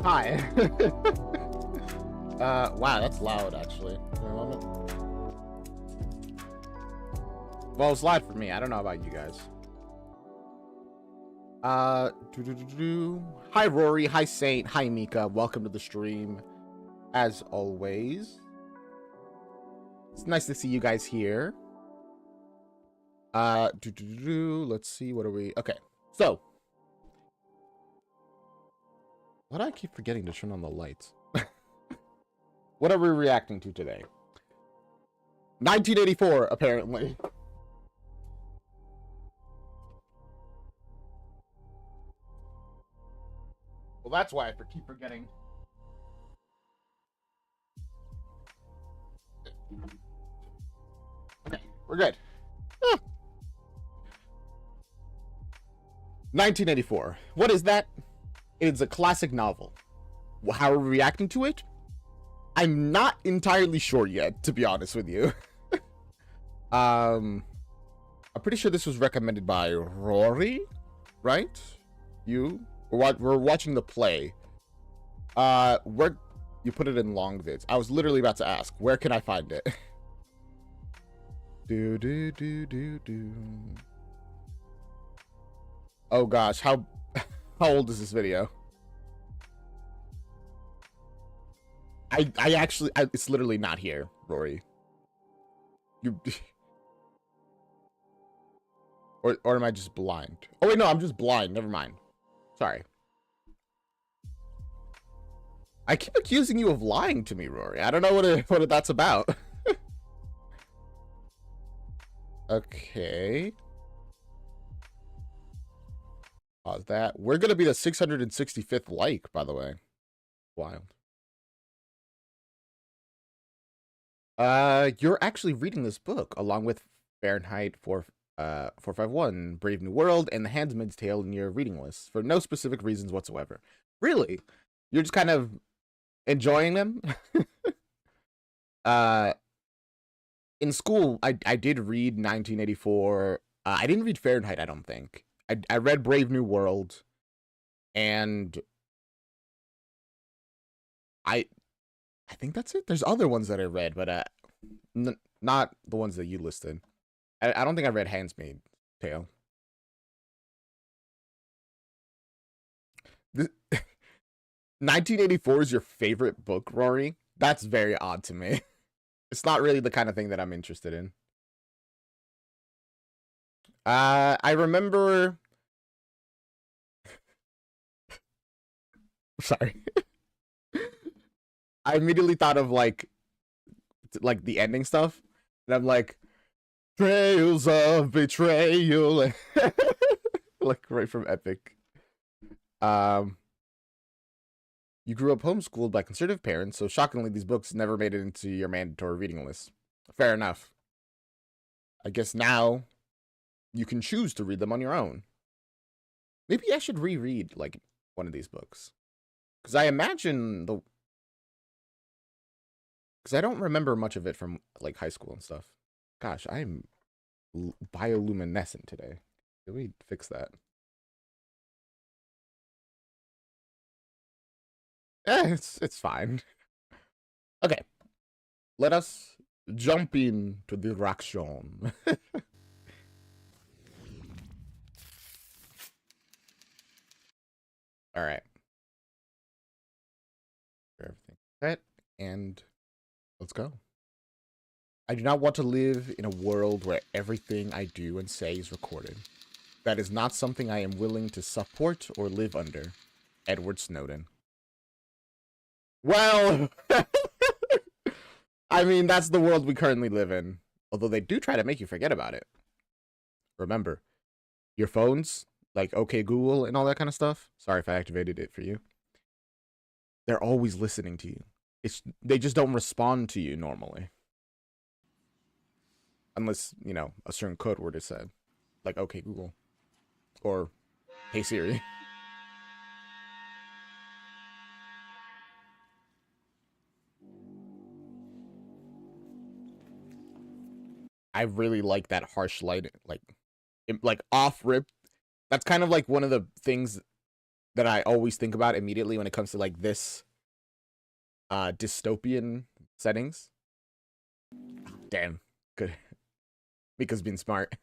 Hi. Wow, that's loud, actually. Wait a moment. Well, it's loud for me. I don't know about you guys. Hi, Rory. Hi, Saint. Hi, Mika. Welcome to the stream. As always. It's nice to see you guys here. Let's see. What are we... Okay. So. Why do I keep forgetting to turn on the lights? What are we reacting to today? 1984, apparently. Well, that's why I keep forgetting. Okay, we're good. 1984. What is that? It's a classic novel. How are we reacting to it? I'm not entirely sure yet, to be honest with you. I'm pretty sure this was recommended by Rory, right? We're watching the play. Where you put it in long vids. I was literally about to ask, where can I find it? Oh gosh, how old is this video? I actually, it's literally not here, Rory. You, or am I just blind? Oh wait, no, I'm just blind. Never mind. Sorry. I keep accusing you of lying to me, Rory. I don't know what that's about. Okay. Pause that. We're gonna be the 665th like, by the way. Wild. You're actually reading this book along with Fahrenheit 451, Brave New World, and The Handmaid's Tale in your reading list for no specific reasons whatsoever. Really? You're just kind of enjoying them? In school, I did read 1984. I didn't read Fahrenheit, I don't think. I read Brave New World, and I think that's it. There's other ones that I read, but not the ones that you listed. I don't think I read Handmaid's Tale. 1984 is your favorite book, Rory? That's very odd to me. It's not really the kind of thing that I'm interested in. I remember... Sorry. I immediately thought of like the ending stuff, and I'm like, trails of betrayal, like right from Epic. You grew up homeschooled by conservative parents, so shockingly, these books never made it into your mandatory reading list. Fair enough. I guess now you can choose to read them on your own. Maybe I should reread like one of these books, because I imagine because I don't remember much of it from like high school and stuff. Gosh, I'm bioluminescent today. Can we fix that? It's fine. Okay, let us jump into the reaction. All right. Everything set, and let's go. I do not want to live in a world where everything I do and say is recorded. That is not something I am willing to support or live under. Edward Snowden. Well, I mean, that's the world we currently live in. Although they do try to make you forget about it. Remember, your phones, like OK Google and all that kind of stuff. Sorry if I activated it for you. They're always listening to you. They just don't respond to you normally. Unless, you know, a certain code word is said. Like OK Google. Or Hey Siri. I really like that harsh light, like off rip. That's kind of like one of the things that I always think about immediately when it comes to like this dystopian settings. Damn, good. Mika's being smart.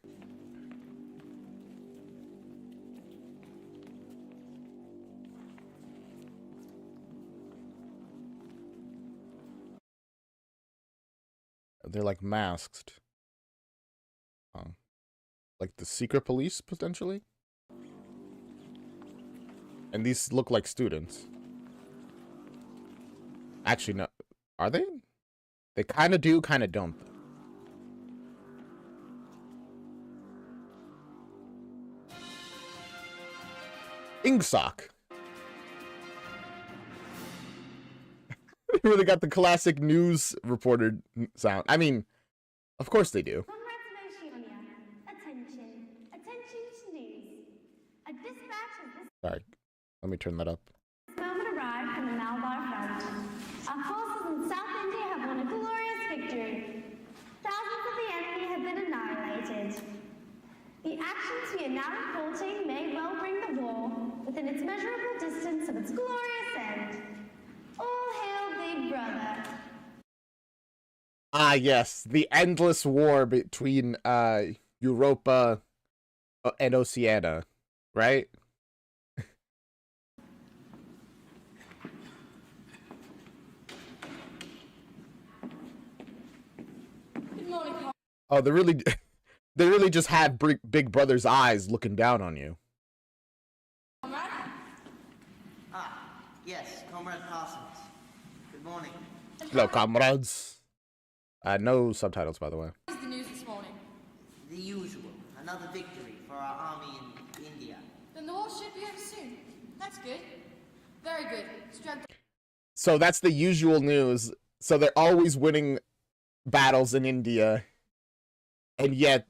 They're like masked. Like the secret police, potentially? And these look like students. Actually, no. Are they? They kind of do, kind of don't. Ingsoc. They really got the classic news reporter sound. I mean, of course they do. Sorry, let me turn that up. Moment arrived from the Malabar front. Our forces in South India have won a glorious victory. Thousands of the enemy have been annihilated. The actions we are now reporting may well bring the war within its measurable distance of its glorious end. All hail Big Brother. Ah, yes, the endless war between Europa and Oceania, right? Good morning, Carl. Oh, they really just have Big Brother's eyes looking down on you. Comrade? Yes, Comrade Parsons. Good morning. Hello, comrades. No subtitles, by the way. What is the news this morning? The usual. Another victory for our army in India. Then the war should be over soon. That's good. Very good. So that's the usual news. So they're always winning battles in India. And yet,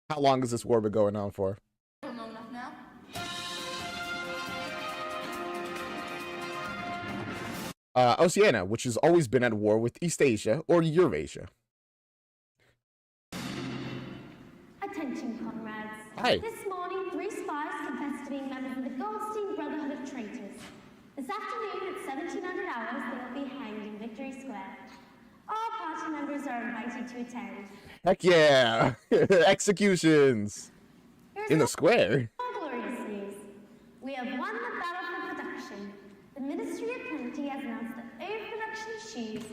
how long has this war been going on for? Long enough now. Oceania, which has always been at war with East Asia or Eurasia. Attention, comrades. Hi. This morning, 3 spies confessed to being members of the Goldstein Brotherhood of Traitors. This afternoon at 1700 hours, they will be hanged in Victory Square. All party members are invited to attend. Heck yeah! Executions! In the square. Glorious news. We have won the battle for production. The Ministry of Plenty has announced the overproduction of shoes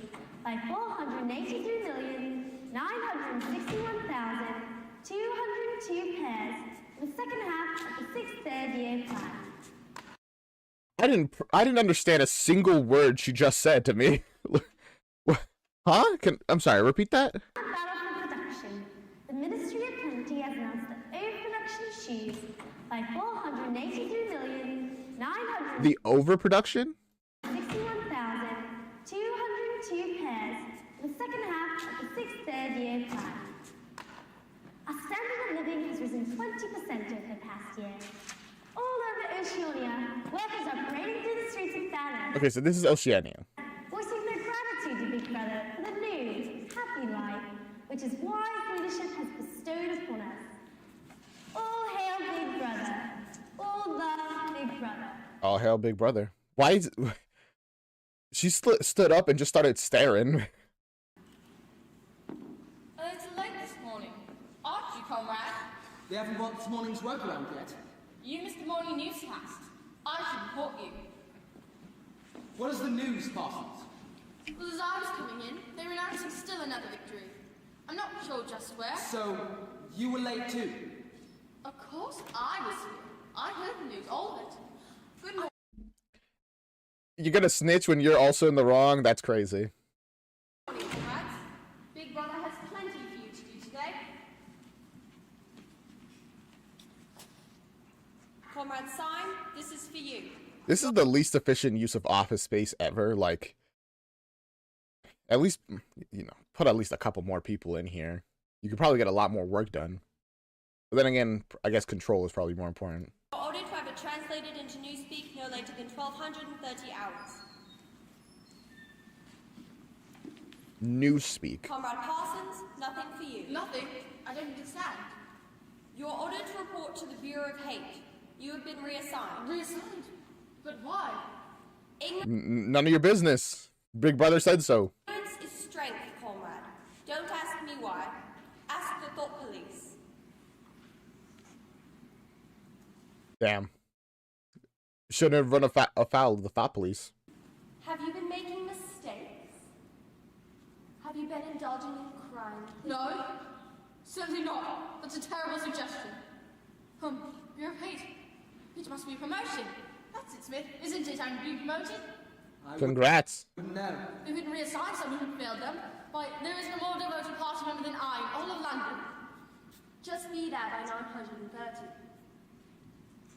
by 483,961,202 pairs in the second half of the 6th third-year plan. I didn't understand a single word she just said to me. Huh? I'm sorry, repeat that? Battle for production. The Ministry of Plenty has announced the overproduction of shoes by 483,961,202 The overproduction? pairs in the second half of the 6th third-year plan. Our standard of living has risen 20% over the past year. All over Oceania, workers are parading through the streets of Thanos, Okay, so this is Oceania. voicing their gratitude to Big Brother for the new, happy life, which his wise leadership has bestowed upon us. All hail Big Brother. All love Big Brother. All hail Big Brother. Why is... She stood up and just started staring. It's late this morning. Aren't you, comrade? They haven't got this morning's work around yet. You missed the morning newscast. I should report you. What is the news, Parsons? Well, as I was coming in, they were announcing still another victory. I'm not sure just where. So, you were late too? Of course I was here. I heard the news, all of it. Good morning. You're gonna snitch when you're also in the wrong? That's crazy. Comrades. Big Brother has plenty for you to do today. Comrade Syme, this is for you. This is the least efficient use of office space ever. Like, at least, you know, put at least a couple more people in here. You could probably get a lot more work done. But then again, I guess control is probably more important. Ordered to have it translated into Newspeak no later than 1230 hours. Newspeak. Comrade Parsons, nothing for you. Nothing. I don't understand. You're ordered to report to the Bureau of Hate. You have been reassigned. Reassigned? But why? None of your business. Big brother said so. Ignorance is strength, comrade. Don't ask me why. Ask the thought police. Damn. Shouldn't have run afoul of the thought police. Have you been making mistakes? Have you been indulging in crime? No, certainly not. That's a terrible suggestion. You're paid. It must be promotion. That's it, Smith, isn't it? I'm being promoted. Congrats. No. We couldn't reassign someone who failed them. Why, there isn't a more devoted party member than I in all of London. Just be there by 930.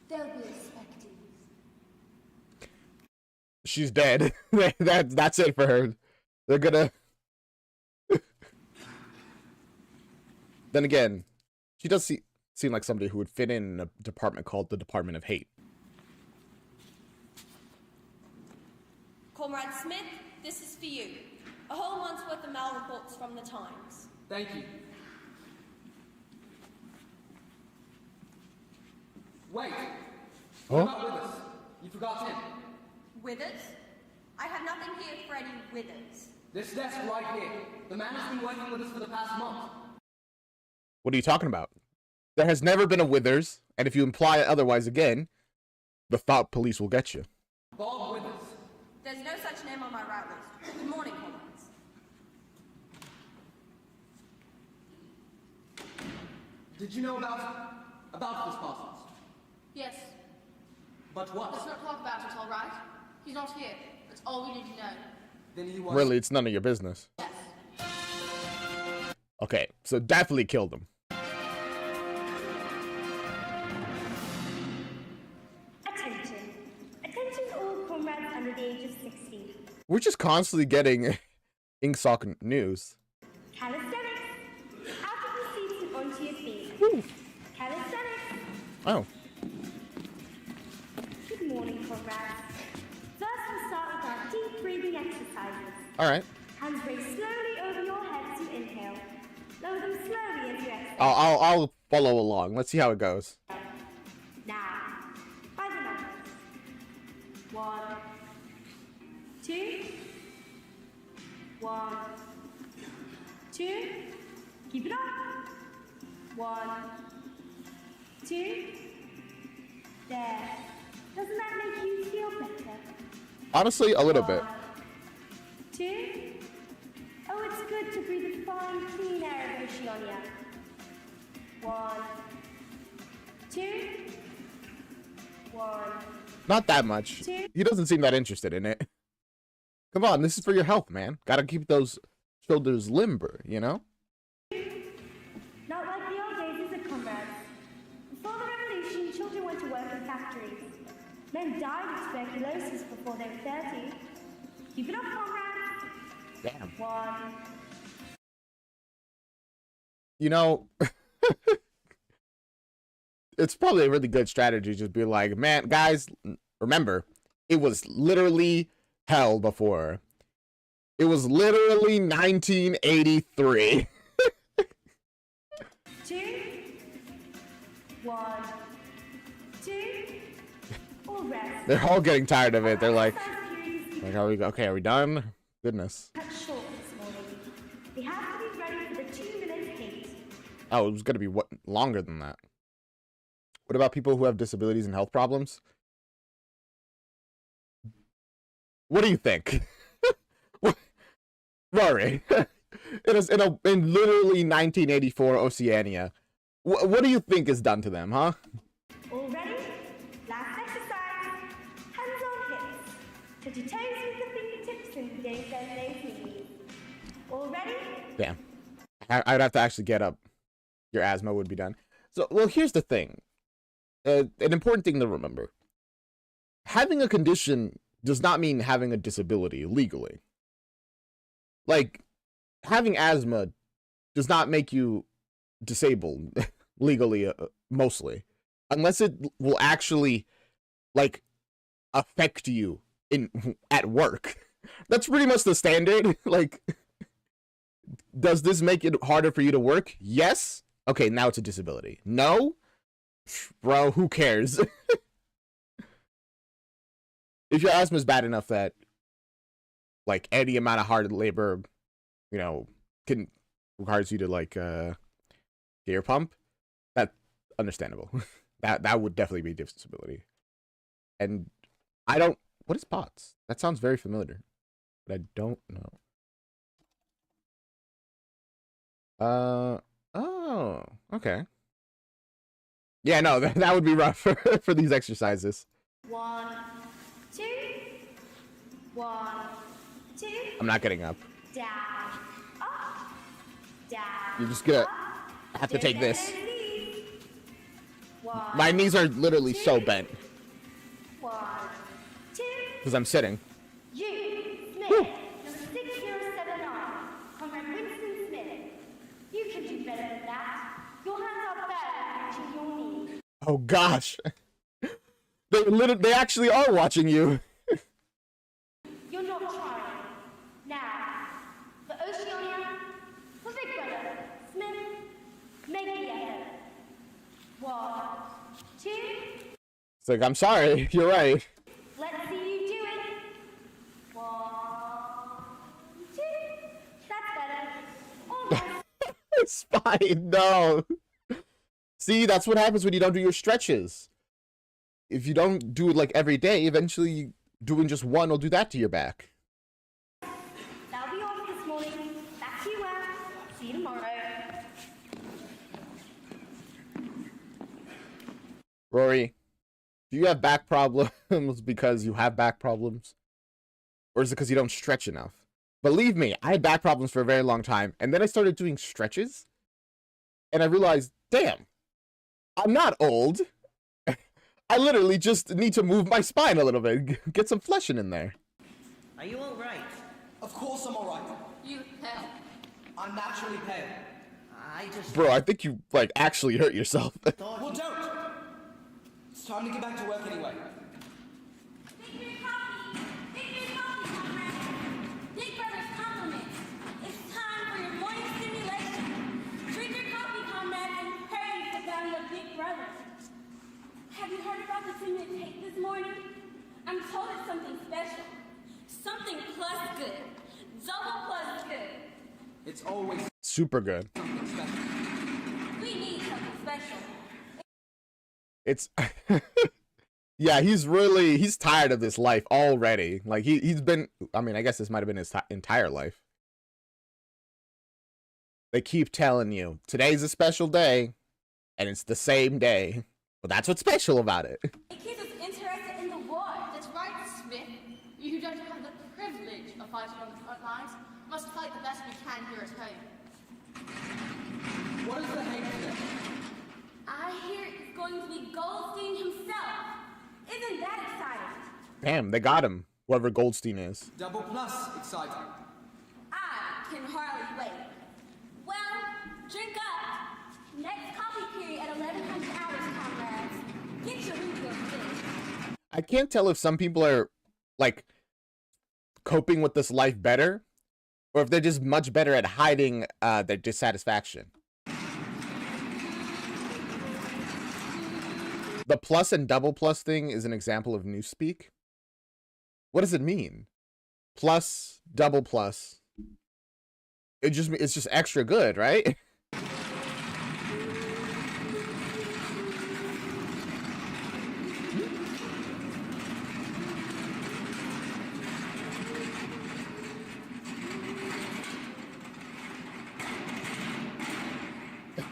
They'll be expecting. She's dead. That's it for her. They're gonna... Then again, she does seem like somebody who would fit in a department called the Department of Hate. Comrade Smith, this is for you. A whole month's worth of mal reports from the Times. Thank you. Wait. What about Withers? You forgot him. Withers? I have nothing here for any Withers. This desk right here. The man has been working with us for the past month. What are you talking about? There has never been a Withers, and if you imply otherwise again, the thought police will get you. Bob Withers. There's no such name on my route list. Good morning, comrades. Did you know about this Parsons? Yes. But what? Let's not talk about it, all right? He's not here. That's all we need to know. Then he was... Really, it's none of your business. Yes. Okay, so definitely killed him. Attention. Attention all comrades under the age of 60. We're just constantly getting Ingsoc news. Calisthenics. Out of the seats and onto your feet. Calisthenics. Oh, Good morning, comrades. First, we'll start with our deep breathing exercises. all right. Hands raised slowly over your heads to inhale. Lower them slowly as you exhale. I'll follow along. Let's see how it goes. Now, by the numbers. 1, 2, 1, 2. Keep it up. 1, 2. There. Doesn't that make you feel better? Honestly, a little bit. 1, 2. Oh, it's good to breathe a fine, clean air of ocean on you. 1, 2. 1. Not that much. He doesn't seem that interested in it. Come on, this is for your health, man. Gotta keep those shoulders limber, you know? Not like the old days, is it, comrades? Before the revolution, children went to work in factories. Men died of tuberculosis before they were 30. Keep it up, comrades. Damn. 1. You know, it's probably a really good strategy to just be like, man, guys, remember, it was literally hell before. It was literally 1983. 2. 1, 2. All rest. They're all getting tired of it. They're like, Exercise periods are we done? Goodness. cut short this morning. They have to be ready for the 2-minute hate. Oh, it was gonna be longer than that. What about people who have disabilities and health problems? What do you think? Rory, in literally 1984 Oceania, what do you think is done to them, huh? All ready? Last exercise. Hands on hips. Touch your toes with the fingertips and dig their knees. All ready? Damn. I'd have to actually get up. Your asthma would be done. So, well, here's the thing. An important thing to remember. Having a condition does not mean having a disability legally. Like, having asthma does not make you disabled legally, mostly. Unless it will actually, like, affect you at work. That's pretty much the standard. Like, does this make it harder for you to work? Yes. Okay, now it's a disability. No? Bro, who cares? if your asthma is bad enough that, like, any amount of hard labor, you know, can requires you to, like, get your pump, that's understandable. That would definitely be a disability. And I don't, what is POTS? That sounds very familiar, but I don't know. Oh, okay. Yeah, no, that would be rough for these exercises. 1, 2. 1, 2. I'm not getting up. Down, up, down. You're just gonna up. have to take this. Those knees. 1, My knees are literally so bent 1, 2. because I'm sitting. You, Smith, Whew. number 6079, Comrade Winston Smith. You can do better than that. Your hands are bad to your knees. Oh gosh. They actually are watching you. You're not trying. Now, for Oceania, for Big Brother, Smith, make the effort. 1, 2. It's like, I'm sorry, you're right. Let's see you do it. 1, 2. That's better. Almost. It's fine, no. See, that's what happens when you don't do your stretches. If you don't do it like every day, eventually doing just one will do that to your back. That'll be all for this morning. Back to you, see you tomorrow. Rory, do you have back problems because you have back problems? Or is it because you don't stretch enough? Believe me, I had back problems for a very long time, and then I started doing stretches, and I realized, damn, I'm not old. I literally just need to move my spine a little bit, get some fleshing in there. Are you alright? Of course I'm alright. You hell. I'm naturally pale. I just Bro, I think you, like, actually hurt yourself. thought Well, you... don't! It's time to get back to work anyway. Victory coffee! Victory coffee, comrade! Big Brother's compliments! It's time for your morning stimulation! Drink your coffee, comrade, and praise the bounty of Big Brother! Have you heard about the thing you take this morning? I'm told it's something special. Something plus good. Double plus good. It's always Super good. something special. We need something special. It's yeah, he's tired of this life already. Like he's been, I mean, I guess this might have been his entire life. They keep telling you today's a special day and it's the same day. But that's what's special about it. It keeps us interested in the war. That's right, Smith. You who don't have the privilege of fighting on the front lines must fight the best we can here at home. What is the hate today? I hear it's going to be Goldstein himself. Isn't that exciting? Damn, they got him. Whoever Goldstein is. Double plus exciting. I can hardly wait. Well, drink up. Next coffee period at 1100 hours, comrades. Get your refills fixed. I can't tell if some people are like coping with this life better or if they're just much better at hiding their dissatisfaction. The plus and double plus thing is an example of newspeak. What does it mean? Plus, double plus. It's just extra good, right?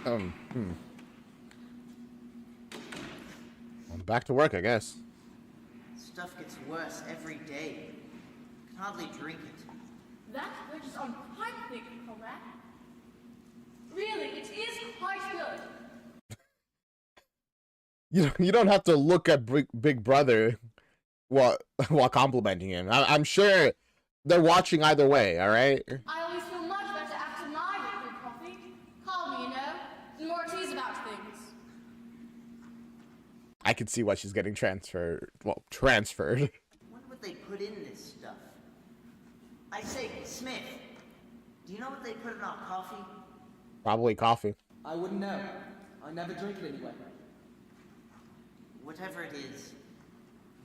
Well, back to work, I guess. Stuff gets worse every day. Can hardly drink it. That which is on quite big, comrade. Really, it is quite good. You don't have to look at Big Brother while complimenting him. I'm sure they're watching either way. All right. I always feel much better after my good coffee. Calm me, you know. The more it is about things. I can see why she's getting transferred. Well, transferred. What would they put in this stuff? I say, Smith, do you know what they put in our coffee? Probably coffee. I wouldn't know. I never drink it anyway. Whatever it is,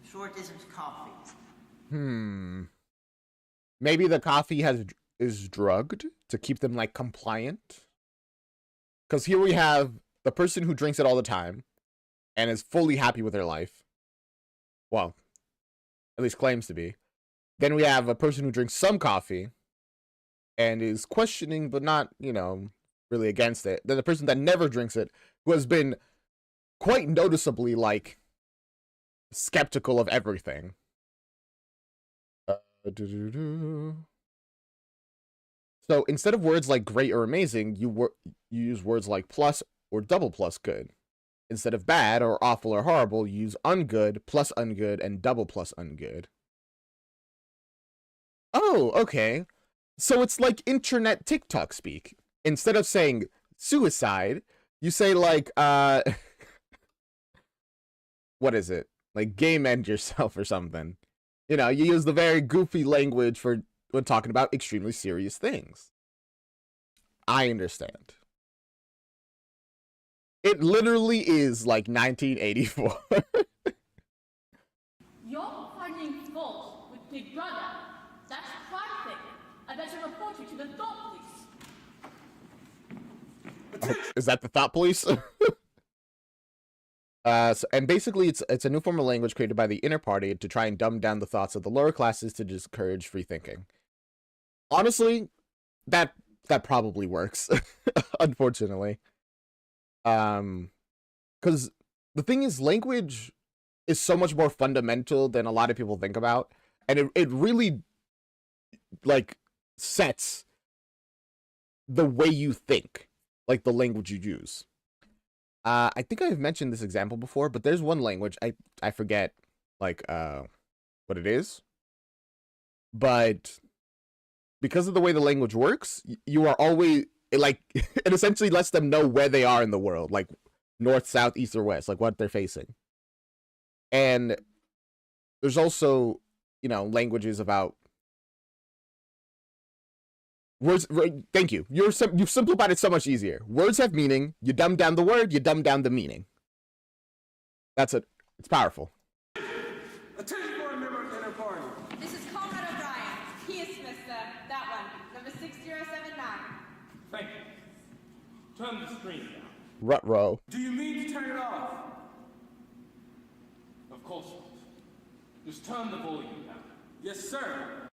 I'm Sure it isn't coffee. Maybe the coffee is drugged to keep them like compliant. Because here we have the person who drinks it all the time and is fully happy with their life. Well, at least claims to be. Then we have a person who drinks some coffee and is questioning, but not, you know, really against it. Then the person that never drinks it, who has been quite noticeably, like, skeptical of everything. So instead of words like great or amazing, you use words like plus or double plus good. Instead of bad or awful or horrible, you use ungood, plus ungood, and double plus ungood. Oh, okay. So it's like internet TikTok speak. Instead of saying suicide, you say like, what is it? Like game end yourself or something. You know, you use the very goofy language for when talking about extremely serious things. I understand. It literally is like 1984. You're finding fault with Big Brother. That's trifling. I better report you to the Thought Police. Is that the Thought Police? And basically, it's a new form of language created by the inner party to try and dumb down the thoughts of the lower classes to discourage free thinking. Honestly, that probably works, unfortunately. Because the thing is, language is so much more fundamental than a lot of people think about, and it really like sets the way you think, like the language you use. I think I've mentioned this example before, but there's one language, I forget, like, what it is. But because of the way the language works, you are always, like, it essentially lets them know where they are in the world, like, north, south, east, or west, like, what they're facing. And there's also, you know, languages about words. Thank you. You've simplified it so much easier. Words have meaning. You dumb down the word. You dumb down the meaning. That's it. It's powerful. Attention for a member of the inner party. This is Conrad O'Brien. He is Smith, sir. That one. Number 6079. Thank you. Turn the screen down. Rut-row. Do you mean to turn it off? Of course not. Just turn the volume down. Yes, sir.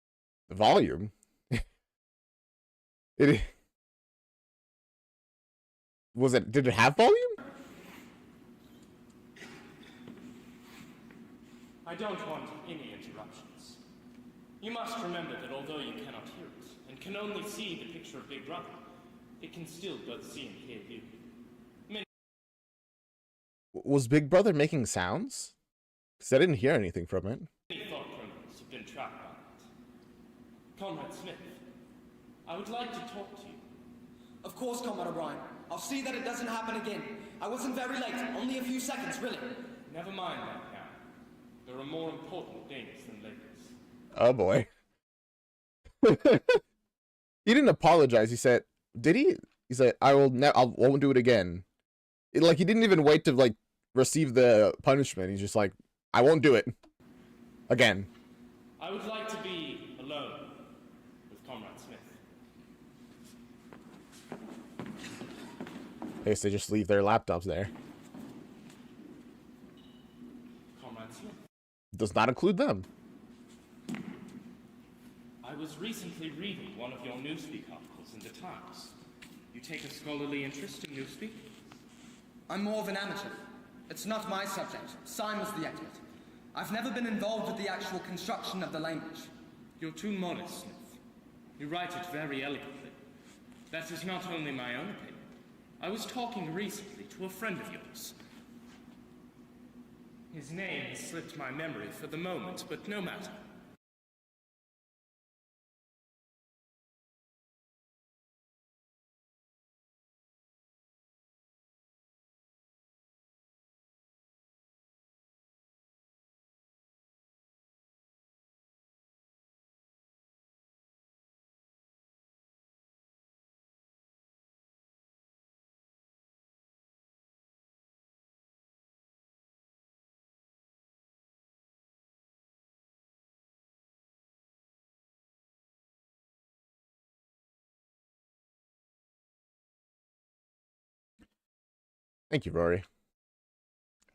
The volume. Did it have volume? I don't want any interruptions. You must remember that although you cannot hear it, and can only see the picture of Big Brother, it can still both see and hear you. Was Big Brother making sounds? Because I didn't hear anything from it. Many thought criminals have been trapped by it. Conrad Smith, I would like to talk to you. Of course, Comrade O'Brien. I'll see that it doesn't happen again. I wasn't very late. Only a few seconds, really. Never mind that now. There are more important things than labels. Oh boy. He didn't apologize. He said, did he? He said, I won't do it again. Like, he didn't even wait to, like, receive the punishment. He's just like, I won't do it again. I would like to be alone with Conrad Smith. I guess they just leave their laptops there. Conrad Smith. Does not include them. I was recently reading one of your Newspeak articles in the Times. You take a scholarly interest in Newspeak? I'm more of an amateur. It's not my subject. Simon's the expert. I've never been involved with the actual construction of the language. You're too modest, Smith. You write it very elegantly. That is not only my own opinion. I was talking recently to a friend of yours. His name has slipped my memory for the moment, but no matter. Thank you, Rory.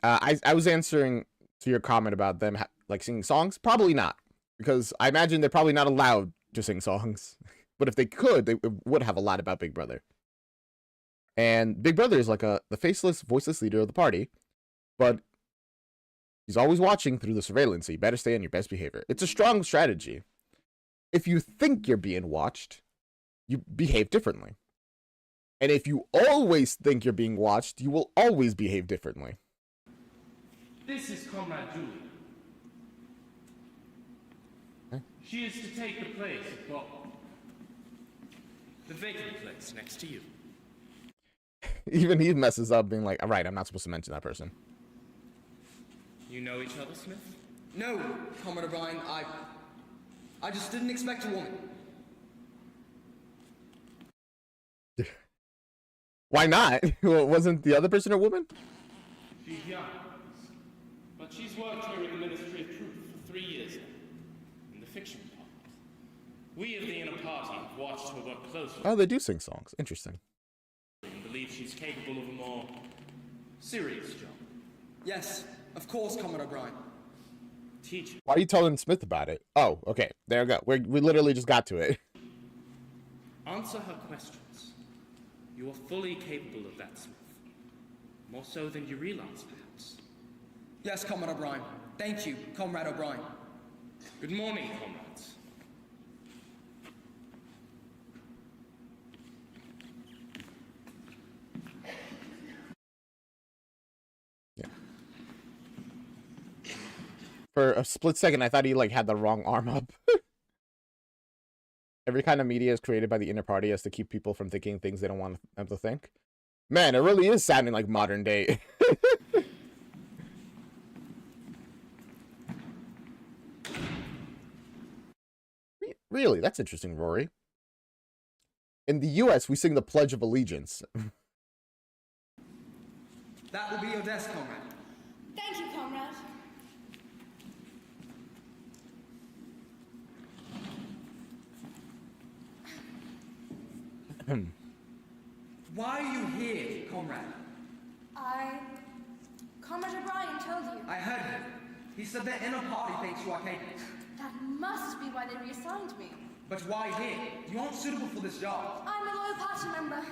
I was answering to your comment about them like singing songs. Probably not, because I imagine they're probably not allowed to sing songs. But if they could, they would have a lot about Big Brother. And Big Brother is like the faceless, voiceless leader of the party, but he's always watching through the surveillance, so you better stay on your best behavior. It's a strong strategy. If you think you're being watched, you behave differently. And if you always think you're being watched, you will always behave differently. This is Comrade Julia. Huh? She is to take the place of Bob. The vacant place next to you. Even he messes up being like, all right, I'm not supposed to mention that person. You know each other, Smith? No, Comrade O'Brien, I just didn't expect a woman. Why not? Wasn't the other person a woman? She's young, but she's worked here at the Ministry of Truth for 3 years now, in the fiction department. We of the inner party have watched her work closely. Oh, they do sing songs. Interesting. And believe she's capable of a more serious job. Yes, of course, Comrade O'Brien. Teacher. Why are you telling Smith about it? Oh, okay. There we go. We literally just got to it. Answer her questions. You are fully capable of that, Smith. More so than you realize, perhaps. Yes, Comrade O'Brien. Thank you, Comrade O'Brien. Good morning, comrades. Yeah. For a split second, I thought he like had the wrong arm up. Every kind of media is created by the inner party as to keep people from thinking things they don't want them to think. Man, it really is sounding like modern day. Really? That's interesting, Rory. In the US, we sing the Pledge of Allegiance. That will be your desk, Comrade. Thank you, comrade. Why are you here, Comrade? Comrade O'Brien told you. I heard him. He said the inner party thinks you are capable. That must be why they reassigned me. But why here? You aren't suitable for this job. I'm a loyal party member.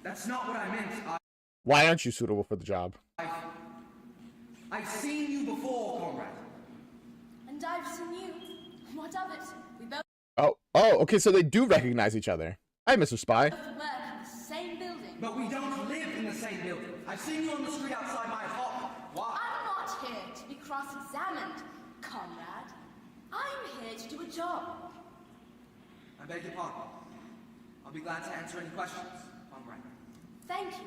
That's not what I meant. Why aren't you suitable for the job? I've seen you before, Comrade. And I've seen you. What of it? We both Oh, okay, so they do recognize each other. Hi, Mr. Spy. work in the same building. But we don't live in the same building. I've seen you on the street outside my apartment. Why? I'm not here to be cross-examined, comrade. I'm here to do a job. I beg your pardon. I'll be glad to answer any questions, Comrade. Thank you.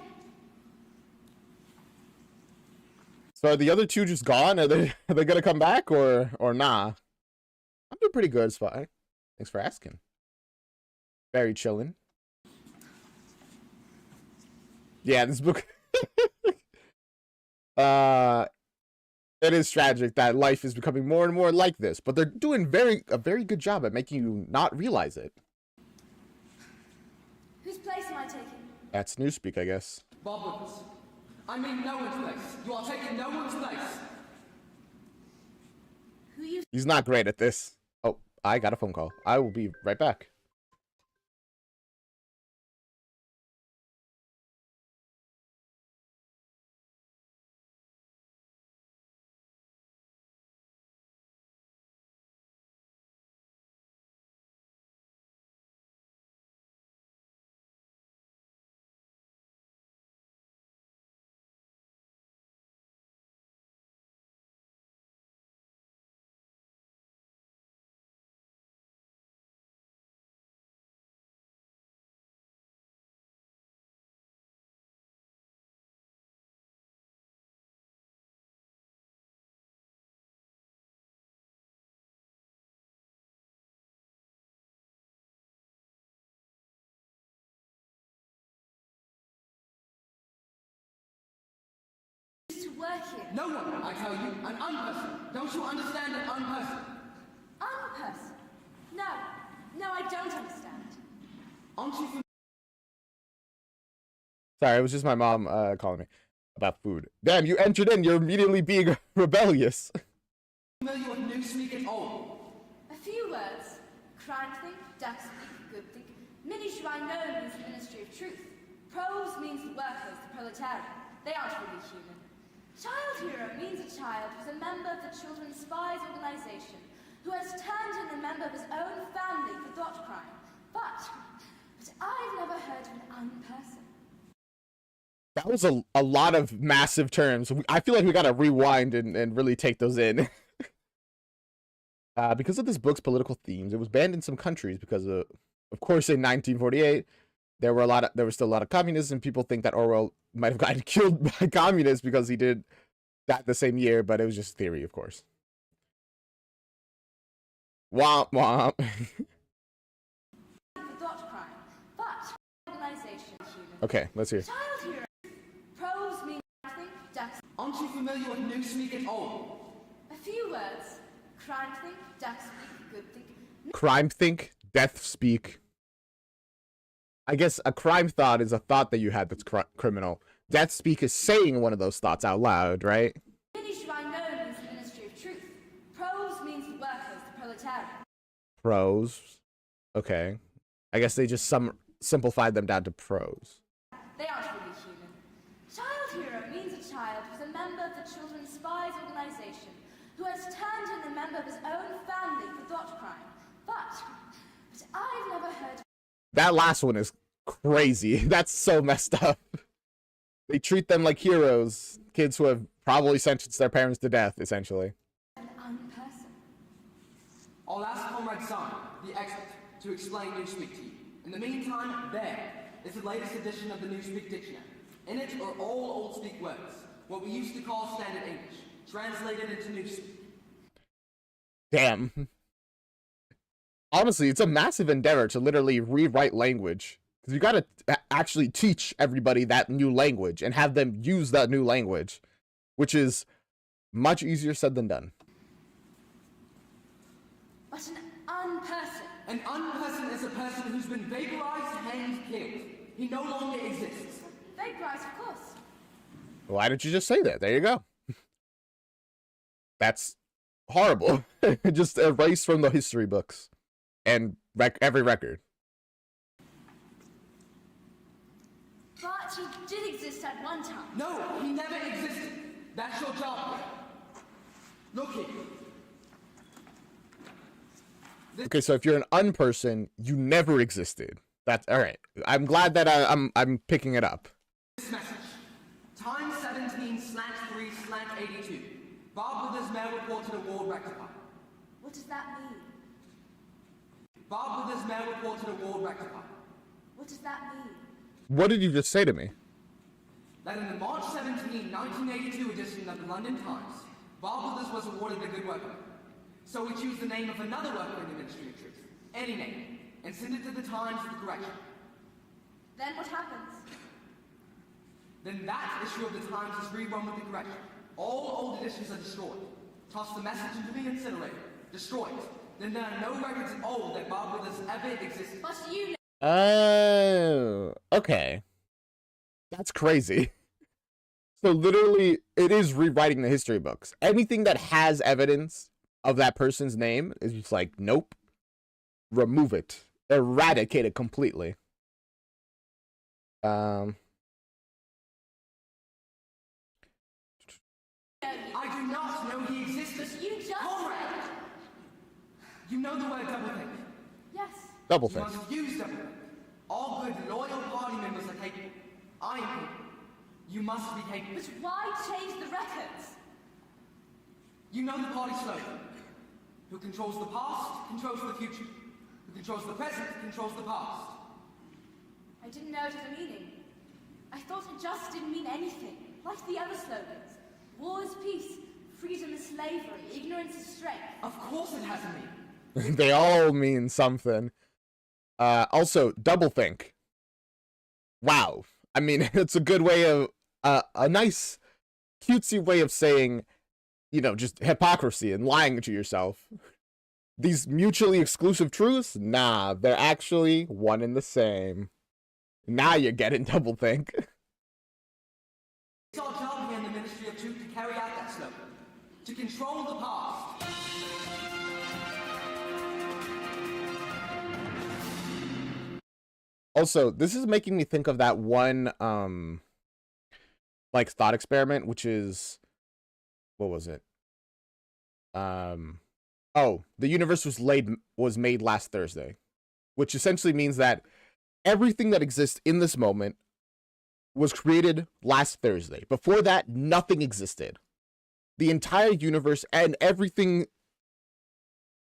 So are the other two just gone? Are they gonna come back or nah? I'm doing pretty good, Spy. Thanks for asking. Very chillin'. Yeah, this book. It is tragic that life is becoming more and more like this, but they're doing a very good job at making you not realize it. Whose place am I taking? That's Newspeak, I guess. Bob Wilkes. I mean no one's place. You are taking no one's place. Who you... He's not great at this. Oh, I got a phone call. I will be right back. to work here? No one, I tell you. An unperson. Don't you understand an unperson? Unperson? No. No, I don't understand. Aren't you Sorry, it was just my mom calling me. about food. Damn, you entered in. You're immediately being rebellious. Familiar with Newspeak and old? A few words. Krantthink, Daxpeak, Goodthink. Minishwano means the Ministry of Truth. Pros means the workers, the proletariat. They aren't really human. Child hero means a child who's a member of the Children's Spies Organization, who has turned in a member of his own family for thought crime. But I've never heard of an unperson. That was a lot of massive terms. I feel like we gotta rewind and really take those in. Because of this book's political themes, it was banned in some countries because of course, in 1948, there was still a lot of communism. People think that Orwell might have gotten killed by communists because he did that the same year, but it was just theory, of course. Womp womp. Thought crime, but organization human. Okay, let's hear. Child hero. Pros mean Krantthink, Daxpeak. Aren't you familiar with Newspeak and old? A few words. Krantthink, Daxpeak, Goodthink. Crime think, death speak. I guess a crime thought is a thought that you had that's criminal. Death speak is saying one of those thoughts out loud, right? Minishwano means the Ministry of Truth. Pros means the workers, the proletariat. Pros. Okay. I guess they just simplified them down to pros. They aren't really human. Child hero means a child who's a member of the Children's Spies Organization, who has turned in a member of his own family for thought crime. But I've never heard. That last one is crazy. That's so messed up. They treat them like heroes. Kids who have probably sentenced their parents to death, essentially. An unperson. I'll ask Comrade Simon, the expert, to explain Newspeak to you. In the meantime, there is the latest edition of the Newspeak Dictionary. In it are all Old Speak words, what we used to call Standard English, translated into Newspeak. Damn. Honestly, it's a massive endeavor to literally rewrite language. Because you gotta actually teach everybody that new language and have them use that new language. Which is much easier said than done. But an unperson. An unperson is a person who's been vaporized, hanged, killed. He no longer exists. Vaporized, of course. Why didn't you just say that? There you go. That's horrible. Just erased from the history books. And every record. But he did exist at one time. No, he never existed. That's your job. Look here. Okay, so if you're an unperson, you never existed. That's all right. I'm glad that I'm picking it up. This message. Time 17/3/82. Bob Withers mail reported award rectified. What does that mean? Bob Withers mail reported award rectified. What does that mean? What did you just say to me? That in the March 17, 1982 edition of the London Times, Bob Withers was awarded the Good Worker. So we choose the name of another worker in the Ministry of Truth, any name, and send it to the Times for correction. Then what happens? Then that issue of the Times is rerun with the correction. All old editions are destroyed. Toss the message into the incinerator. Destroy it. Then there are no records at all that Bob Withers ever existed. But you know. Oh, okay. That's crazy. So literally, it is rewriting the history books. Anything that has evidence of that person's name is just like, nope. Remove it. Eradicate it completely. I do not know he existed. But you just Comrade! said. You know the word doublethink. Yes. Double You think. must use doublethink. All good, loyal party members are capable. I am capable. You must be capable. But why change the records? You know the party slogan. Who controls the past, controls the future. Who controls the present, controls the past. I didn't know it had a meaning. I thought it just didn't mean anything, like the other slogans. War is peace, freedom is slavery, ignorance is strength. Of course it has a meaning. They all mean something. Also, doublethink. Wow. I mean, it's a good way of, a nice, cutesy way of saying, you know, just hypocrisy and lying to yourself. These mutually exclusive truths? Nah, they're actually one and the same. Now you're getting doublethink. It's our job control the past. Also, this is making me think of that one like thought experiment, which is, what was it? Oh, the universe was made last Thursday, which essentially means that everything that exists in this moment was created last Thursday. Before that, nothing existed. The entire universe and everything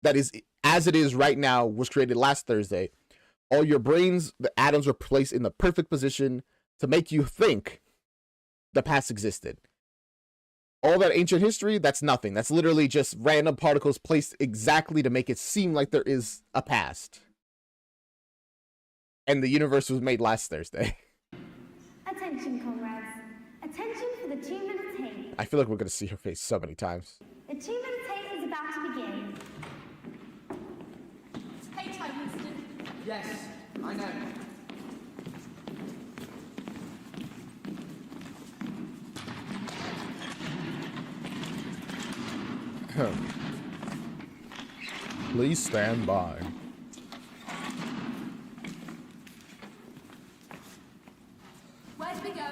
that is as it is right now was created last Thursday. All your brains, the atoms were placed in the perfect position to make you think the past existed. All that ancient history, that's nothing. That's literally just random particles placed exactly to make it seem like there is a past. And the universe was made last Thursday. Attention, comrades. Attention for the 2-minute tape. I feel like we're going to see her face so many times. The 2-minute tape is about to begin. It's hate time, Winston. Yes, I know. Please stand by. Where do we go?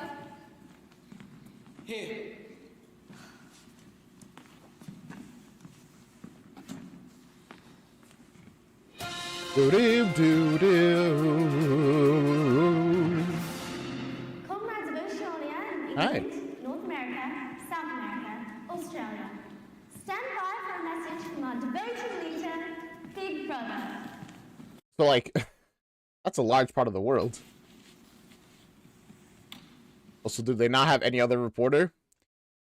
Here. Comrades of Oceania in Hi. England, North America, South America, Australia. Stand by for a message from our devoted leader, Big Brother. So, like, that's a large part of the world. Also, do they not have any other reporter?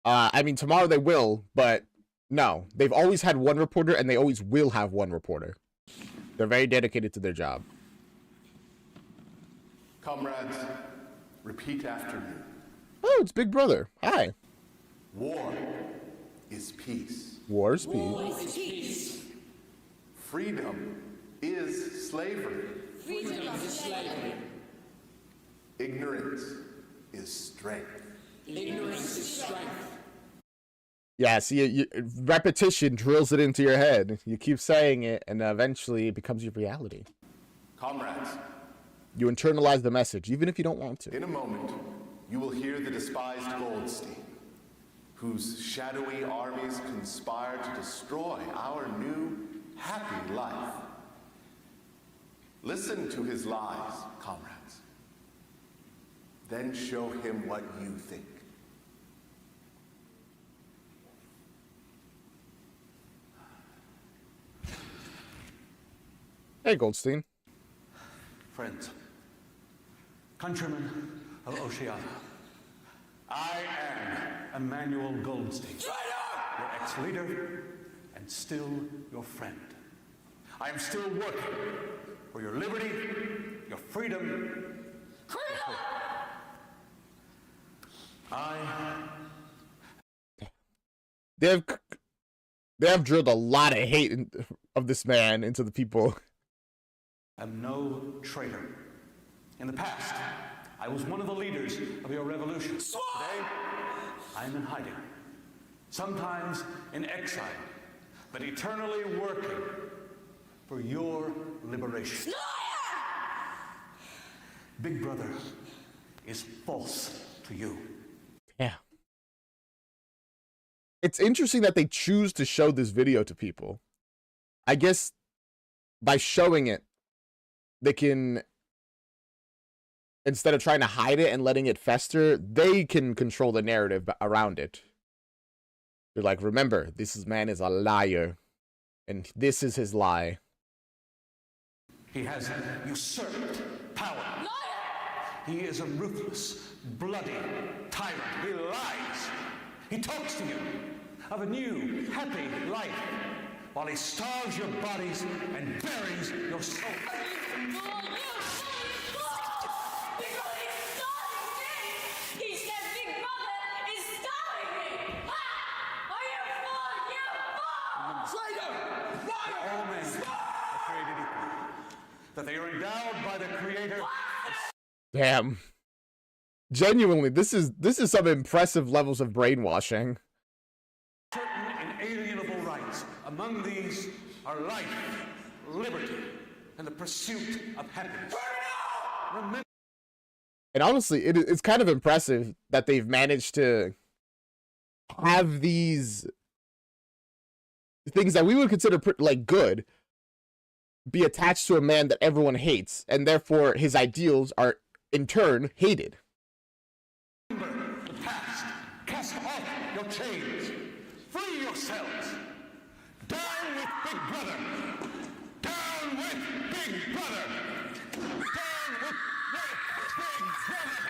I mean, tomorrow they will, but no. They've always had one reporter, and they always will have one reporter. They're very dedicated to their job. Comrades, repeat after me. Oh, it's Big Brother. Hi. War is peace. War's peace. Freedom is slavery. Ignorance is strength. Yeah, see, repetition drills it into your head. You keep saying it, and eventually it becomes your reality. Comrades, You internalize the message, even if you don't want to. in a moment, you will hear the despised Goldstein, whose shadowy armies conspire to destroy our new, happy life. Listen to his lies, comrades. Then show him what you think. Hey, Goldstein. Friends, countrymen of Oceania, I am Emmanuel Goldstein, your ex-leader and still your friend. I am still working for your liberty, your freedom, your hope. They have drilled a lot of hate of this man into the people. am no traitor. In the past, I was one of the leaders of your revolution. Today, I am in hiding, sometimes in exile, but eternally working for your liberation. Big Brother is false to you. Yeah. It's interesting that they choose to show this video to people. I guess by showing it, they can, instead of trying to hide it and letting it fester, they can control the narrative around it. They're like, remember, this man is a liar, and this is his lie. He has usurped power. He is a ruthless, bloody tyrant. He lies. He talks to you of a new, happy life while he starves your bodies and buries your souls. He said Big Brother is starving me! Are you full? Traitor! All men are created equal. That they are endowed by the Creator. Damn. Genuinely, this is some impressive levels of brainwashing. Certain Among these are life, liberty, and the pursuit of happiness. Remember. And honestly, it's kind of impressive that they've managed to have these things that we would consider like good be attached to a man that everyone hates, and therefore his ideals are in turn hated. Remember the past. Cast off your chains. Free yourselves. Down with Big Brother. Down with Big Brother. Down with Big Brother.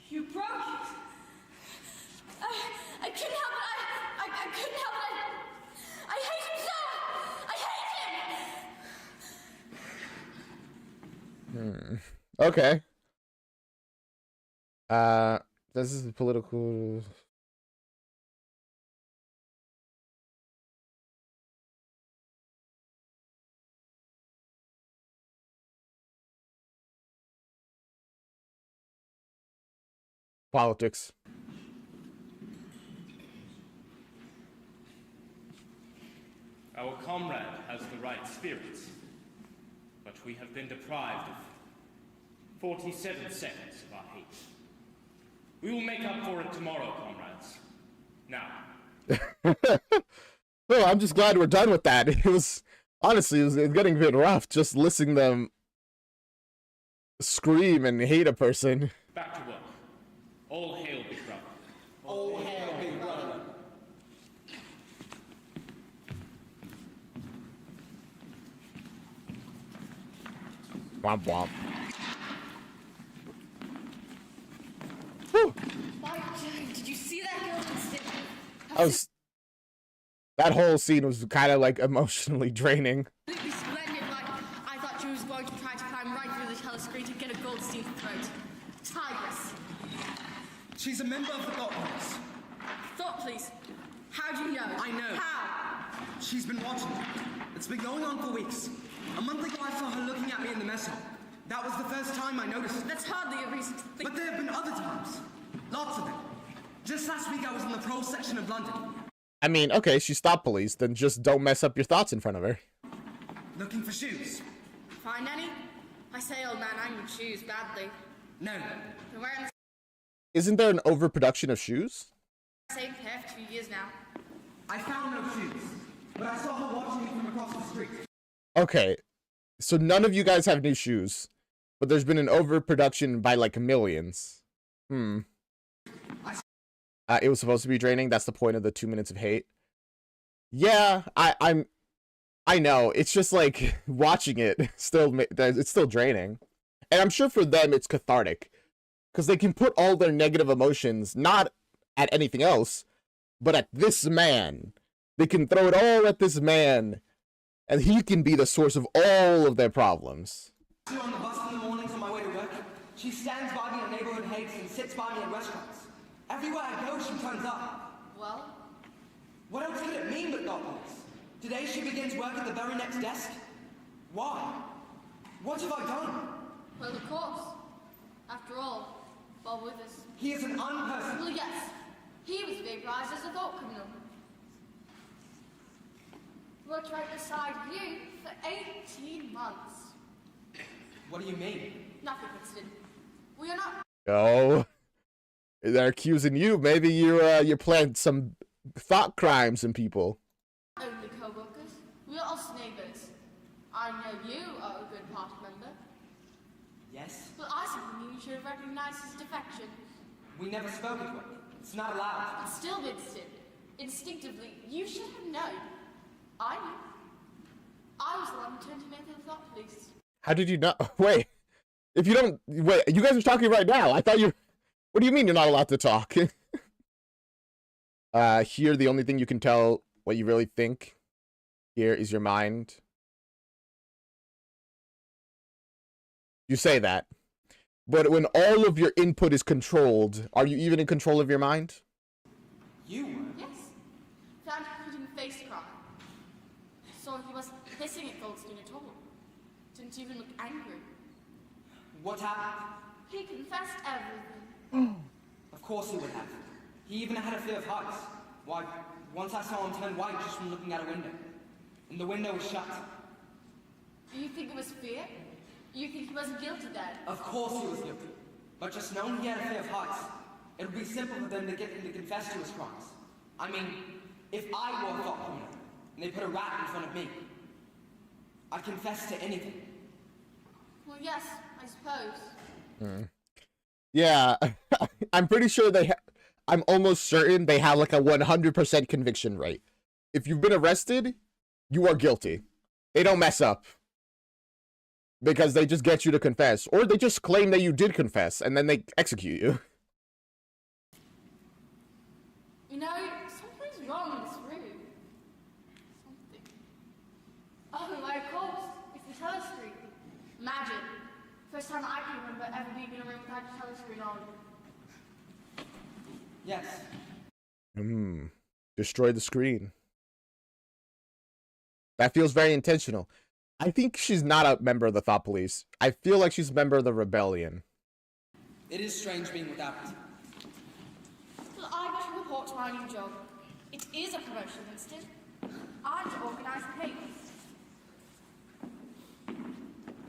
You broke it. I couldn't help it. I couldn't help it. I hate him so. I hate him. Okay. This is political. Politics. Our comrade has the right spirits, but we have been deprived of 47 seconds of our hate. We will make up for it tomorrow, comrades. Now. No, I'm just glad we're done with that. It was honestly, it was getting a bit rough just listening them scream and hate a person. Back to work. All hail Big Brother. All hail Big Brother. Womp womp. Whew. By Jove, did you see that girl That whole scene was kind of like emotionally draining. Absolutely splendid. Like, I thought she was going to try to climb right through the telescreen to get a Goldstein's throat. Tigress. She's a member of the Thought Police. Thought, please. How do you know? I know. How? She's been watching. It's been going on for weeks. A month ago, I saw her looking at me in the mess hall. That was the first time I noticed it. That's hardly a reason to think. But there have been other times. Lots of them. Just last week, I was in the pro section of London. I mean, okay, she's thought police, then just don't mess up your thoughts in front of her. Looking for shoes? Find any? I say, old man, I need shoes badly. No. Been wearing Isn't there an overproduction of shoes? the same pair for 2 years now. I found no shoes, but I saw her watching me from across the street. Okay, so none of you guys have new shoes, but there's been an overproduction by like millions. It was supposed to be draining. That's the point of the 2 minutes of hate. Yeah, I know. It's just like watching it it's still draining, and I'm sure for them it's cathartic because they can put all their negative emotions not at anything else, but at this man. They can throw it all at this man, and he can be the source of all of their problems. I see her on the bus in the mornings on my way to work. She stands by me in neighborhood hates and sits by me in restaurants. Everywhere I go, she turns up. Well? What else could it mean but Thought Police? Today she begins work at the very next desk. Why? What have I done? Well, of course. After all, Bob Withers. He is an unperson. Well, yes. He was vaporized as a thought criminal. Worked right beside you for 18 months. What do you mean? Nothing, Winston. We are not. Oh, they're accusing you. Maybe you planned some thought crimes in people. Only co-workers. We are also neighbors. I know you are a good party member. Yes? But I simply knew you should have recognized his defection. We never spoke at work. It's not allowed. But still, Winston, instinctively, you should have known. I knew. I was the one who turned him into the thought police. How did you not? Wait, if you don't wait, you guys are talking right now. I thought you. What do you mean you're not allowed to talk? Here, the only thing you can tell what you really think here is your mind. You say that, but when all of your input is controlled, are you even in control of your mind? You were? Yes. Found him putting face crime. Saw he wasn't hissing at Goldstein at all. Didn't even look angry. What happened? He confessed everything. Of course he would have. He even had a fear of heights. Why, once I saw him turn white just from looking out a window. And the window was shut. You think it was fear? You think he wasn't guilty then? Of course he was guilty. But just knowing he had a fear of heights, it would be simple for them to get him to confess to his crimes. I mean, if I were a thought criminal, and they put a rat in front of me, I'd confess to anything. Well, yes, I suppose. Yeah, I'm pretty sure I'm almost certain they have like a 100% conviction rate. If you've been arrested, you are guilty. They don't mess up. Because they just get you to confess. Or they just claim that you did confess, and then they execute you. You know, something's wrong in this room. Something. Oh, why, of course. It's the telescreen. Imagine. First time I can remember ever being in a room without a telescreen on. Yes. Destroy the screen. That feels very intentional. I think she's not a member of the Thought Police. I feel like she's a member of the Rebellion. It is strange being without it. Well, I got to report to my new job. It is a promotion, Winston. I'm to organize the papers.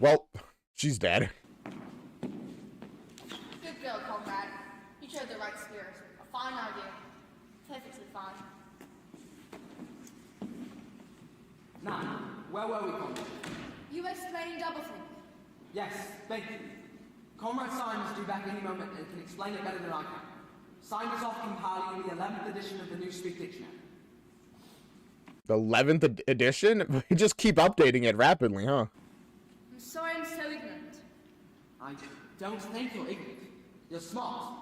Well, she's dead. Good girl, comrade. You showed the right spirit. A fine idea. Perfectly fine. Now, where were we, Comrade? You were explaining doublethink. Yes, thank you. Comrade Syme is due back any moment and can explain it better than I can. Syme is off compiling the 11th edition of the Newspeak Dictionary. The 11th edition? We just keep updating it rapidly, huh? I'm sorry I'm so ignorant. I don't think you're ignorant. You're smart.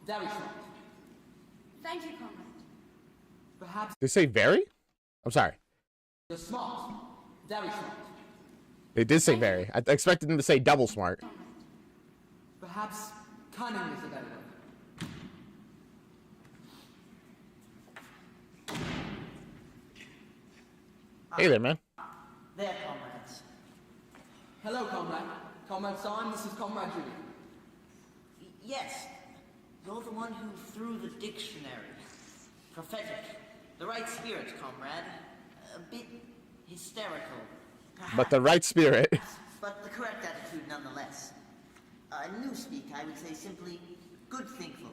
Very smart. Thank you, comrade. Perhaps They say very? I'm sorry. you're smart. Very smart. They did say very. I expected them to say double smart. Perhaps cunning is a better word. Hey there, man. There, comrades. Hello, Comrade. Comrade Syme, this is Comrade Julian. Yes, you're the one who threw the dictionary. Prophetic. The right spirit, comrade. A bit hysterical. But the right spirit. But the correct attitude nonetheless. Newspeak, I would say simply, good thinkful.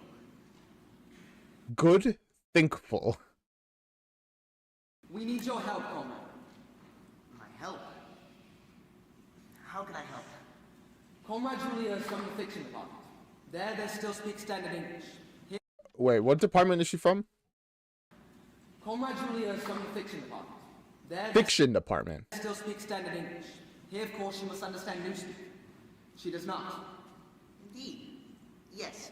Good thinkful. We need your help, Comrade. My help? How can I help? Comrade Julia is from the fiction department. There, they still speak standard English. Here, Wait, what department is she from? Comrade Julia is from the fiction department. There, Fiction department. they still speak standard English. Here, of course, she must understand Newspeak. She does not. Indeed. Yes.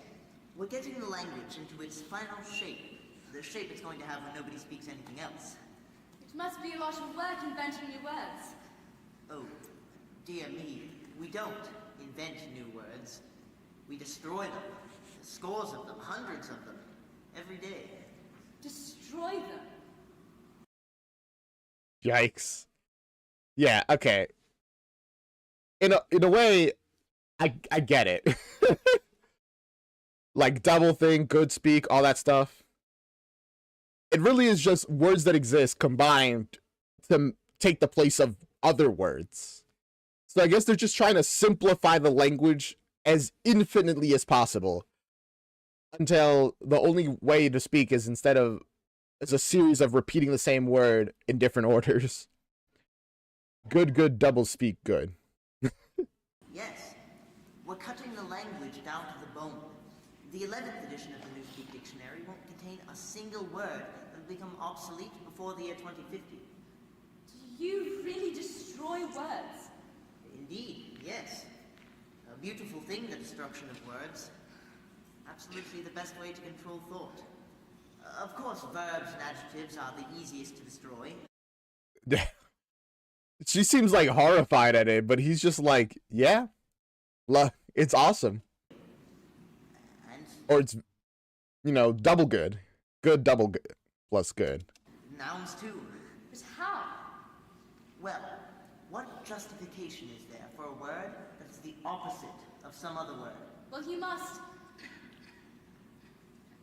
We're getting the language into its final shape. The shape it's going to have when nobody speaks anything else. It must be a lot of work inventing new words. Oh, dear me. We don't invent new words. We destroy them. Scores of them, hundreds of them, every day. Destroy them. Yikes. Yeah, okay. In a way, I get it. Like double think, good speak, all that stuff. It really is just words that exist combined to take the place of other words. So I guess they're just trying to simplify the language as infinitely as possible until the only way to speak is instead of as a series of repeating the same word in different orders. Good, double speak good. Yes. We're cutting the language down to the bone. The 11th edition of the Newspeak Dictionary won't contain a single word that will become obsolete before the year 2050. Do you really destroy words? Indeed, yes. A beautiful thing, the destruction of words. Absolutely the best way to control thought. Of course, verbs and adjectives are the easiest to destroy. She seems like horrified at it, but he's just like, yeah, it's awesome. And Or it's, you know, double good. Good, double good, plus good. nouns too. But how? Well, what justification is there for a word that's the opposite of some other word? Well, you must.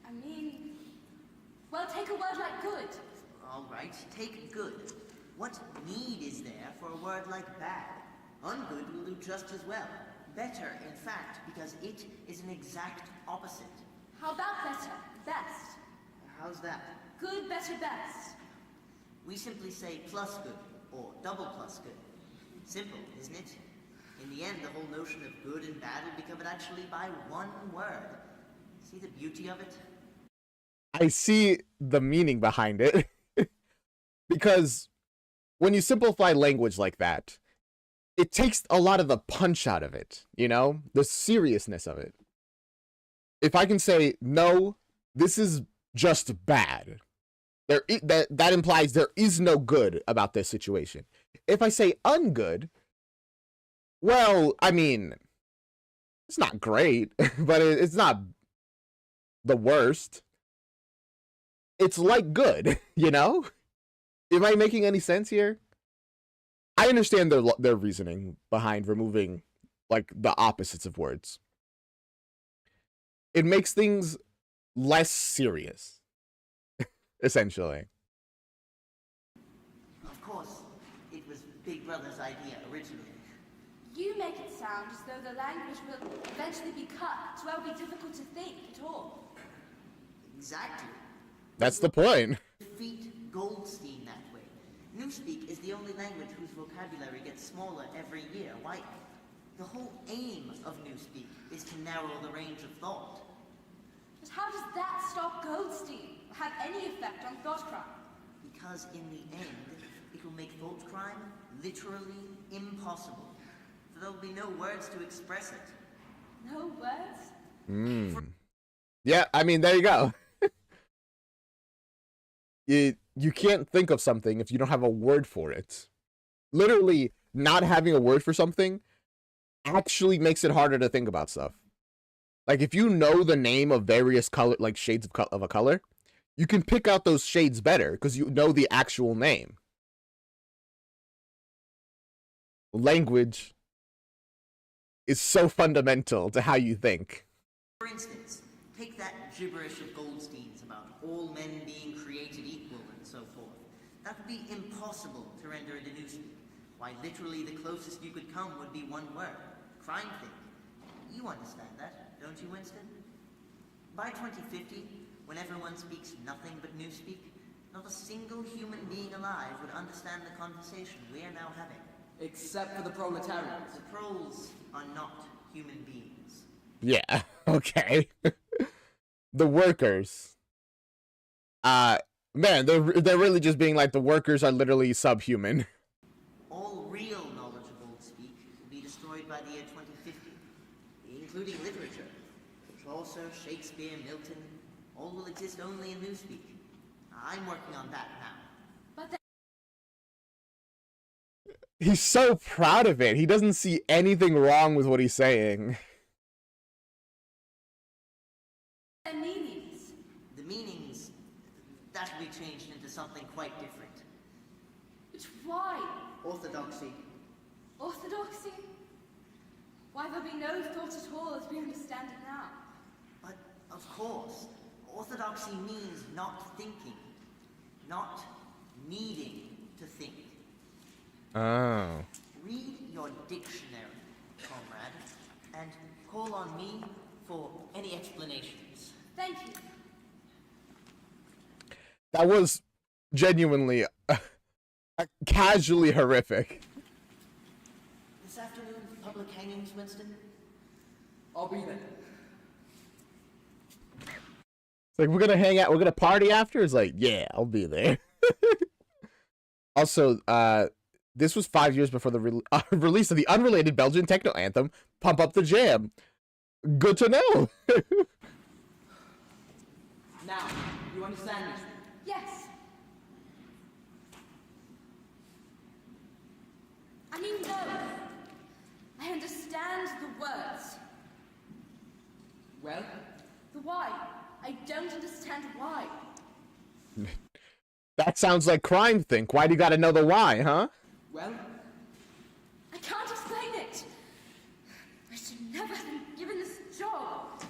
I mean, Well, take a word like good. All right, take good. What need is there for a word like bad? Ungood will do just as well. Better, in fact, because it is an exact opposite. How about better? Best. How's that? Good, better, best. We simply say plus good, or double plus good. Simple, isn't it? In the end, the whole notion of good and bad will be covered actually by one word. See the beauty of it? I see the meaning behind it. Because when you simplify language like that, it takes a lot of the punch out of it, you know? The seriousness of it. If I can say, no, this is just bad, that implies there is no good about this situation. If I say ungood, well, I mean, it's not great, but it's not the worst. It's like good, you know? Am I making any sense here? I understand their reasoning behind removing, like, the opposites of words. It makes things less serious, essentially. Of course, it was Big Brother's idea originally. You make it sound as though the language will eventually be cut, so it will be difficult to think at all. Exactly. That's the point. Defeat Goldstein that way. Newspeak is the only language whose vocabulary gets smaller every year. Why? The whole aim of Newspeak is to narrow the range of thought. But how does that stop Goldstein or have any effect on thought crime? Because in the end, it will make thought crime literally impossible. For there will be no words to express it. No words? Yeah, I mean, there you go. You can't think of something if you don't have a word for it. Literally, not having a word for something actually makes it harder to think about stuff. Like, if you know the name of various color, like shades of a color, you can pick out those shades better because you know the actual name. Language is so fundamental to how you think. For instance, take that gibberish of Goldstein's about all men being created equal and so forth. That would be impossible to render into Newspeak. Why, literally the closest you could come would be one word. Crime thing. You understand that, don't you, Winston? By 2050, when everyone speaks nothing but Newspeak, not a single human being alive would understand the conversation we are now having. Except for the proletarians. The proles are not human beings. Yeah, okay. The workers. Man, they're really just being like, the workers are literally subhuman. All real knowledge of Old Speak will be destroyed by the year 2050, including literature. Chaucer, Shakespeare, Milton, all will exist only in Newspeak. I'm working on that now. He's so proud of it. He doesn't see anything wrong with what he's saying. The meanings. The meanings, that will be changed into something quite different. But why? Orthodoxy. Orthodoxy? Why, there'll be no thought at all as we understand it now. But, of course, orthodoxy means not thinking, not needing to think. Oh. Read your dictionary, comrade, and call on me for any explanations. Thank you. That was genuinely casually horrific. This afternoon, public hangings, Winston? I'll be there. It's like, we're gonna hang out, we're gonna party after? It's like, yeah, I'll be there. Also, this was 5 years before the release of the unrelated Belgian techno anthem, Pump Up the Jam. Good to know. Now, you understand me? Yes. I mean, no. I understand the words. Well? The why. I don't understand why. That sounds like crime think. Why do you gotta know the why, huh? Well? I can't explain it. I should never have been given this job.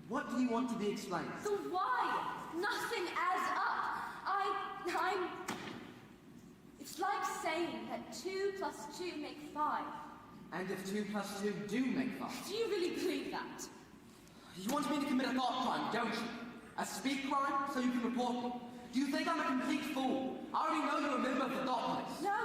What do you want to be explained? The why. Nothing adds up. It's like saying that 2 plus 2 make 5. And if 2 plus 2 do make 5? Do you really believe that? You want me to commit a thought crime, don't you? A speak crime, so you can report me. Do you think I'm a complete fool? I already know you're a member of the Thought Police. No.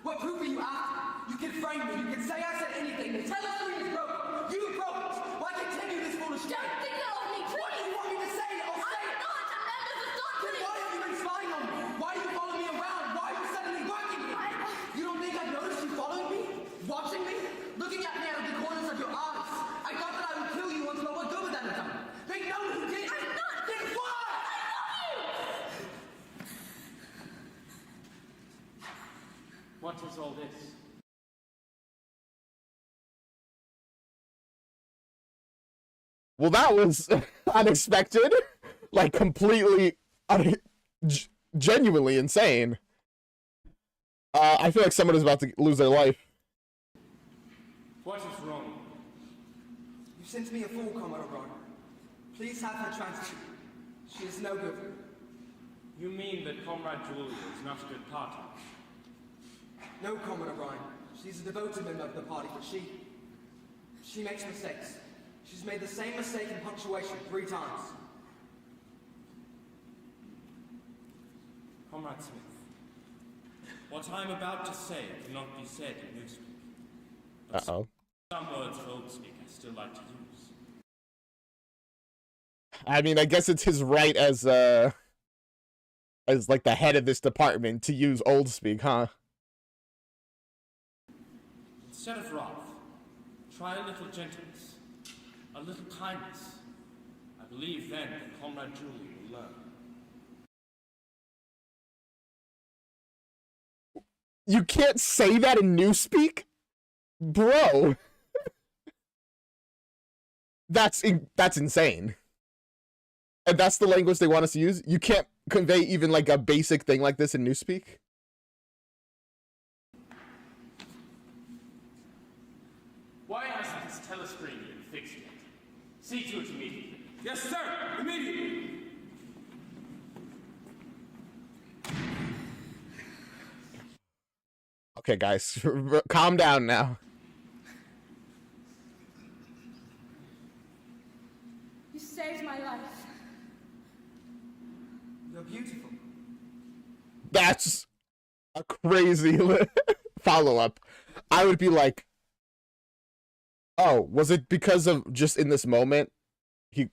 What proof are you after? You can frame me, you can say I said anything, the telescreen is broken. You broke it. Why continue this foolish game? Don't think that of me, please. What do you want me to say? I'll say I'm it. not a member of the Thought Then Police. why have you been spying on me? Why do you follow me around? Why are you suddenly working me? You don't think I've noticed you following me? Watching me? Looking at me out of the corners of your eyes? I thought that I would kill you once, but what good would that have done? They know who did it. I'm not. Then why? What is all this? Well, that was unexpected. Like, completely, genuinely insane. I feel like someone is about to lose their life. What is wrong? You sent me a fool, Comrade O'Brien. Please have her transferred. She is no good. You mean that Comrade Julia is not a good partner? No, Comrade O'Brien. She's a devoted member of the party, but she makes mistakes. She's made the same mistake in punctuation 3 times. Comrade Smith, what I'm about to say cannot be said in newspeak. But Uh-oh. some words of old speak I still like to use. I mean, I guess it's his right as like the head of this department to use old speak, huh? Instead of wrath, try a little gentleness, a little kindness. I believe then that Comrade Julie will learn. You can't say that in newspeak? Bro. That's insane. And that's the language they want us to use? You can't convey even like a basic thing like this in newspeak? Why hasn't this telescreen been fixed yet? See to it immediately. Yes, sir! Immediately! Okay, guys, calm down now. You saved my life. You're beautiful. That's a crazy follow-up. I would be like, oh, was it because of just in this moment he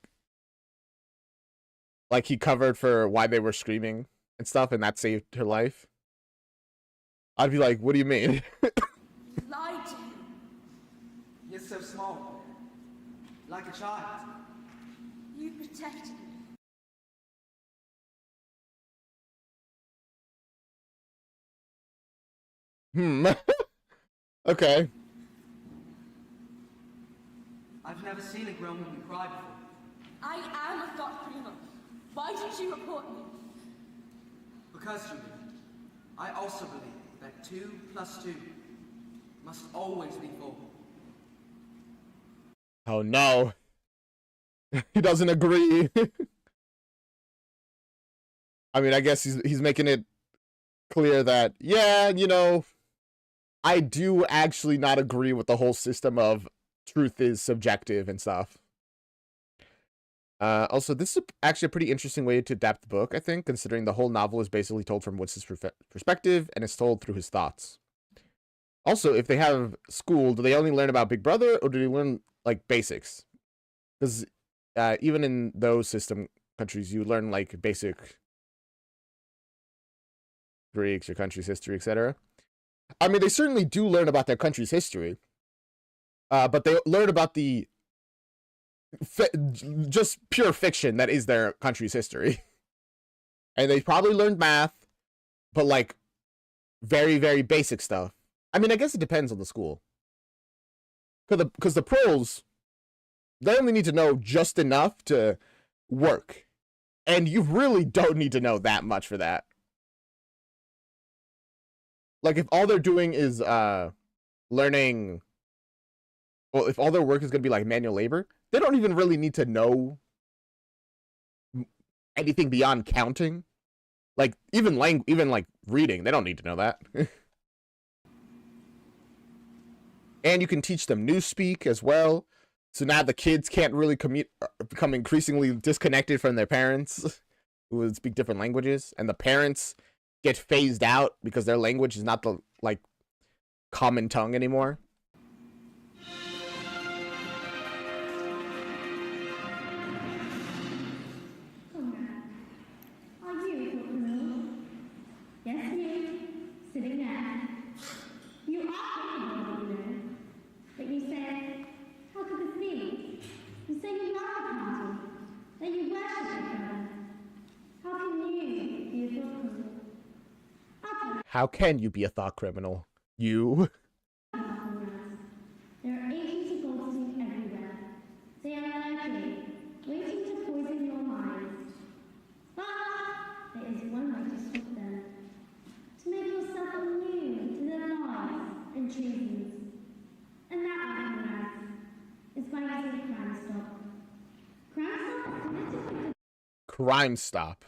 covered for why they were screaming and stuff and that saved her life? I'd be like, what do you mean? You lied to him. You're so small. Like a child. You protected me. Okay. I've never seen a grown woman cry before. I am a thought criminal. Why did you report me? Because, Julie, I also believe that 2 plus 2 must always be 4. Oh no. He doesn't agree. I mean, I guess he's making it clear that, yeah, you know, I do actually not agree with the whole system of truth is subjective and stuff. Also, this is actually a pretty interesting way to adapt the book, I think, considering the whole novel is basically told from what's his perspective, and it's told through his thoughts. Also, if they have school, do they only learn about Big Brother, or do they learn, like, basics? Because even in those system countries, you learn, like, basic Greeks, your country's history, etc. I mean, they certainly do learn about their country's history, but they learn about the just pure fiction that is their country's history. And they probably learned math, but like very, very basic stuff. I mean, I guess it depends on the school. Because the pros, they only need to know just enough to work. And you really don't need to know that much for that. Like, if all they're doing is learning, well, if all their work is going to be like manual labor, they don't even really need to know anything beyond counting. Like, even like reading, they don't need to know that. And you can teach them Newspeak as well. So now the kids can't really become increasingly disconnected from their parents who would speak different languages. And the parents get phased out because their language is not the, like, common tongue anymore. Are you me? Yes, you. Sitting there. You are capable, you know. But you say, how could this be? You say you love the party, that you worship each other. How can you be a thought criminal? How can you be a thought criminal? You? There are agents of Goldstein everywhere. They are lurking, waiting to poison your minds. But there is one way to stop them. To make yourself immune to their lies and treasons. And that, comrades, is by using Crime Stop. Crime Stop is committed to Crime Stop.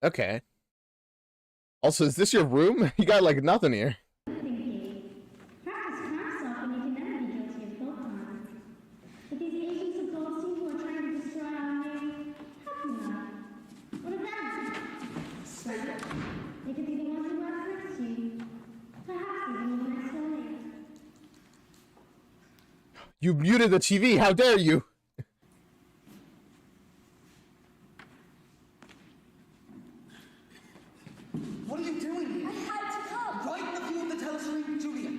Okay. Also, is this your room? You got, like, nothing here. thinking. Practice Crime Stop and you can never be guilty of thought crimes. But these agents of Goldstein who are trying to destroy our new happy life. What of them? Well, they could be the ones who work next to you. Perhaps even your next door neighbor. You muted the TV. How dare you? What are you doing here? I had to come. Right in the view of the telescreen, Julian.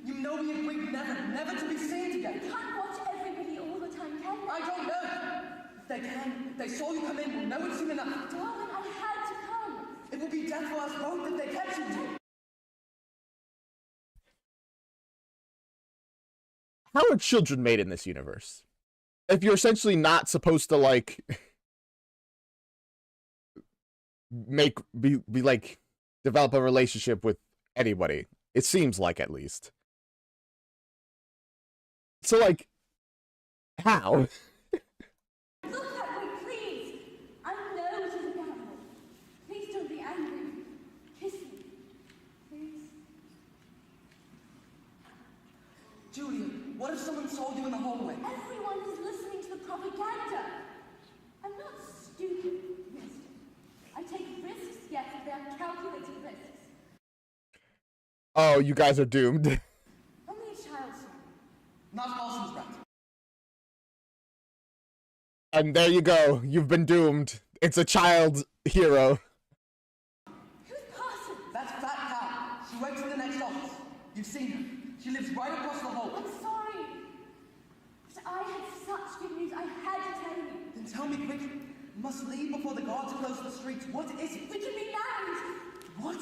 You know we agreed never to be seen together. You can't watch everybody all the time, can you? I don't know. If they can, if they saw you come in, we'll know it's soon enough. Darling, I had to come. It will be death for us both if they catch you. How are children made in this universe? If you're essentially not supposed to, like, be like, develop a relationship with anybody. It seems like, at least. So, like, how? Look that way, please. I know it is a gamble. Please don't be angry. Kiss me. Please. Julian, what if someone saw you in the hallway? Everyone is listening to the propaganda. I'm not stupid, mister. I take risks, yes, but they are calculated risks. Oh, you guys are doomed. Only a child, sir. Not Paulson's right. And there you go. You've been doomed. It's a child hero. Who's Parson? That's Fat Cow. She works in the next office. You've seen her. She lives right across the hall. I'm sorry. But I had such good news. I had to tell you. Then tell me quickly. You must leave before the guards close the streets. What is it? We can be married. What?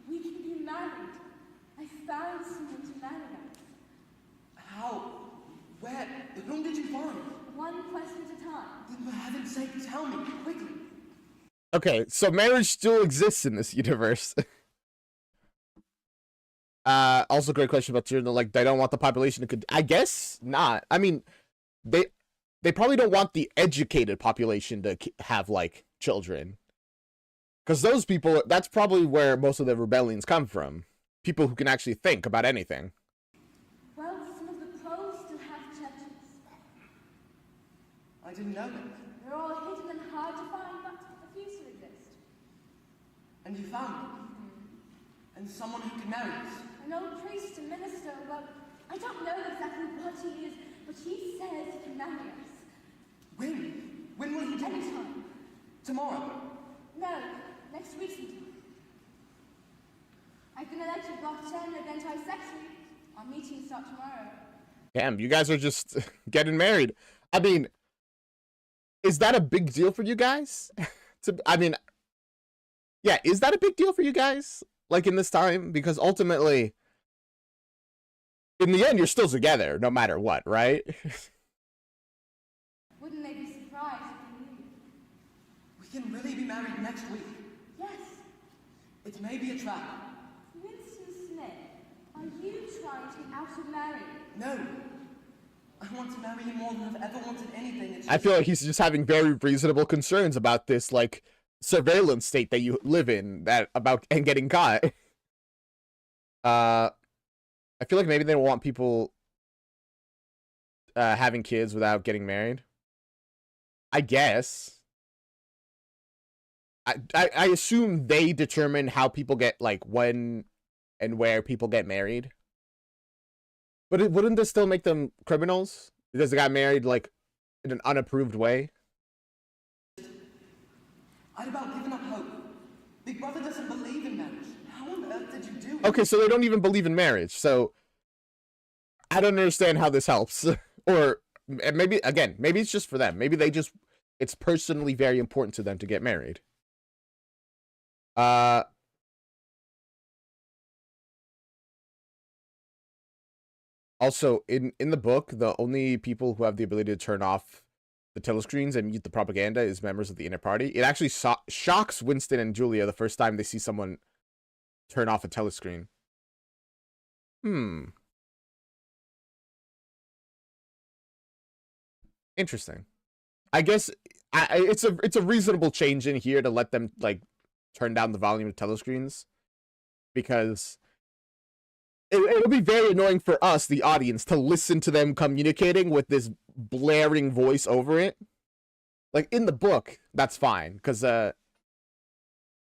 We can be married. I found someone to marry us. How? Where? Whom did you find? One question at a time. Then for heaven's sake, tell me, quickly. Okay, so marriage still exists in this universe. Also great question about children. Like, they don't want the population to... I guess not. I mean, they probably don't want the educated population to have, like, children. Because those people, that's probably where most of the rebellions come from. People who can actually think about anything. Well, some of the pros still have churches. I didn't know that. They're all hidden and hard to find, but a few still exist. And you found me? And someone who can marry us? An old priest, a minister, well, I don't know exactly what he is, but he says he can marry us. When? When will he do it? Anytime. Tomorrow? No, next week sometime. I've been elected Block 10 of anti-sexually. Our meetings start tomorrow. Damn, you guys are just getting married. I mean, is that a big deal for you guys? Yeah, is that a big deal for you guys? Like, in this time? Because ultimately, in the end, you're still together, no matter what, right? Wouldn't they be surprised if they knew? We can really be married next week. Yes. It may be a trap. Winston Smith, are you trying to get out of marriage? No. I want to marry you more than I've ever wanted anything. It's I feel like he's just having very reasonable concerns about this, like, surveillance state that you live in, that about and getting caught. I feel like maybe they don't want people having kids without getting married. I guess. I assume they determine how people get, like, when and where people get married. But wouldn't this still make them criminals? Because they got married, like, in an unapproved way? I'd about given up hope. Big Brother doesn't believe in marriage. How on earth did you do it? Okay, so they don't even believe in marriage. So I don't understand how this helps. Or maybe, again, maybe it's just for them. Maybe they just, it's personally very important to them to get married. Also, in the book, the only people who have the ability to turn off the telescreens and mute the propaganda is members of the inner party. It actually shocks Winston and Julia the first time they see someone turn off a telescreen. Interesting. I guess it's a reasonable change in here to let them, like, turn down the volume of telescreens, because it'll be very annoying for us, the audience, to listen to them communicating with this blaring voice over it. Like, in the book, that's fine, because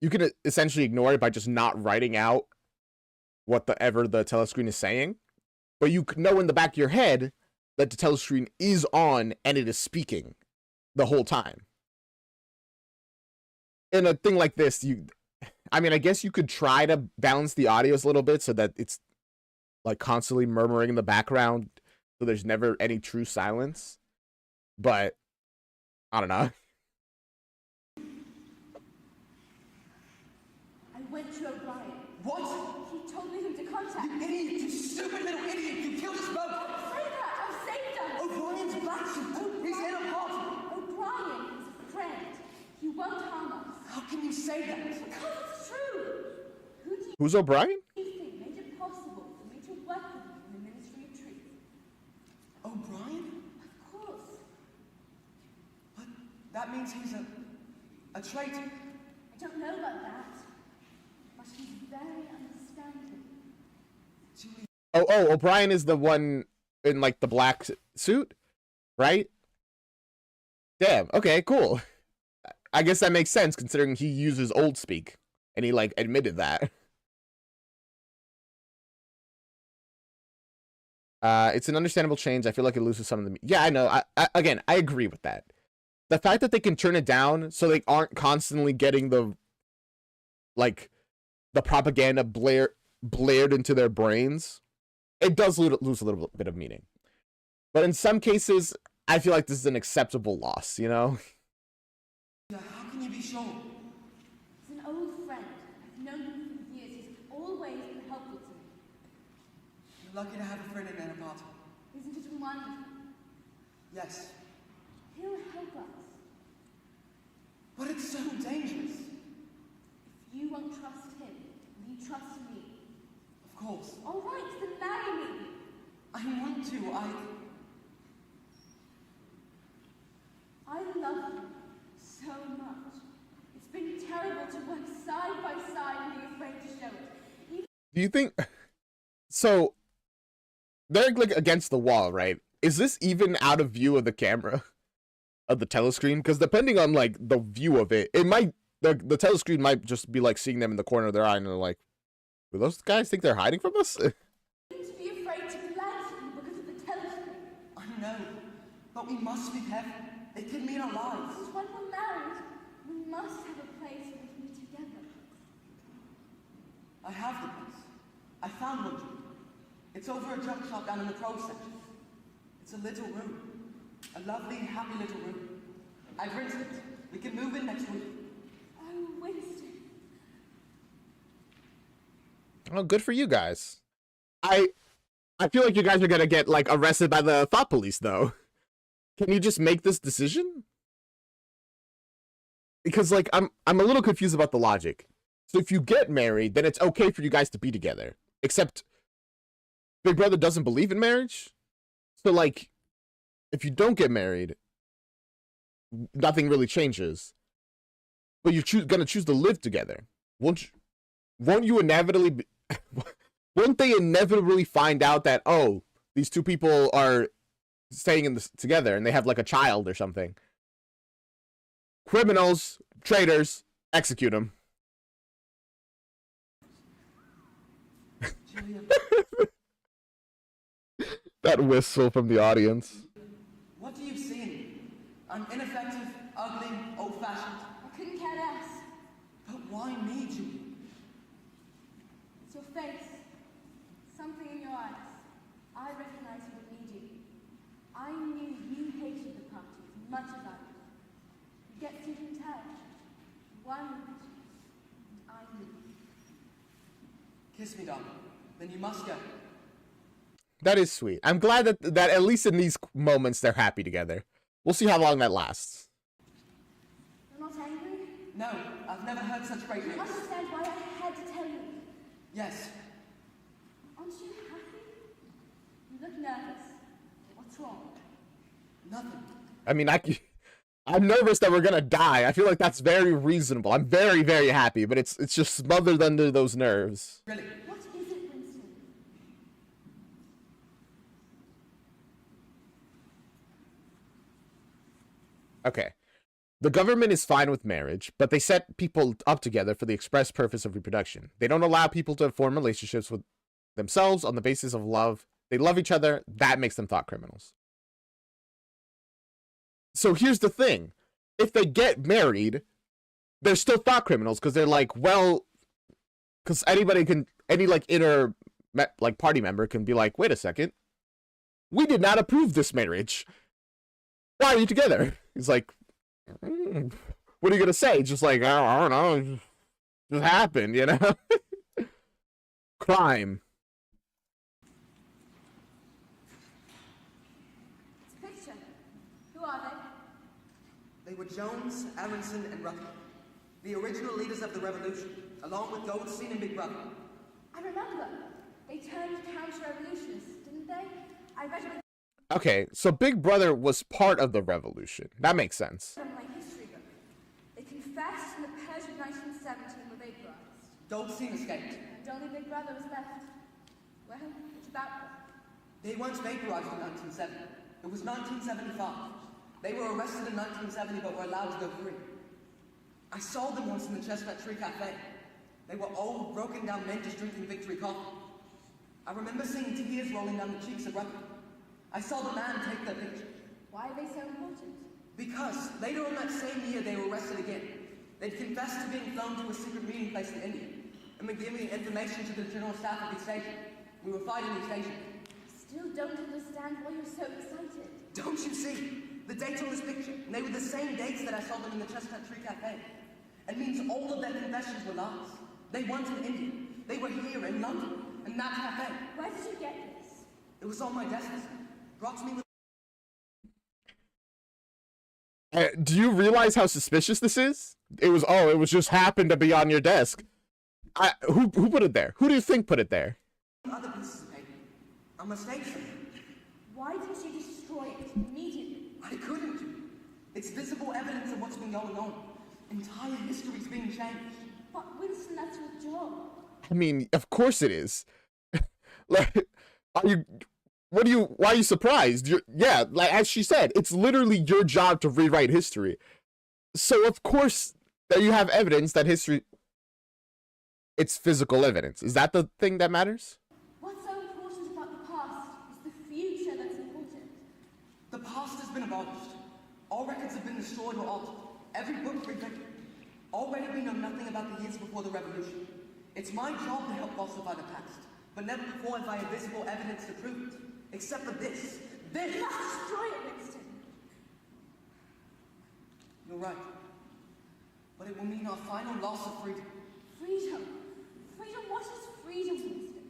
you can essentially ignore it by just not writing out whatever the telescreen is saying. But you know in the back of your head that the telescreen is on and it is speaking the whole time. In a thing like this, I mean, I guess you could try to balance the audios a little bit so that it's, like, constantly murmuring in the background, so there's never any true silence. But I don't know. I went to O'Brien. What? He told me who to contact. You idiot! You stupid little idiot! You killed us both! Don't say that! I've saved us! O'Brien's black suit! He's in a pot! O'Brien is a friend. He won't harm us. How can you say that? Because it's true. Who do Who's O'Brien? you think made it possible for me to work with you in the Ministry of Truth? O'Brien? Of course. But that means he's a traitor. I don't know about that. But he's very understanding. Julie, Oh, O'Brien is the one in, like, the black suit, right? Damn. Okay, cool. I guess that makes sense considering he uses old speak and he, like, admitted that. It's an understandable change. I feel like it loses some of the... Yeah, I know. Again, I agree with that. The fact that they can turn it down so they aren't constantly getting the, like, the propaganda blared into their brains, it does lose a little bit of meaning. But in some cases, I feel like this is an acceptable loss, you know? how can you be sure? He's an old friend. I've known him for years. He's always been helpful to me. You're lucky to have a friend in Anapata. Isn't it wonderful? Yes. He'll help us. But it's so dangerous. If you won't trust him, will you trust me? Of course. All right, then marry me. I want to. I love you so much. It's been terrible to work side by side and be afraid to show it. Do you think... So, they're, like, against the wall, right? Is this even out of view of the camera? Of the telescreen? Because depending on, like, the view of it, it might... The telescreen might just be, like, seeing them in the corner of their eye and they're like, do those guys think they're hiding from us? To be afraid to glance at you because of the telescreen. I know. But we must be careful. It could mean our lives. Because when we're married, we must have a place where we can be together. I have the place. I found one, Julie. It's over a junk shop down in the pro section. It's a little room. A lovely, happy little room. I've rented it. We can move in next week. Oh, Winston. Oh, good for you guys. I feel like you guys are gonna get, like, arrested by the thought police, though. Can you just make this decision? Because, like, I'm a little confused about the logic. So if you get married, then it's okay for you guys to be together. Except Big Brother doesn't believe in marriage. So, like, if you don't get married, nothing really changes. But you're gonna choose to live together. Won't you inevitably won't they inevitably find out that, oh, these two people are staying together and they have like a child or something? Criminals, traitors, execute them. That whistle from the audience. What do you see in me? I'm ineffective, ugly, old-fashioned. I couldn't care less. But why me, Julia? It's your face. Something in your eyes. I recognize you immediately. I knew you hated the party as much as I did. Yet you can tell. One look at you. I knew. Kiss me, darling. Then you must go. That is sweet. I'm glad that at least in these moments they're happy together. We'll see how long that lasts. You're not angry? No, I've never heard such great You news. understand why I had to tell you. Yes. Aren't you happy? You look nervous. What's wrong? Nothing. I mean, I'm nervous that we're gonna die. I feel like that's very reasonable. I'm very, very happy, but it's just smothered under those nerves. Really? What is it, Winston? Okay. The government is fine with marriage, but they set people up together for the express purpose of reproduction. They don't allow people to form relationships with themselves on the basis of love. They love each other. That makes them thought criminals. So here's the thing. If they get married, they're still thought criminals because they're like, well, because any like inner like party member can be like, wait a second. We did not approve this marriage. Why are you together? He's like, what are you going to say? Just like, I don't know. It just happened, you know? Crime. It's a picture. Who are they? They were Jones, Aronson, and Rucker, the original leaders of the revolution, along with Goldstein and Big Brother. I remember. They turned counter-revolutionists, didn't they? I read it Okay, so Big Brother was part of the revolution. That makes sense. in my history book. They confessed and the purge of 1917 were vaporized. Goldstein escaped. And only Big Brother was left. Well, it's about them. They weren't vaporized in 1970. It was 1975. They were arrested in 1970 but were allowed to go free. I saw them once in the Chestnut Tree Cafe. They were old, broken down men just drinking victory coffee. I remember seeing tears rolling down the cheeks of Rucker. I saw the man take their picture. Why are they so important? Because later on that same year they were arrested again. They'd confessed to being flown to a secret meeting place in India and been giving information to the general staff of the station. We were fighting the station. Still don't understand why you're so excited. Don't you see? The dates on this picture, and they were the same dates that I saw them in the Chestnut Tree Cafe. It means all of their confessions were lies. They weren't in India. They were here in London, in that cafe. Where did you get this? It was on my desk. Brought to me with... Do you realize how suspicious this is? It was just happened to be on your desk. Who put it there? Who do you think put it there? other pieces of paper. A mistake, sir. Why didn't you destroy it immediately? I couldn't. It's visible evidence of what's been going on. Entire history's being changed. But Winston, that's your job. I mean, of course it is. Like, why are you surprised? Yeah, like as she said, it's literally your job to rewrite history. So of course that you have evidence that history, it's physical evidence. Is that the thing that matters? What's so important about the past is the future that's important. The past has been abolished. All records have been destroyed or altered. Every book rewritten. Already we know nothing about the years before the revolution. It's my job to help falsify the past, but never before have I had visible evidence to prove it. Except for this. This! You must destroy it, Winston. You're right. But it will mean our final loss of freedom. Freedom? Freedom? What is freedom, Winston?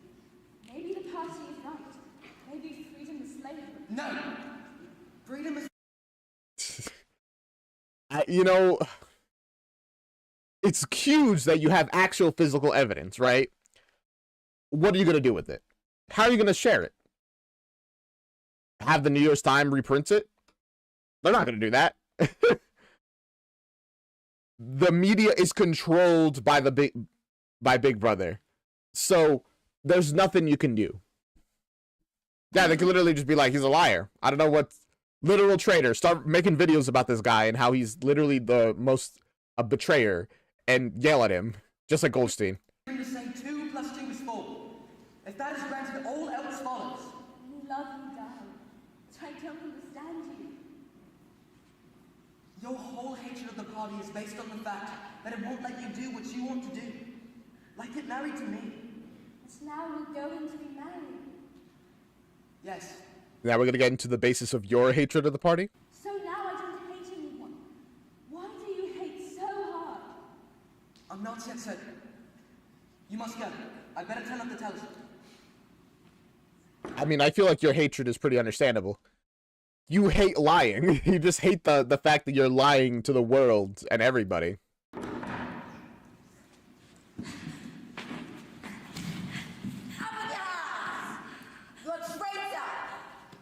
Maybe the party is right. Maybe freedom is slavery. No! Freedom is... It's huge that you have actual physical evidence, right? What are you going to do with it? How are you going to share it? have the New York Times reprint it? They're not going to do that. The media is controlled by Big Brother. So there's nothing you can do. Yeah, they could literally just be like, he's a liar. I don't know what literal traitor. Start making videos about this guy and how he's literally the most a betrayer and yell at him, just like Goldstein. To say 2 + 2 is 4. If that is granted, all else follows. I love you, darling, but I don't understand you. Your whole hatred of the party is based on the fact that it won't let you do what you want to do. Like get married to me. And now we're going to be married. Yes. Now we're going to get into the basis of your hatred of the party. So now I don't hate anyone. Why do you hate so hard? I'm not yet certain. You must go. I better turn up the television. I mean, I feel like your hatred is pretty understandable. You hate lying. You just hate the fact that you're lying to the world and everybody. You're a traitor!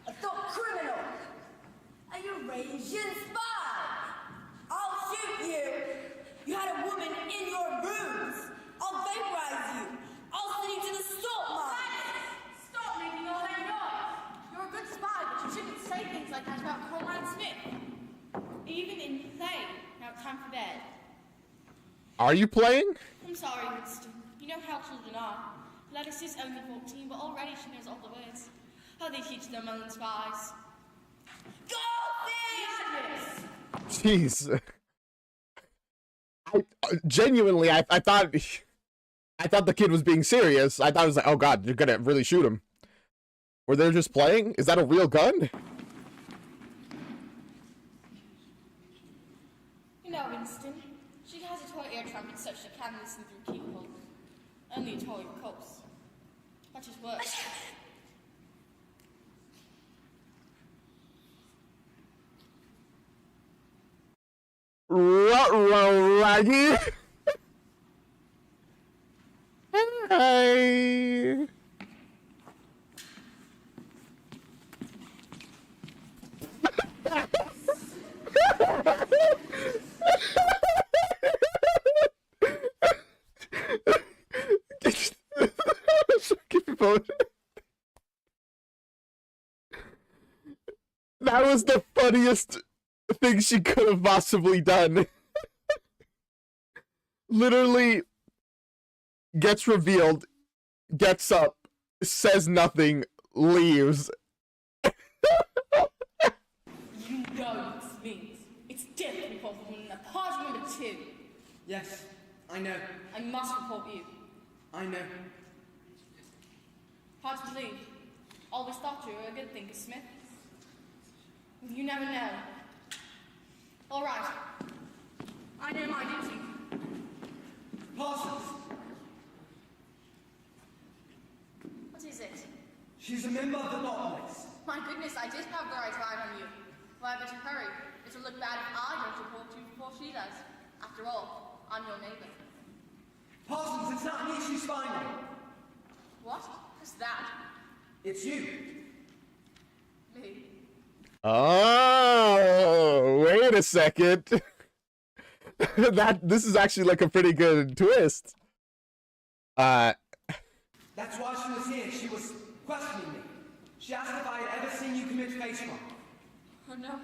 A thought criminal! A Eurasian spy! I'll shoot you! You had a woman in your rooms! I'll vaporize you! I'll send you to the salt mine! Stop making all that noise! You're a good spy, but you shouldn't say things like that about Conrad Smith. Even in play. Now it's time for bed. Are you playing? I'm sorry, Winston. You know how children are. Gladys is only 14, but already she knows all the words. How they teach their own spies. Jeez. Genuinely, I thought the kid was being serious. I thought it was like, oh god, you're gonna really shoot him. Were they just playing? Is that a real gun? You know, Winston, she has a toy ear trumpet so she can listen through keyholes. Only a toy, of course. Much as worse. Raggy. Hey. That was the funniest thing she could have possibly done. Literally gets revealed, gets up, says nothing, leaves. You know what this means. It's death report for women at party number 2. Yes, I know. I must report you. I know. Hard to believe. Always thought you were a good thinker, Smith. You never know. All right. I know my duty. Parsons! What is it? She's a member of the Bottomless. My goodness, I did have the right eye on you. Well, I better hurry. It'll look bad if I don't report you before she does. After all, I'm your neighbor. Parsons, it's not me she's finding. What? What's that? It's you. Me? Oh, wait a second. This is actually like a pretty good twist. That's why she was here. She was questioning me. She asked if I had ever seen you commit face crime. Oh no.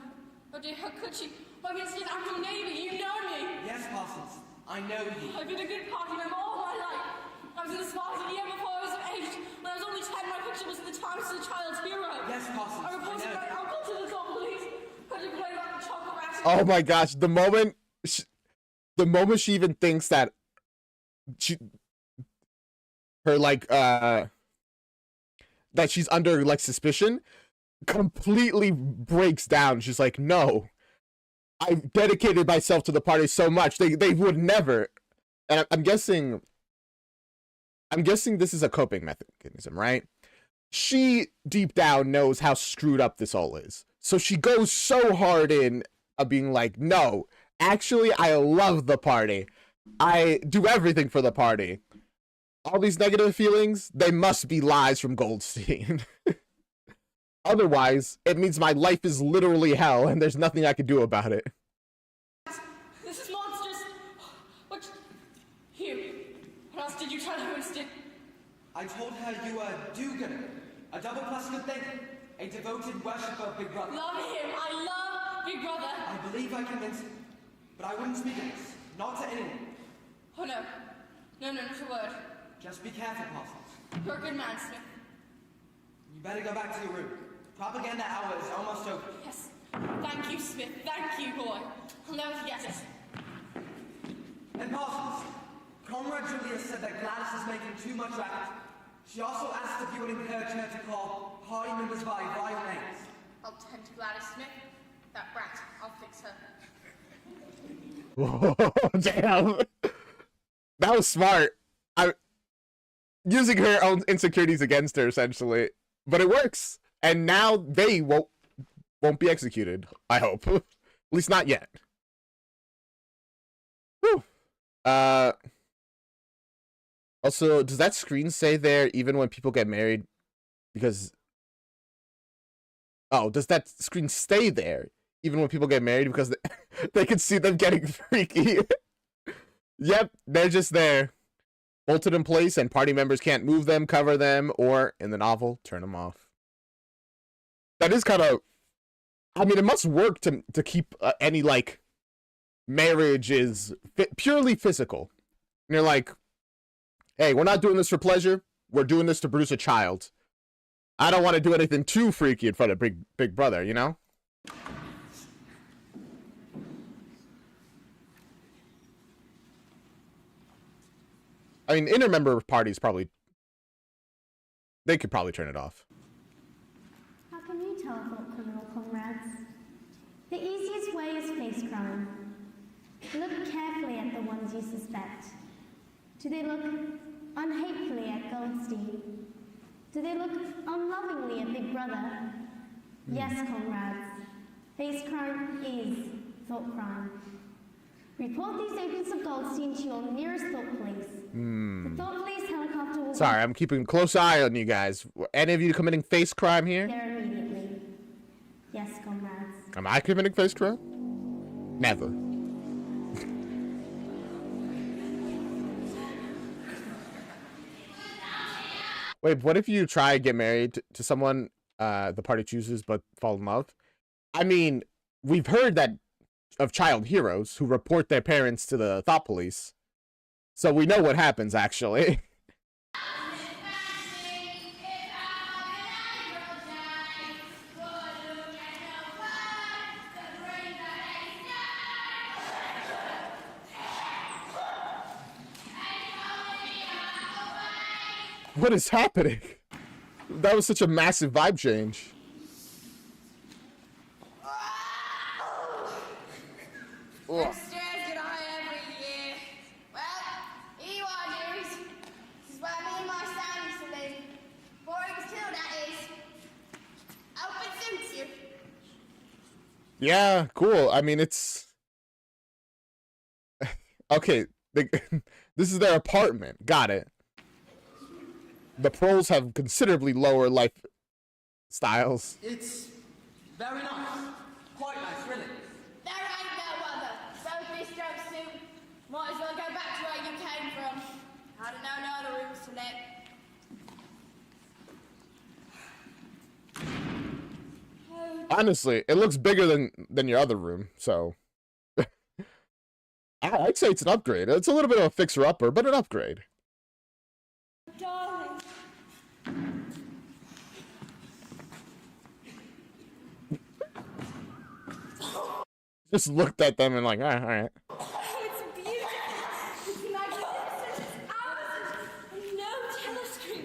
Oh dear, how could she? Oh, Winston, I'm your neighbor. You know me. Yes, Parsons. I know you. I've been a good party member all my life. I was in the spies a year before I was of age. When I was only 10, my picture was in the Times as a child's hero. Yes, Parsons. I reported my uncle to the top police. I did play about the chocolate rat. Oh my gosh, the moment she even thinks that that she's under like suspicion, completely breaks down. She's like, no, I've dedicated myself to the party so much. They would never. And I'm guessing this is a coping mechanism, right? She deep down knows how screwed up this all is. So she goes so hard in being like, no, actually, I love the party. I do everything for the party. All these negative feelings, they must be lies from Goldstein. Otherwise, it means my life is literally hell and there's nothing I can do about it. This is monstrous. What? Hugh, what else did you tell her, Winston? I told her you were a do-gooder, a double plus good thing, a devoted worshipper of Big Brother. Love him. I love Big Brother. I believe I convinced him, but I wouldn't speak of this, not to anyone. Oh no. No, not a word. Just be careful, Parsons. You're a good man, Smith. You better go back to your room. Propaganda hour is almost over. Yes. Thank you, Smith. Thank you, boy. I'll never forget it. And Parsons, Comrade Julia said that Gladys is making too much racket. She also asked if you would encourage her to call party members by vile names. I'll tend to Gladys Smith. That brat. I'll fix her. Whoa, damn. That was smart. I'm using her own insecurities against her, essentially. But it works. And now they won't be executed, I hope. At least not yet. Whew. Also, does that screen stay there even when people get married? Because... Oh, does that screen stay there even when people get married? Because they can see them getting freaky. Yep, they're just there. Bolted in place and party members can't move them, cover them, or, in the novel, turn them off. That is kind of... I mean, it must work to keep any, like, marriage is purely physical. And you're like, hey, we're not doing this for pleasure. We're doing this to produce a child. I don't want to do anything too freaky in front of Big Brother, you know? I mean, intermember parties probably... They could probably turn it off. How can you tell about criminal comrades? The easiest way is face crime. Look carefully at the ones you suspect. Do they look unhatefully at Goldstein? Do they look unlovingly at Big Brother? Yes, comrades. Face crime is thought crime. Report these agents of Goldstein to your nearest thought police. The thought police helicopter will... Sorry, I'm keeping a close eye on you guys. Any of you committing face crime here? There immediately. Yes, comrades. Am I committing face crime? Never. Wait, what if you try to get married to someone the party chooses but fall in love? I mean, we've heard that of child heroes who report their parents to the thought police. So we know what happens, actually. What is happening? That was such a massive vibe change. Extras get high every year. Well, here you are, dearies. This is where me and my son used to live. Before he was killed, that is. Hope it suits you. Yeah, cool. I mean, it's... Okay, this is their apartment. Got it. The pros have considerably lower life styles. It's very nice. Quite nice, really. There ain't no other. So bistro soup. Might as well go back to where you came from. I don't know no other rooms to let. Honestly, it looks bigger than your other room, so... I'd say it's an upgrade. It's a little bit of a fixer-upper, but an upgrade. Darling. Just looked at them and like, all right. Oh, it's beautiful. It's magnificent. It's ours. And no telescreen.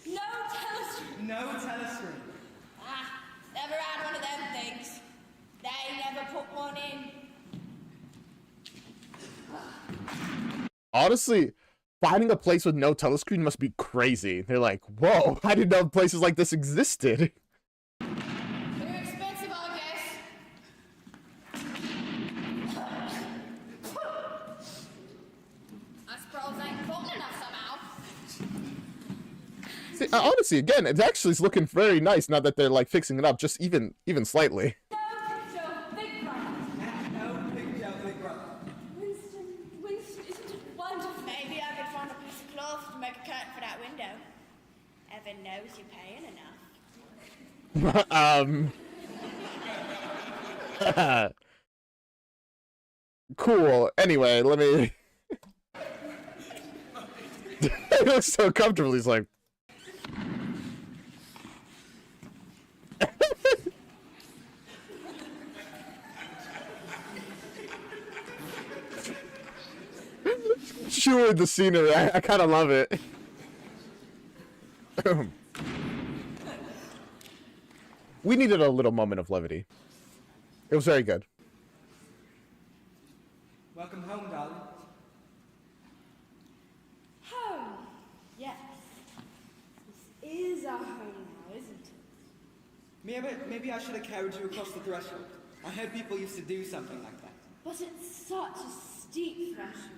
No telescreen. No telescreen. Ah, never had one of them things. They never put one in. Honestly, finding a place with no telescreen must be crazy. They're like, whoa, I didn't know places like this existed. They're expensive, I guess. I suppose they ain't important enough somehow. See, honestly, again, it actually is looking very nice now that they're like fixing it up, just even slightly. No picture of Big Brother. No picture of Big Brother. Winston, isn't it wonderful? Maybe I could find a piece of cloth to make a curtain for that window. Evan knows you're paying enough. Cool. Anyway, let me. He looks so comfortable. He's like. Chewing the scenery. I kind of love it. We needed a little moment of levity. It was very good. Welcome home, darling. Home. Yes. This is our home now, isn't it? Maybe I should have carried you across the threshold. I heard people used to do something like that. But it's such a steep threshold.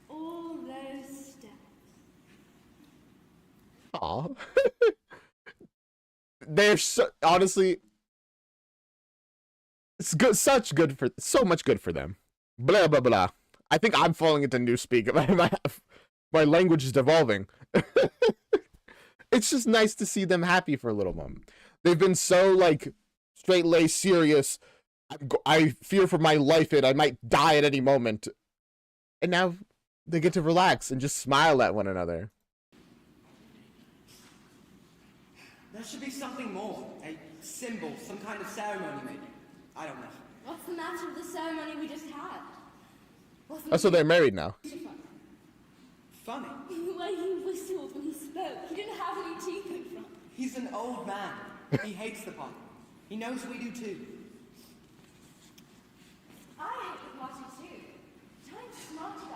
All those steps. Aw. They're so, honestly, it's good, so much good for them. Blah, blah, blah. I think I'm falling into newspeak. My language is devolving. It's just nice to see them happy for a little moment. They've been so, like, straight-laced, serious. I fear for my life and I might die at any moment. And now they get to relax and just smile at one another. There should be something more. A symbol, some kind of ceremony, maybe. I don't know. What's the matter with the ceremony we just had? Oh, so they're married now. Funny. The way he whistled when he spoke, he didn't have any teeth in front. He's an old man. He hates the party. He knows we do too. I hate the party too. Time to smart about it.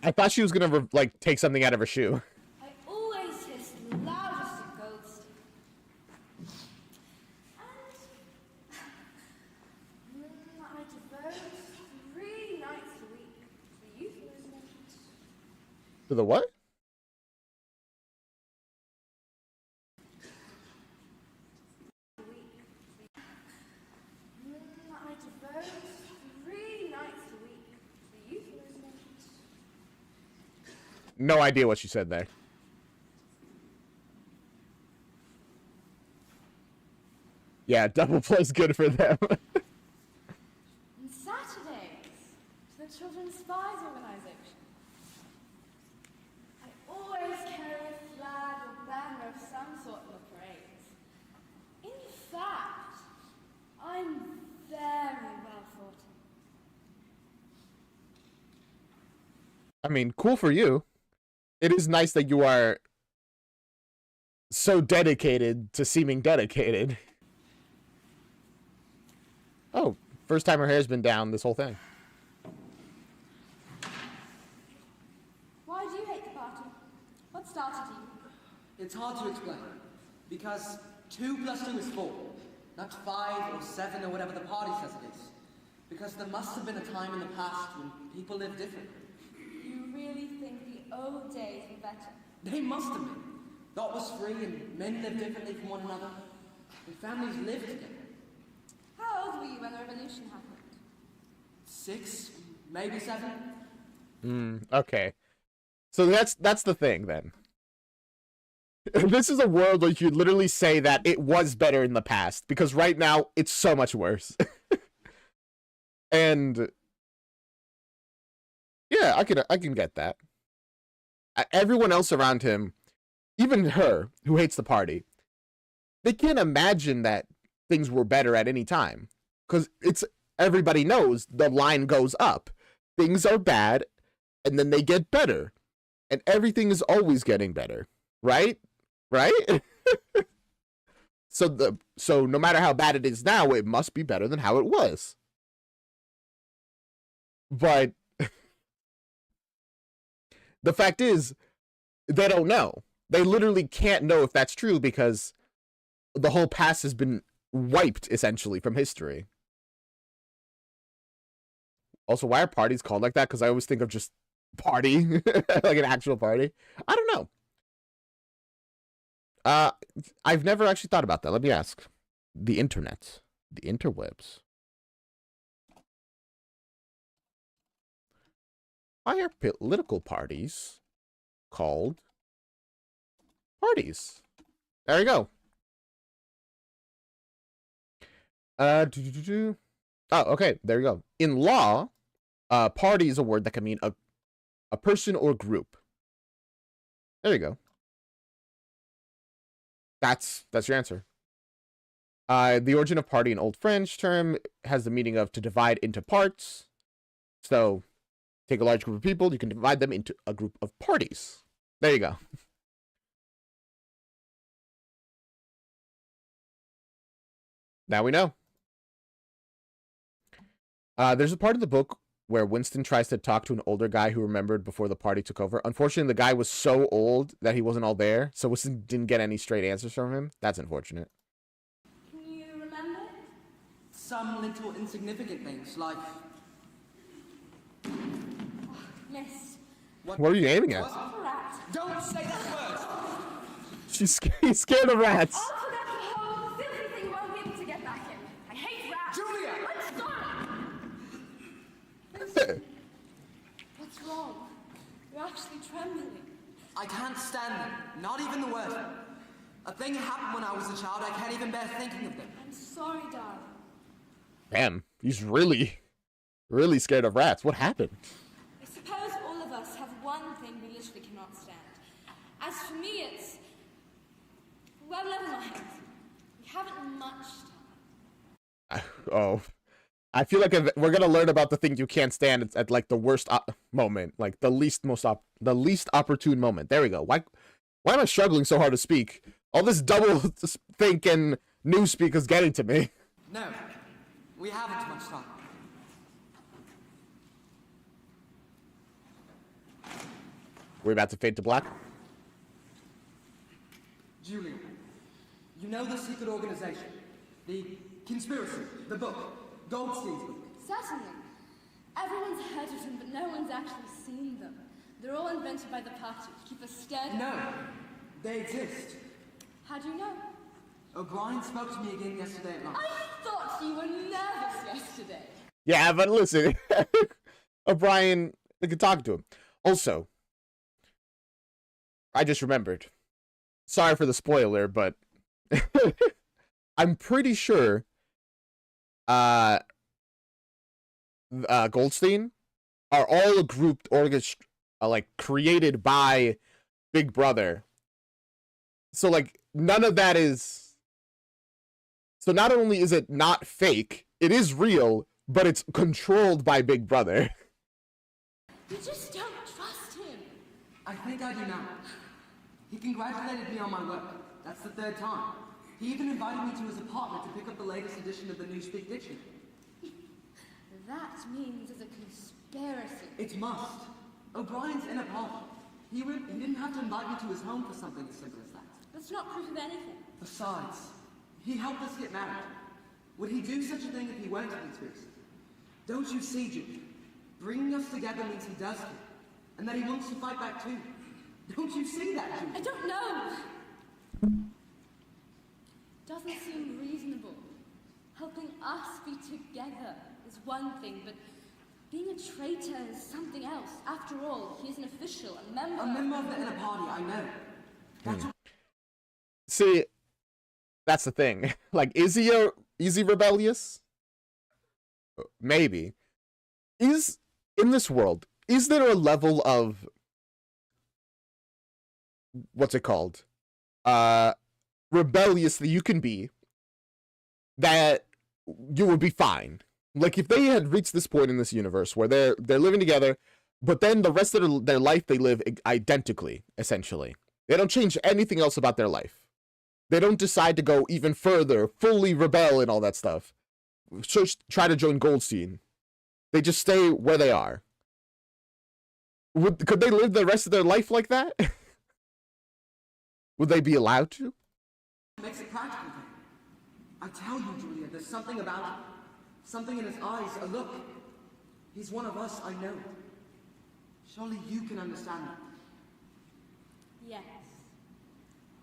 I thought she was gonna like take something out of her shoe. I always hiss the loudest at Goldstein. And I devote 3 nights a week to the youth movement. To the what? I devote 3 nights a week to the youth movement. No idea what she said there. Yeah, double play's good for them. And Saturdays to the Children's Spies Organization. I always carry a flag or banner of some sort in the parades. In fact, I'm very well thought of. I mean, cool for you. It is nice that you are so dedicated to seeming dedicated. Oh, first time her hair's been down this whole thing. Why do you hate the party? What started you? It's hard to explain. Because 2 + 2 is 4. Not 5 or 7 or whatever the party says it is. Because there must have been a time in the past when people lived differently. You really think the old days were better? They must have been. Thought was free and men lived differently from one another. And families lived together. How old were you when the revolution happened? 6, maybe 7. Okay. So that's the thing then. This is a world where you could literally say that it was better in the past, because right now it's so much worse. And yeah, I can get that. Everyone else around him, even her, who hates the party, they can't imagine that things were better at any time. Because everybody knows the line goes up. Things are bad, and then they get better. And everything is always getting better. Right? Right? So no matter how bad it is now, it must be better than how it was. But the fact is, they don't know. They literally can't know if that's true because the whole past has been wiped, essentially, from history. Also, why are parties called like that? Because I always think of just party, like an actual party. I don't know. I've never actually thought about that. Let me ask. The internet. The interwebs. Why are political parties called parties? There you go. Oh, okay. There you go. In law, party is a word that can mean a person or group. There you go. That's your answer. The origin of party, an Old French term, has the meaning of to divide into parts. So, take a large group of people, you can divide them into a group of parties. There you go. Now we know. There's a part of the book where Winston tries to talk to an older guy who remembered before the party took over. Unfortunately, the guy was so old that he wasn't all there, so Winston didn't get any straight answers from him. That's unfortunate. Can you remember? Some little insignificant things, like... Miss. What are you aiming at? Rat. Don't say that word! He's scared of rats. I'll put up the hole. Filthy thing won't be able to get back in. I hate rats. Julia! Let's go. What's wrong? You're actually trembling. I can't stand them. Not even the word. A thing happened when I was a child. I can't even bear thinking of them. I'm sorry, darling. Damn, he's really scared of rats. What happened? I suppose all of us have one thing we literally cannot stand. As for me, it's... Well, never mind. We haven't much time. Oh. I feel like we're going to learn about the thing you can't stand at like the worst moment. Like the least opportune moment. There we go. Why am I struggling so hard to speak? All this double think and newspeak is getting to me. No, we haven't much time. We're about to fade to black. Julia, you know the secret organization, the conspiracy, the book, Goldstein's book. Certainly. Everyone's heard of them, but no one's actually seen them. They're all invented by the party to keep us scared. No, they exist. How do you know? O'Brien spoke to me again yesterday at lunch. I thought you were nervous yesterday. Yeah, but listen. O'Brien, I could talk to him. Also, I just remembered. Sorry for the spoiler, but I'm pretty sure Goldstein are all grouped like created by Big Brother. So like none of that is. So not only is it not fake, it is real, but it's controlled by Big Brother. You just don't trust him. I think I do now. He congratulated me on my work. That's the third time. He even invited me to his apartment to pick up the latest edition of the Newspeak Dictionary. That means it's a conspiracy. It must. O'Brien's in a party. He didn't have to invite me to his home for something as simple as that. That's not proof of anything. Besides, he helped us get married. Would he do such a thing if he weren't a conspiracy? Don't you see, Jude? Bringing us together means he does it, and that he wants to fight back too. Don't you see that, Jude? I don't know. Doesn't seem reasonable. Helping us be together is one thing, but being a traitor is something else. After all, he's an official, a member. A member of the inner party, I know. That's See, that's the thing. Like, is he rebellious? Maybe. In this world, is there a level of what's it called? Rebellious that you can be that you would be fine. Like if they had reached this point in this universe where they're living together, but then the rest of their life they live identically, essentially. They don't change anything else about their life. They don't decide to go even further, fully rebel and all that stuff. Just try to join Goldstein. They just stay where they are. Could they live the rest of their life like that? Would they be allowed to? Makes it practical. I tell you, Julia, there's something about him. Something in his eyes, a look. He's one of us, I know. Surely you can understand that. Yes,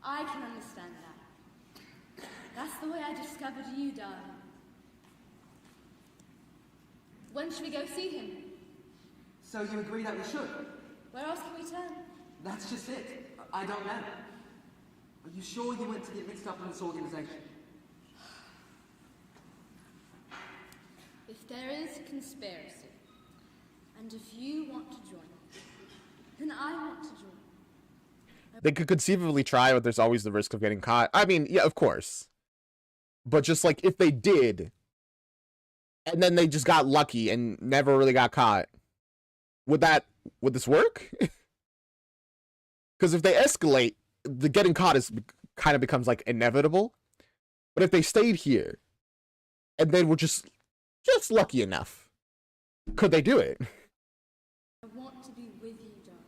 I can understand that. That's the way I discovered you, darling. When should we go see him? So you agree that we should? Where else can we turn? That's just it. I don't know. Are you sure you went to get mixed up in this organization? If there is a conspiracy, and if you want to join, then I want to join. They could conceivably try, but there's always the risk of getting caught. I mean, yeah, of course. But just like if they did, and then they just got lucky and never really got caught, would this work? Because if they escalate, the getting caught is kind of becomes like inevitable. But if they stayed here and then were just lucky enough, could they do it? I want to be with you, darling.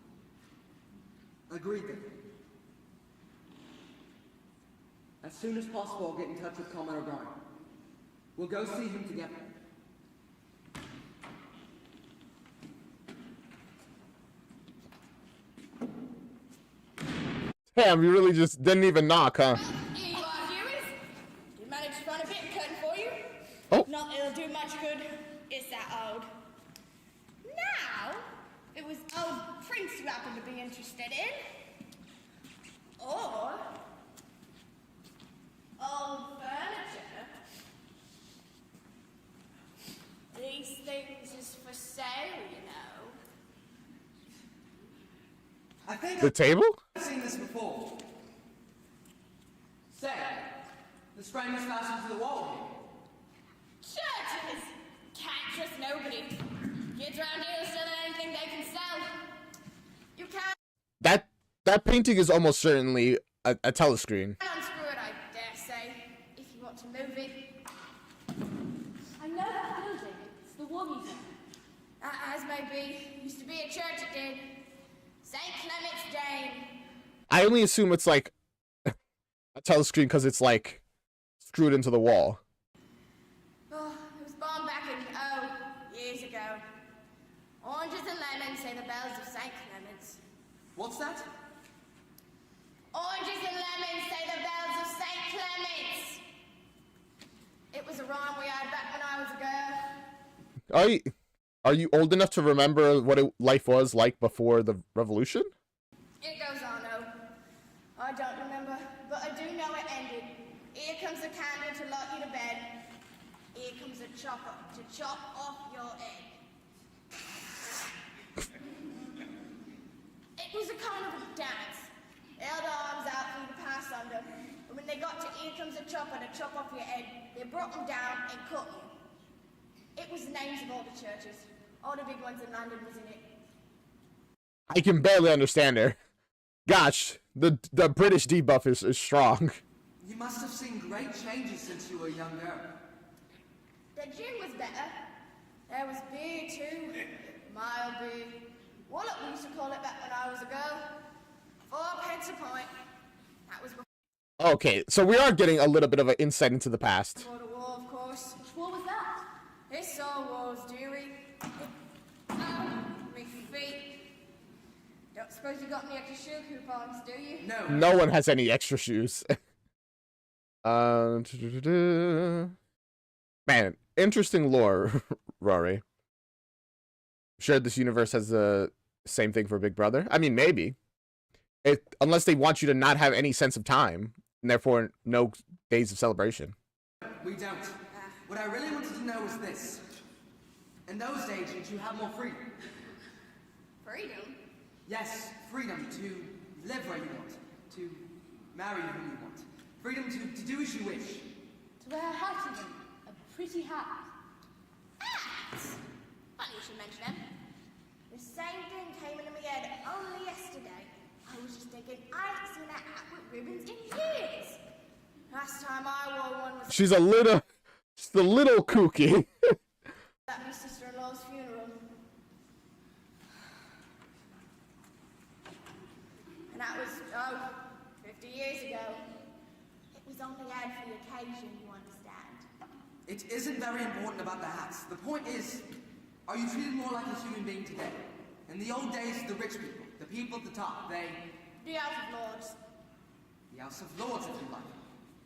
Agreed then. As soon as possible, I'll get in touch with Coleman O'Brien. We'll go see him together. Damn, you really just didn't even knock, huh? Here you are, viewers. Did manage to find a bit curtain for you. Oh. Not that it'll do much good. It's that old. Now, it was old Prince you happen to be interested in. Or old furniture. These things is for sale, you know. I think The table? I've seen this before. Say, this frame is fastened to the wall Churches! Can't trust nobody. Kids around here will sell anything they can sell. You can't That painting is almost certainly a telescreen. unscrew it, I dare say, if you want to move it. I know that building. It's the War Museum. As may be. Used to be a church it did. St. Clement's Dane. I only assume it's like a telescreen because it's like screwed into the wall. Oh, it was born back in, years ago. Oranges and lemons say the bells of St. Clement's. What's that? Oranges and lemons say the bells of St. Clement's. It was a rhyme we had back when I was a girl. Are you old enough to remember what life was like before the revolution? It goes on, oh. I don't remember, but I do know it ended. Here comes a candle to lock you to bed. Here comes a chopper to chop off your head. It was a kind of a dance. They held arms out for you to pass under. And when they got to here comes a chopper to chop off your head, they brought them down and cut you. It was the names of all the churches. All the big ones in London was in it. I can barely understand her. Gosh, the British debuff is strong. You must have seen great changes since you were a young girl. The gin was better. There was beer too. Mild beer. Wallop we used to call it back when I was a girl. 4 pence a pint. That was before Okay, so we are getting a little bit of an insight into the past. the war, of course. Which war was that? This all wars, dearie. Oh, me feet. Don't suppose you got any extra shoe coupons, do you? No. No one has any extra shoes. Man, interesting lore, Rory. Sure, this universe has the same thing for Big Brother? I mean, maybe. Unless they want you to not have any sense of time, and therefore no days of celebration. We don't. What I really wanted to know was this. In those days, did you have more freedom? Freedom? Yes, freedom to live where you want, to marry who you want, freedom to do as you wish. To wear a hat even. A pretty hat. Hats! Funny you should mention them. The same thing came into my head only yesterday. I was just thinking, I ain't seen a hat with ribbons in years. Last time I wore one was She's a little kooky. at my sister-in-law's funeral. And that was, 50 years ago. It was only had for the occasion, you understand. It isn't very important about the hats. The point is, Are you treated more like a human being today? In the old days, the rich people, the people at the top, they... The House of Lords. The House of Lords, if you like.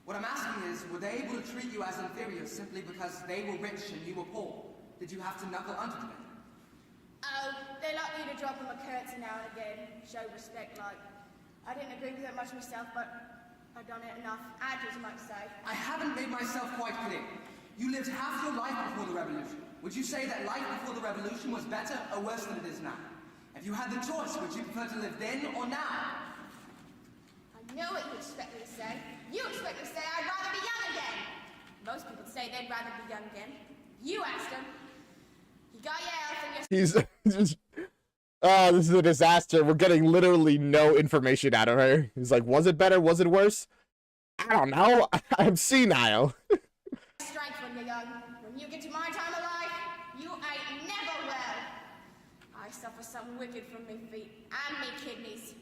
What I'm asking is, were they able to treat you as inferior simply because they were rich and you were poor? Did you have to knuckle under to them? Oh, they like you to drop them a curtsy now and again, show respect like. I didn't agree with it much myself, but I've done it enough, as you might say. I haven't made myself quite clear. You lived half your life before the revolution. Would you say that life before the revolution was better or worse than it is now? If you had the choice, would you prefer to live then or now? I know what you expect me to say. You expect me to say I'd rather be young again. Most people say they'd rather be young again. You asked them. You got your health and your... He's just, oh, this is a disaster. We're getting literally no information out of her. He's like, was it better? Was it worse? I don't know. I'm senile. Strength when you're young. When you get to my time of life, you ain't never well. I suffer some wicked from me feet and me kidneys.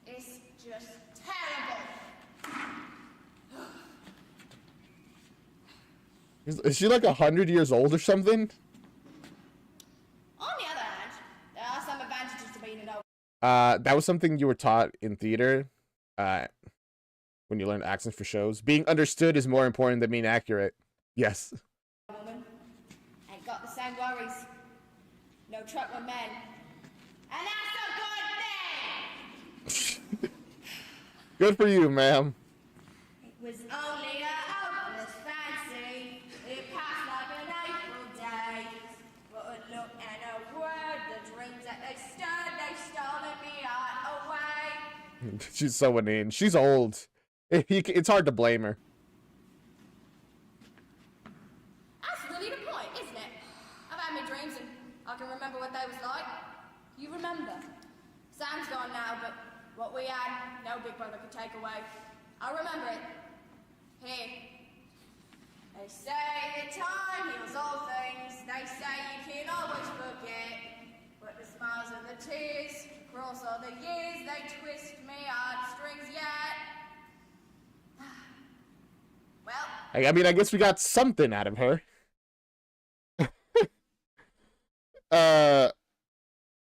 It's just terrible. Is she like 100 years old or something? On the other hand, there are some advantages to being an old. That was something you were taught in theater, when you learned accents for shows. Being understood is more important than being accurate. Yes. Woman ain't got the same worries. No truck with men. And that's a good thing! Good for you, ma'am. It was only a hopeless fancy. It passed like an April day. But a look and a word, the dreams that they stirred, they stolen me heart away. She's so inane. She's old. It's hard to blame her. That's really the point, isn't it? I've had my dreams and I can remember what they was like. You remember? Sam's gone now, but what we had, no big brother could take away. I remember it. Here. They say that time heals all things. They say you can always forget. But the smiles and the tears, across all the years, they twist me heartstrings yet. Well, I mean, I guess we got something out of her.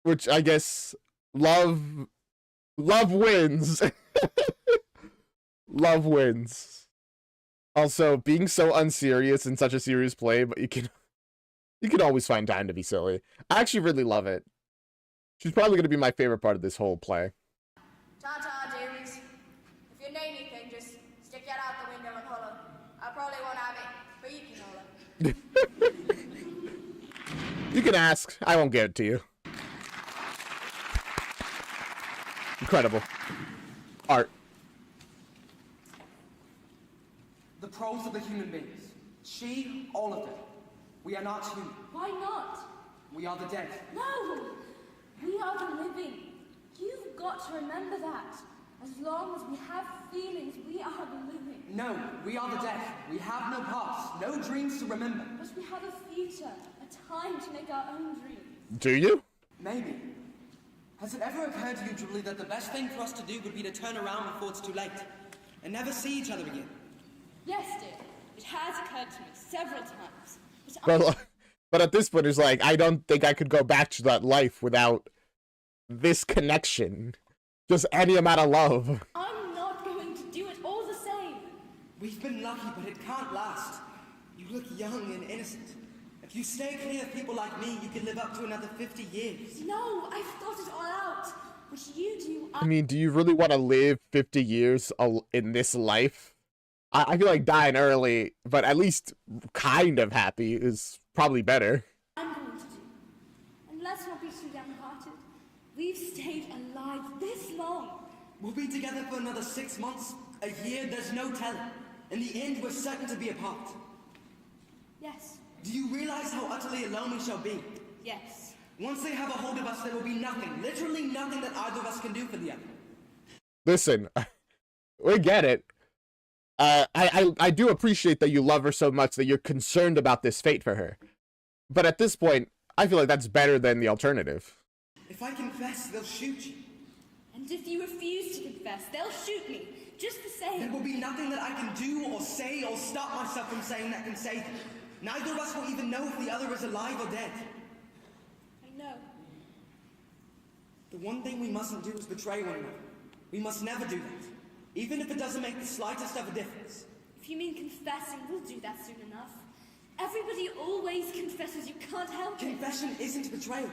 Which I guess love wins. Love wins. Also, being so unserious in such a serious play, but you can always find time to be silly. I actually really love it. She's probably going to be my favorite part of this whole play. Ta-ta, dearies. If you need anything, just stick it out the window and holler. I probably won't have it, but you can holler. You can ask. I won't give it to you. Incredible. Art. The pros of the human beings. She, all of them. We are not human. why not? We are the dead. No! We are the living. You've got to remember that. As long as we have feelings, we are the living. No, we are the dead. We have no past, no dreams to remember. But we have a future, a time to make our own dreams. Do you? Maybe. Has it ever occurred to you, Julie, that the best thing for us to do would be to turn around before it's too late and never see each other again? Yes, dear. It has occurred to me several times. But at this point, it's like, I don't think I could go back to that life without this connection. Just any amount of love. I'm not going to do it all the same. We've been lucky, but it can't last. You look young and innocent. If you stay clear of people like me, you can live up to another 50 years. No, I've thought it all out. What you do, I mean, do you really want to live 50 years in this life? I feel like dying early, but at least kind of happy is probably better. I'm going to do. And let's not be too downhearted. We've stayed alive this long. We'll be together for another 6 months, a year, there's no telling. In the end, we're certain to be apart. Yes. Do you realize how utterly alone we shall be? Yes. Once they have a hold of us, there will be nothing, literally nothing that either of us can do for the other. Listen, we get it. I do appreciate that you love her so much that you're concerned about this fate for her. But at this point, I feel like that's better than the alternative. If I confess, they'll shoot you. And if you refuse to confess, they'll shoot me. Just the same. There will be nothing that I can do or say or stop myself from saying that can save you. Neither of us will even know if the other is alive or dead. No. The one thing we mustn't do is betray one another. We must never do that. Even if it doesn't make the slightest of a difference. If you mean confessing, we'll do that soon enough. Everybody always confesses, you can't help it. Confession isn't betrayal.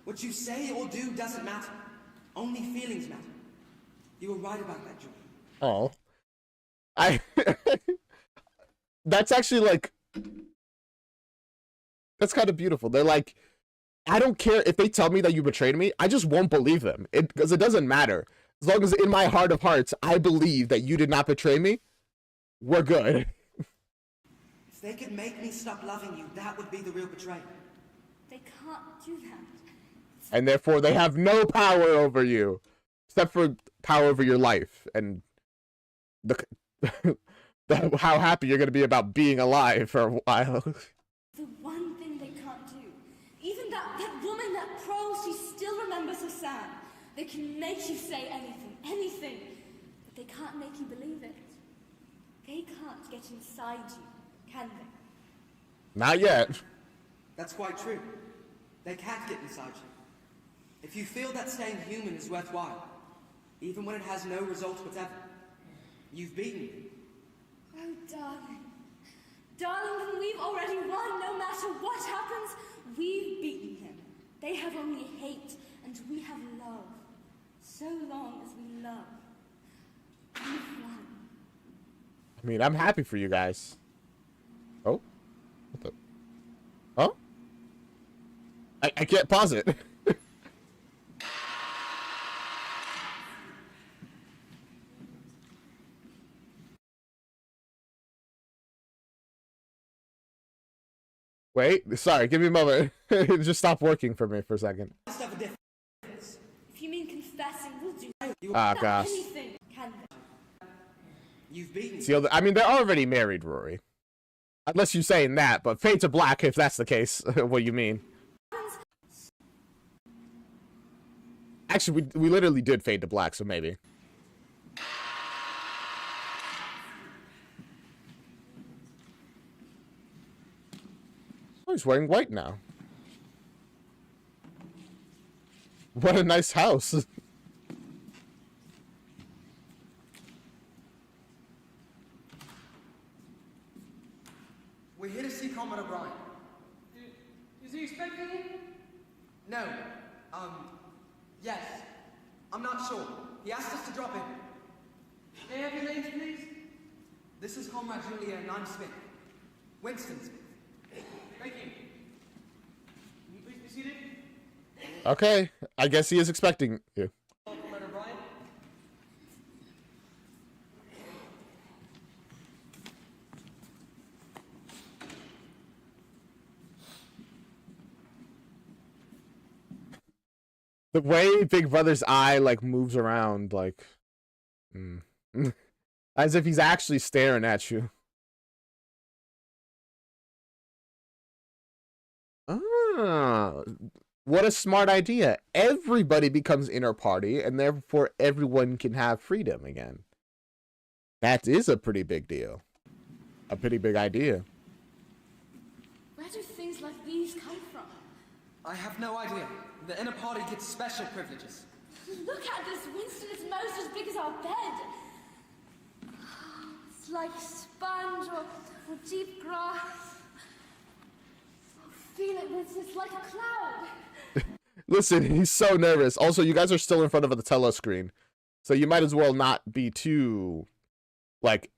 What you say or do doesn't matter. Only feelings matter. You were right about that, Julie. Oh. That's actually like... That's kind of beautiful. They're like, I don't care if they tell me that you betrayed me, I just won't believe them. Because it doesn't matter. As long as in my heart of hearts, I believe that you did not betray me, we're good. If they could make me stop loving you, that would be the real betrayal. They can't do that. And therefore, they have no power over you. Except for power over your life. And how happy you're going to be about being alive for a while. The one thing they can't do. Even that woman, that pro, she still remembers her Sam. They can make you say anything. But they can't make you believe it. They can't get inside you, can they? Not yet. That's quite true. They can't get inside you. If you feel that staying human is worthwhile, even when it has no result whatever, you've beaten me. Oh, darling. Darling, then we've already won. No matter what happens, we've beaten him. They have only hate, and we have love. So long as we love, we've won. I mean, I'm happy for you guys. Oh? What the? Oh? I can't pause it. Wait, sorry, give me a moment. It just stopped working for me for a second. If you mean confessing, we'll do Ah, gosh. anything, can they? You've beaten me. See, I mean, they're already married, Rory. Unless you're saying that, but fade to black if that's the case. What you mean? Actually, we literally did fade to black, so maybe. Oh, he's wearing white now. What a nice house. We're here to see Comrade O'Brien. Is he expecting you? No. Yes. I'm not sure. He asked us to drop in. May I have your names, please? This is Comrade Julia and I'm Smith. Winston Smith. Thank you. Will you please be seated? Okay, I guess he is expecting you. Comrade O'Brien. The way Big Brother's eye, like, moves around, like... as if he's actually staring at you. Ah, what a smart idea. Everybody becomes inner party, and therefore everyone can have freedom again. That is a pretty big deal. A pretty big idea. Where do things like these come from? I have no idea. The inner party gets special privileges. Look at this, Winston. It's most as big as our bed. It's like sponge or deep grass. Feel it, Winston. It's like a cloud. Listen, he's so nervous. Also, you guys are still in front of the telescreen, so you might as well not be too, like,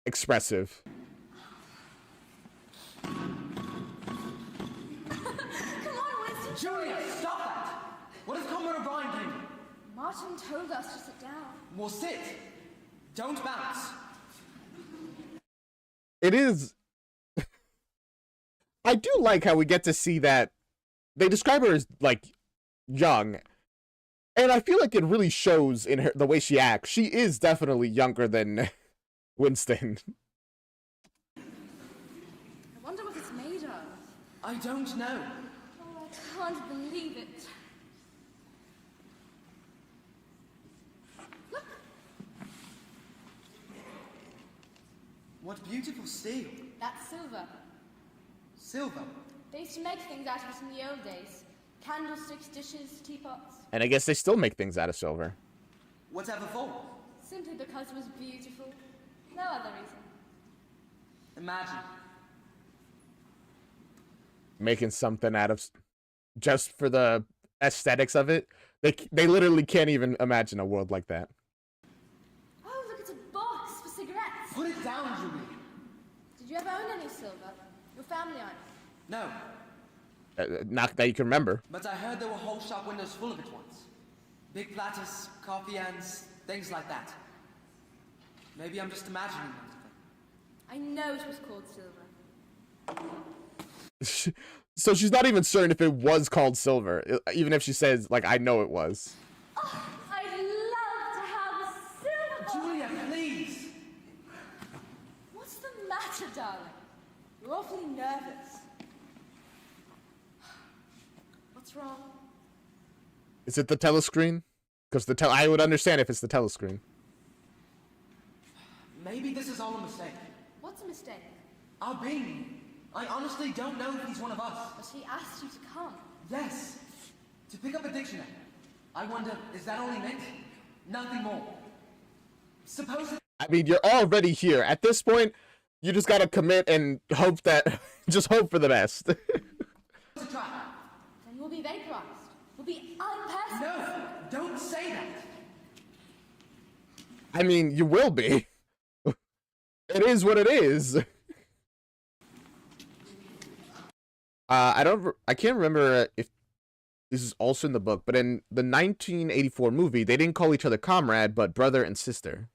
expressive. Julia, stop that! What is Comrade O'Brien doing? Martin told us to sit down. Well, sit. Don't bounce. It is... I do like how we get to see that they describe her as, like, young. And I feel like it really shows in her the way she acts. She is definitely younger than Winston. I wonder what it's made of. I don't know. Oh, I can't believe it. Look. What beautiful steel. That's silver. Silver. They used to make things out of it in the old days. Candlesticks, dishes, teapots. And I guess they still make things out of silver. Whatever for? Simply because it was beautiful. No other reason. Imagine. Making something out of just for the aesthetics of it. They literally can't even imagine a world like that. Oh, look, it's a box for cigarettes. Put it down, Julie. Did you ever own any silver? Your family owned it? No, Not that you can remember. but I heard there were whole shop windows full of it once. Big platters, coffee hands, things like that. Maybe I'm just imagining most of it. I know it was called silver. So she's not even certain if it was called silver, even if she says, like, I know it was. Oh, I'd love to have a silver box. Julia, please! What's the matter, darling? You're awfully nervous. What's wrong? Is it the telescreen? Because I would understand if it's the telescreen. Maybe this is all a mistake. What's a mistake? Our being. I honestly don't know if he's one of us. But he asked you to come. Yes, to pick up a dictionary. I wonder, is that all he meant? Nothing more. Suppose it... I mean, you're already here. At this point, you just gotta commit and hope that... just hope for the best. was a trap. Then we'll be vaporized. We'll be unpersonal. No, don't say that. I mean, you will be. It is what it is. I can't remember if this is also in the book, but in the 1984 movie, they didn't call each other comrade, but brother and sister.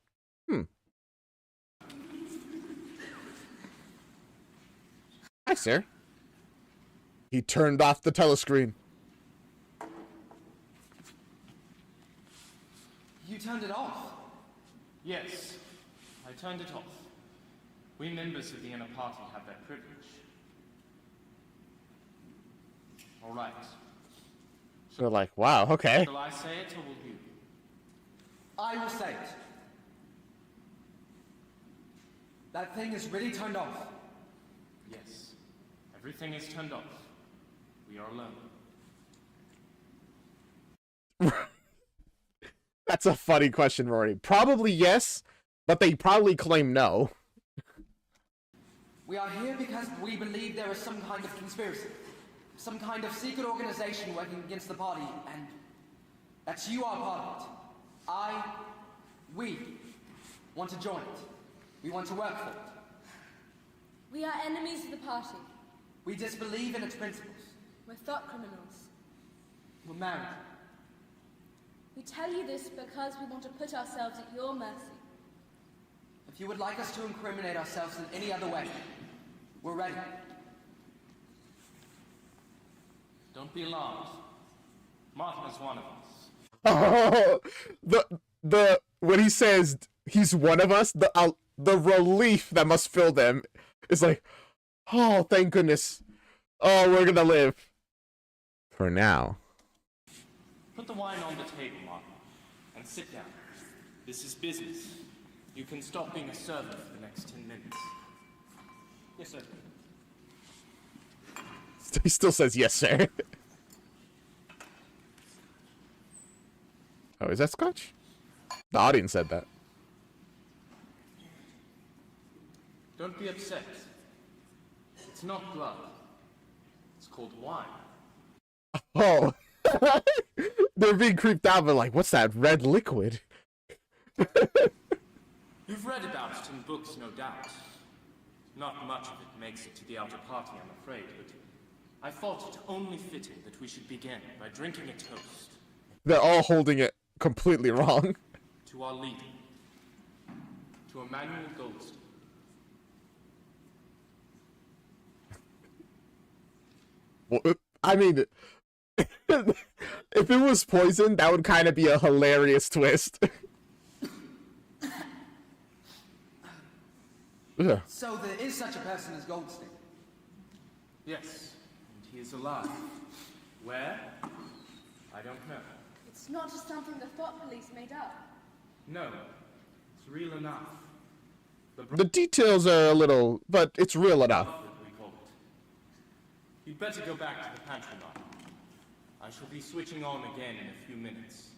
Hi, sir. He turned off the telescreen. You turned it off. Yes, I turned it off. We members of the inner party have that privilege. All right. They're like, wow, okay. Shall I say it or will you? I will say it. That thing is really turned off. Yes. Everything is turned off. We are alone. That's a funny question, Rory. Probably yes, but they probably claim no. We are here because we believe there is some kind of conspiracy. Some kind of secret organization working against the party, and that you are part of it. We want to join it. We want to work for it. We are enemies of the party. We disbelieve in its principles. We're thought criminals. We're married. We tell you this because we want to put ourselves at your mercy. If you would like us to incriminate ourselves in any other way, we're ready. Don't be alarmed. Martin is one of us. Oh, when he says he's one of us, the relief that must fill them is like, oh, thank goodness. Oh, we're gonna live. For now. Put the wine on the table, Martin, and sit down. This is business. You can stop being a servant for the next 10 minutes. Yes, sir. He still says yes, sir. Oh, is that Scotch? The audience said that. Don't be upset. It's not blood. It's called wine. Oh. They're being creeped out, but like, what's that red liquid? You've read about it in books, no doubt. Not much of it makes it to the outer party, I'm afraid, but I thought it only fitting that we should begin by drinking a toast. They're all holding it completely wrong. To our leader. To Emmanuel Goldstein. Well, I mean, if it was poison, that would kind of be a hilarious twist. Yeah. So there is such a person as Goldstein? Yes, and he is alive. Where? I don't know. It's not just something the thought police made up. No, it's real enough. The details are a little, but it's real enough. We call it. You'd better go back to the pantry line. I shall be switching on again in a few minutes.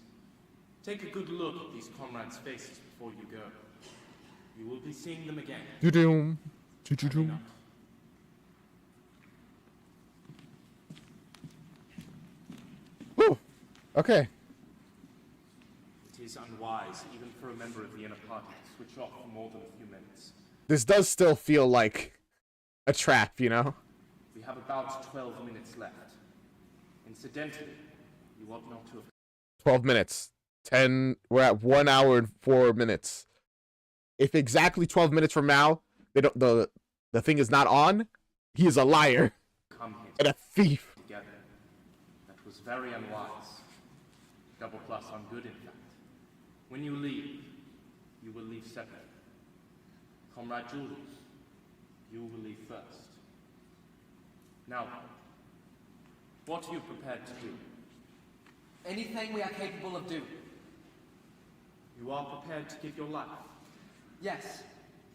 Take a good look at these comrades' faces before you go. You will be seeing them again. Do-doom. Hurry Do-do-doom. up. Whew. Okay. It is unwise, even for a member of the inner party, to switch off for more than a few minutes. This does still feel like a trap, you know? We have about 12 minutes left. Incidentally, you ought not to have 12 minutes. 10. We're at 1 hour and 4 minutes. If exactly 12 minutes from now, they don't, the thing is not on, he is a liar come here and a thief. together. That was very unwise. Double plus on good, in fact. When you leave, you will leave separately. Comrade Julius, you will leave first. Now, what are you prepared to do? Anything we are capable of doing. You are prepared to give your life. Yes.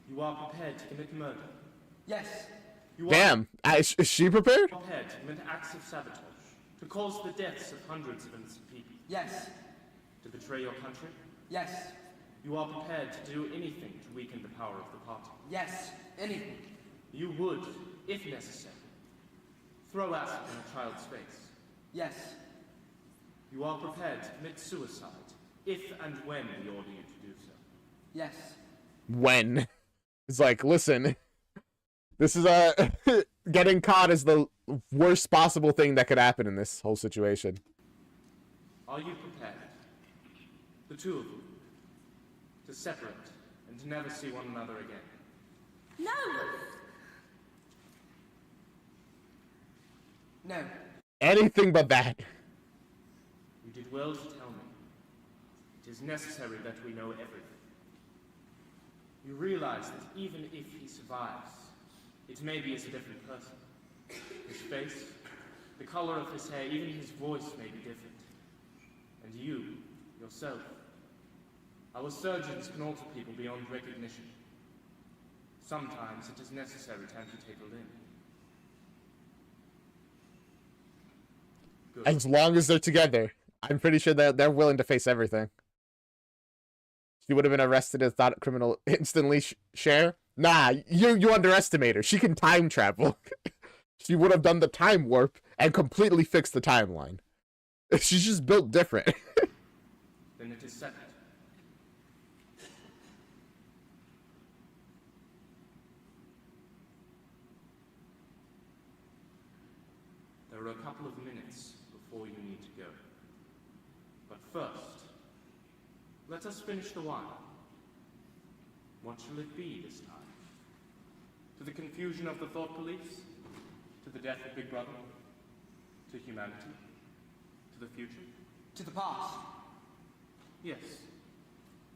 You are prepared to commit murder. Yes. You are Damn. Is she prepared? prepared to commit acts of sabotage, to cause the deaths of hundreds of innocent people, Yes. to betray your country. Yes. You are prepared to do anything to weaken the power of the party. Yes. Anything. You would, if necessary, throw acid in a child's face. Yes. You are prepared to commit suicide, if and when we order you to do so. Yes. When? It's like, listen, this is getting caught is the worst possible thing that could happen in this whole situation. Are you prepared, the two of you, to separate and to never see one another again? No! No. Anything but that. You did well to tell me. It is necessary that we know everything. You realize that even if he survives, it may be as a different person. His face, the color of his hair, even his voice may be different. And you, yourself, our surgeons can alter people beyond recognition. Sometimes it is necessary to amputate a limb. Good. As long as they're together, I'm pretty sure that they're willing to face everything. She would have been arrested as thought criminal instantly. Share? Nah, you underestimate her. She can time travel. She would have done the time warp and completely fixed the timeline. She's just built different. Then it is settled. There are a couple of minutes before you need to go. But first, let us finish the wine. What shall it be this time? To the confusion of the thought police? To the death of Big Brother? To humanity? To the future? To the past. Yes.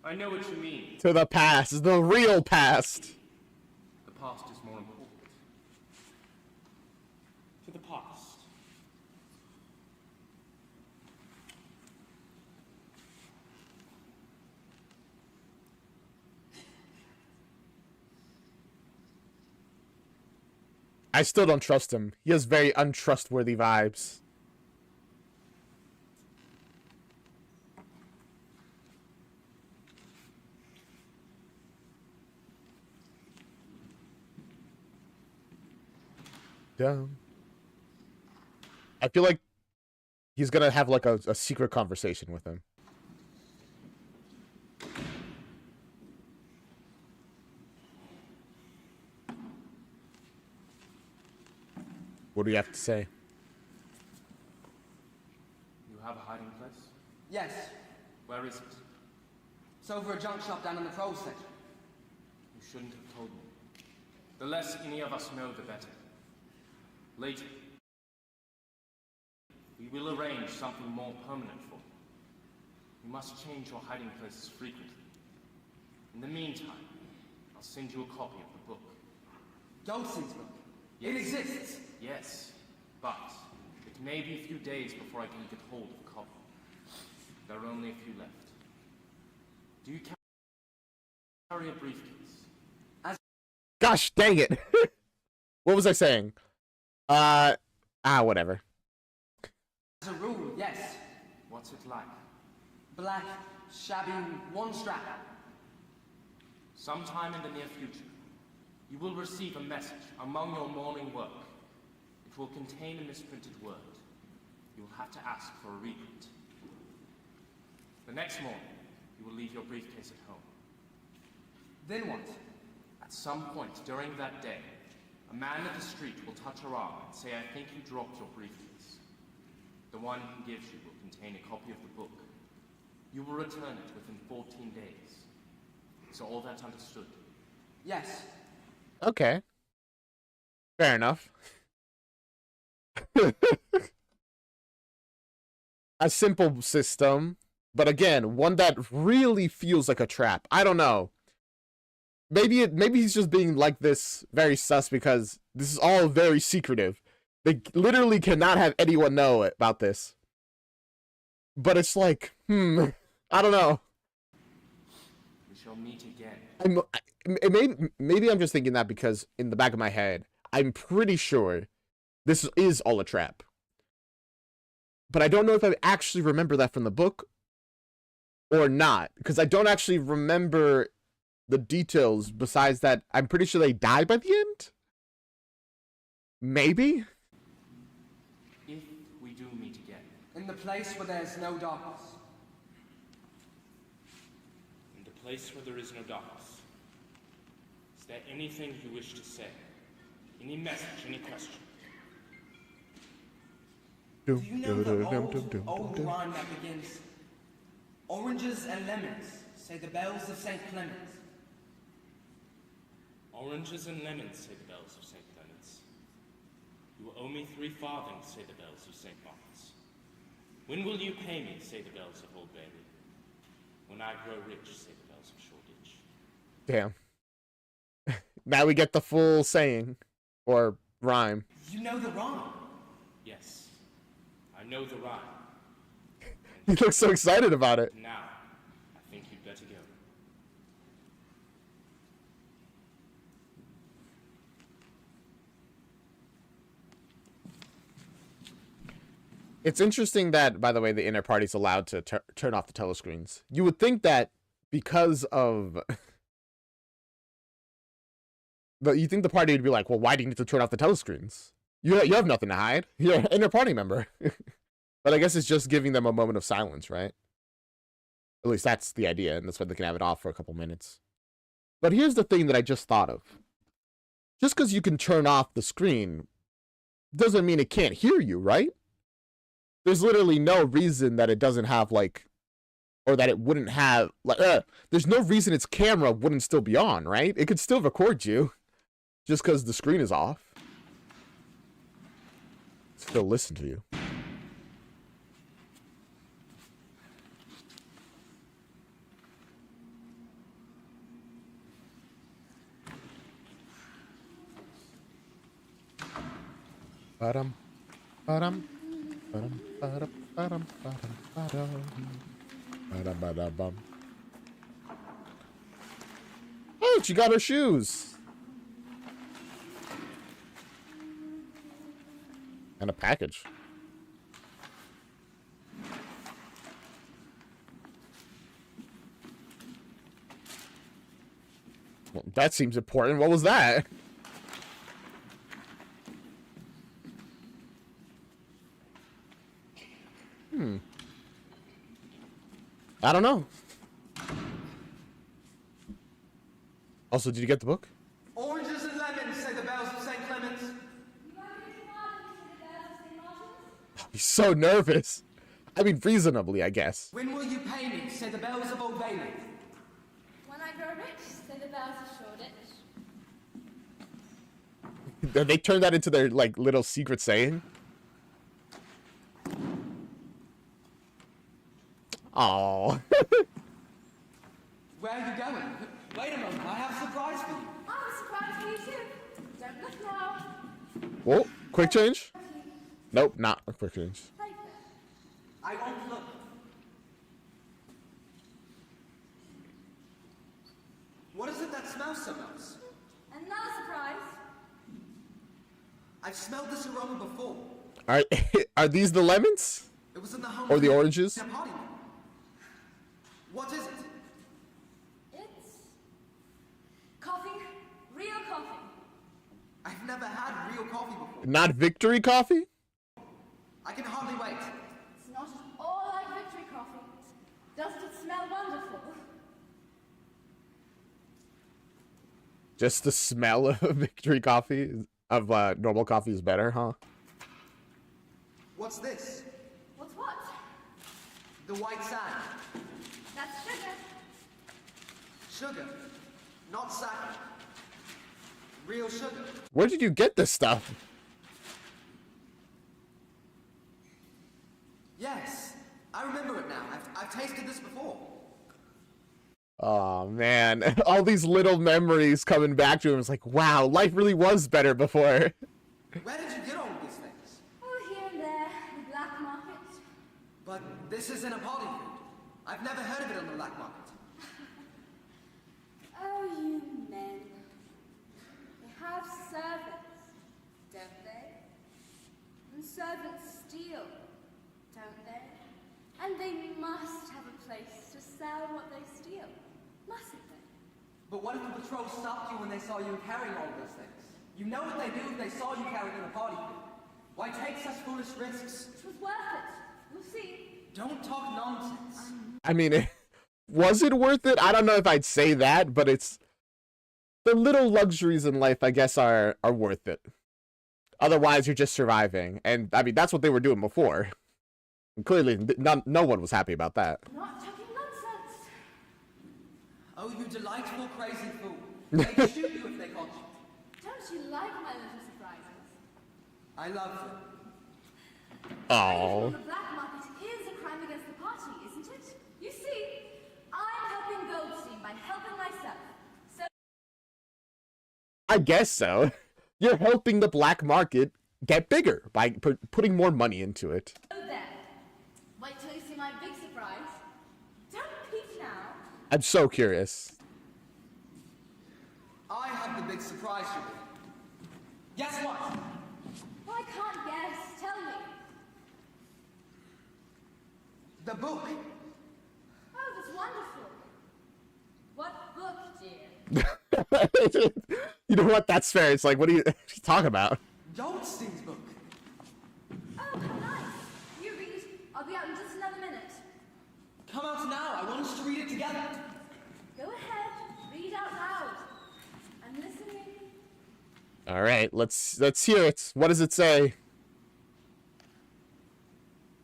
I know what you mean. To the past, the real past. The past is more important. To the past. I still don't trust him. He has very untrustworthy vibes. Dumb. I feel like he's gonna have like a secret conversation with him. What do you have to say? You have a hiding place? Yes. Where is it? It's over a junk shop down in the troll section. You shouldn't have told me. The less any of us know, the better. Later, we will arrange something more permanent for you. You must change your hiding places frequently. In the meantime, I'll send you a copy of the book. Goldstein's book. It Yes. exists. Yes, but it may be a few days before I can get hold of a copy. There are only a few left. Do you carry a briefcase? Gosh dang it. What was I saying? Ah, whatever. As a rule, yes. What's it like? Black, shabby, one strap. Sometime in the near future, you will receive a message among your morning work. It will contain a misprinted word. You will have to ask for a reprint. The next morning, you will leave your briefcase at home. Then what? At some point during that day, a man in the street will touch your arm and say, "I think you dropped your briefcase." The one he gives you will contain a copy of the book. You will return it within 14 days. So all that's understood? Yes. Okay. Fair enough. A simple system, but again, one that really feels like a trap. I don't know. Maybe he's just being like this, very sus, because this is all very secretive. They literally cannot have anyone know about this. But it's like, I don't know. We shall meet again. Maybe I'm just thinking that because in the back of my head, I'm pretty sure this is all a trap. But I don't know if I actually remember that from the book or not, because I don't actually remember the details besides that I'm pretty sure they die by the end? Maybe? If we do meet again. In the place where there's no darkness. In the place where there is no darkness. Is there anything you wish to say? Any message, any question? Do you know the old rhyme that begins, "Oranges and lemons, say the bells of St. Clements"? Oranges and lemons, say the bells of St. Clements. You owe me 3 farthings, say the bells of St. Mark's. When will you pay me, say the bells of Old Bailey? When I grow rich, say the bells of Shoreditch. Damn. Now we get the full saying, or rhyme. You know the rhyme? Yes, I know the rhyme. He looks so excited about it. Now, I think you'd better go. It's interesting that, by the way, the inner party's allowed to turn off the telescreens. You would think that because of... But you think the party would be like, well, why do you need to turn off the telescreens? You have nothing to hide. You're an inner party member. But I guess it's just giving them a moment of silence, right? At least that's the idea, and that's why they can have it off for a couple minutes. But here's the thing that I just thought of. Just because you can turn off the screen doesn't mean it can't hear you, right? There's literally no reason that it doesn't have, like, or that it wouldn't have, like, there's no reason its camera wouldn't still be on, right? It could still record you, just because the screen is off. Still listen to you. Ba-dum, ba-dum. Oh, she got her shoes. And a package. Well, that seems important. What was that? I don't know. Also, did you get the book? Oranges and lemons, say the bells of St. Clements. He's so nervous. I mean, reasonably, I guess. When will you pay me, say the bells of Old Bailey? When I grow rich, say the bells of Shoreditch. They turned that into their, like, little secret saying. Oh. Where are you going? Wait a moment, I have a surprise for you. I have a surprise for you too. Don't look now. Whoa, quick change? Nope, not a quick change. Take it. I won't look. What is it that smells so nice? Another surprise. I've smelled this aroma before. Are are these the lemons It was in the home or the of oranges? party. What is it? It's coffee, real coffee. I've never had real coffee before. Not victory coffee? I can hardly wait. It's not at all like victory coffee. Doesn't it smell wonderful? Just the smell of victory coffee of normal coffee is better, huh? What's this? What's what? The white sand. That's sugar. Sugar. Not sake. Real sugar. Where did you get this stuff? Yes. I remember it now. I've tasted this before. Oh man, all these little memories coming back to him. It's like, wow, life really was better before. Where did you get all of these things? Oh, here and there, the black market. But this isn't a party food. I've never heard of it on the black market. Oh, you men. They have servants, don't they? And servants steal, don't they? And they must have a place to sell what they steal, mustn't they? But what if the patrol stopped you when they saw you carrying all of those things? You know what they do if they saw you carrying a party food. Why take such foolish risks? It was worth it. You'll see. Don't talk nonsense. I mean, was it worth it? I don't know if I'd say that, but it's the little luxuries in life, I guess, are worth it. Otherwise, you're just surviving, and I mean that's what they were doing before. And clearly, no one was happy about that. Not talking nonsense. Oh, you delightful crazy fool. They'd shoot you if they caught you. Don't you like my little surprises? I love them. Oh. The black market is a crime against the party, isn't it? You see, I'm helping Goldstein by helping myself. So I guess so. You're helping the black market get bigger by putting more money into it. there. Wait till you see my big surprise. Don't peek now. I'm so curious. I have the big surprise for you. Guess what? Well, I can't guess. Tell me. The book. Oh, that's wonderful. What book, dear? You know what? That's fair. It's like, what are you talking about? Goldstein's book. Oh, how nice. You read. I'll be out in just another minute. Come out now. I want us to read it together. Go ahead. Read out loud. I'm listening. All right, let's hear it. What does it say?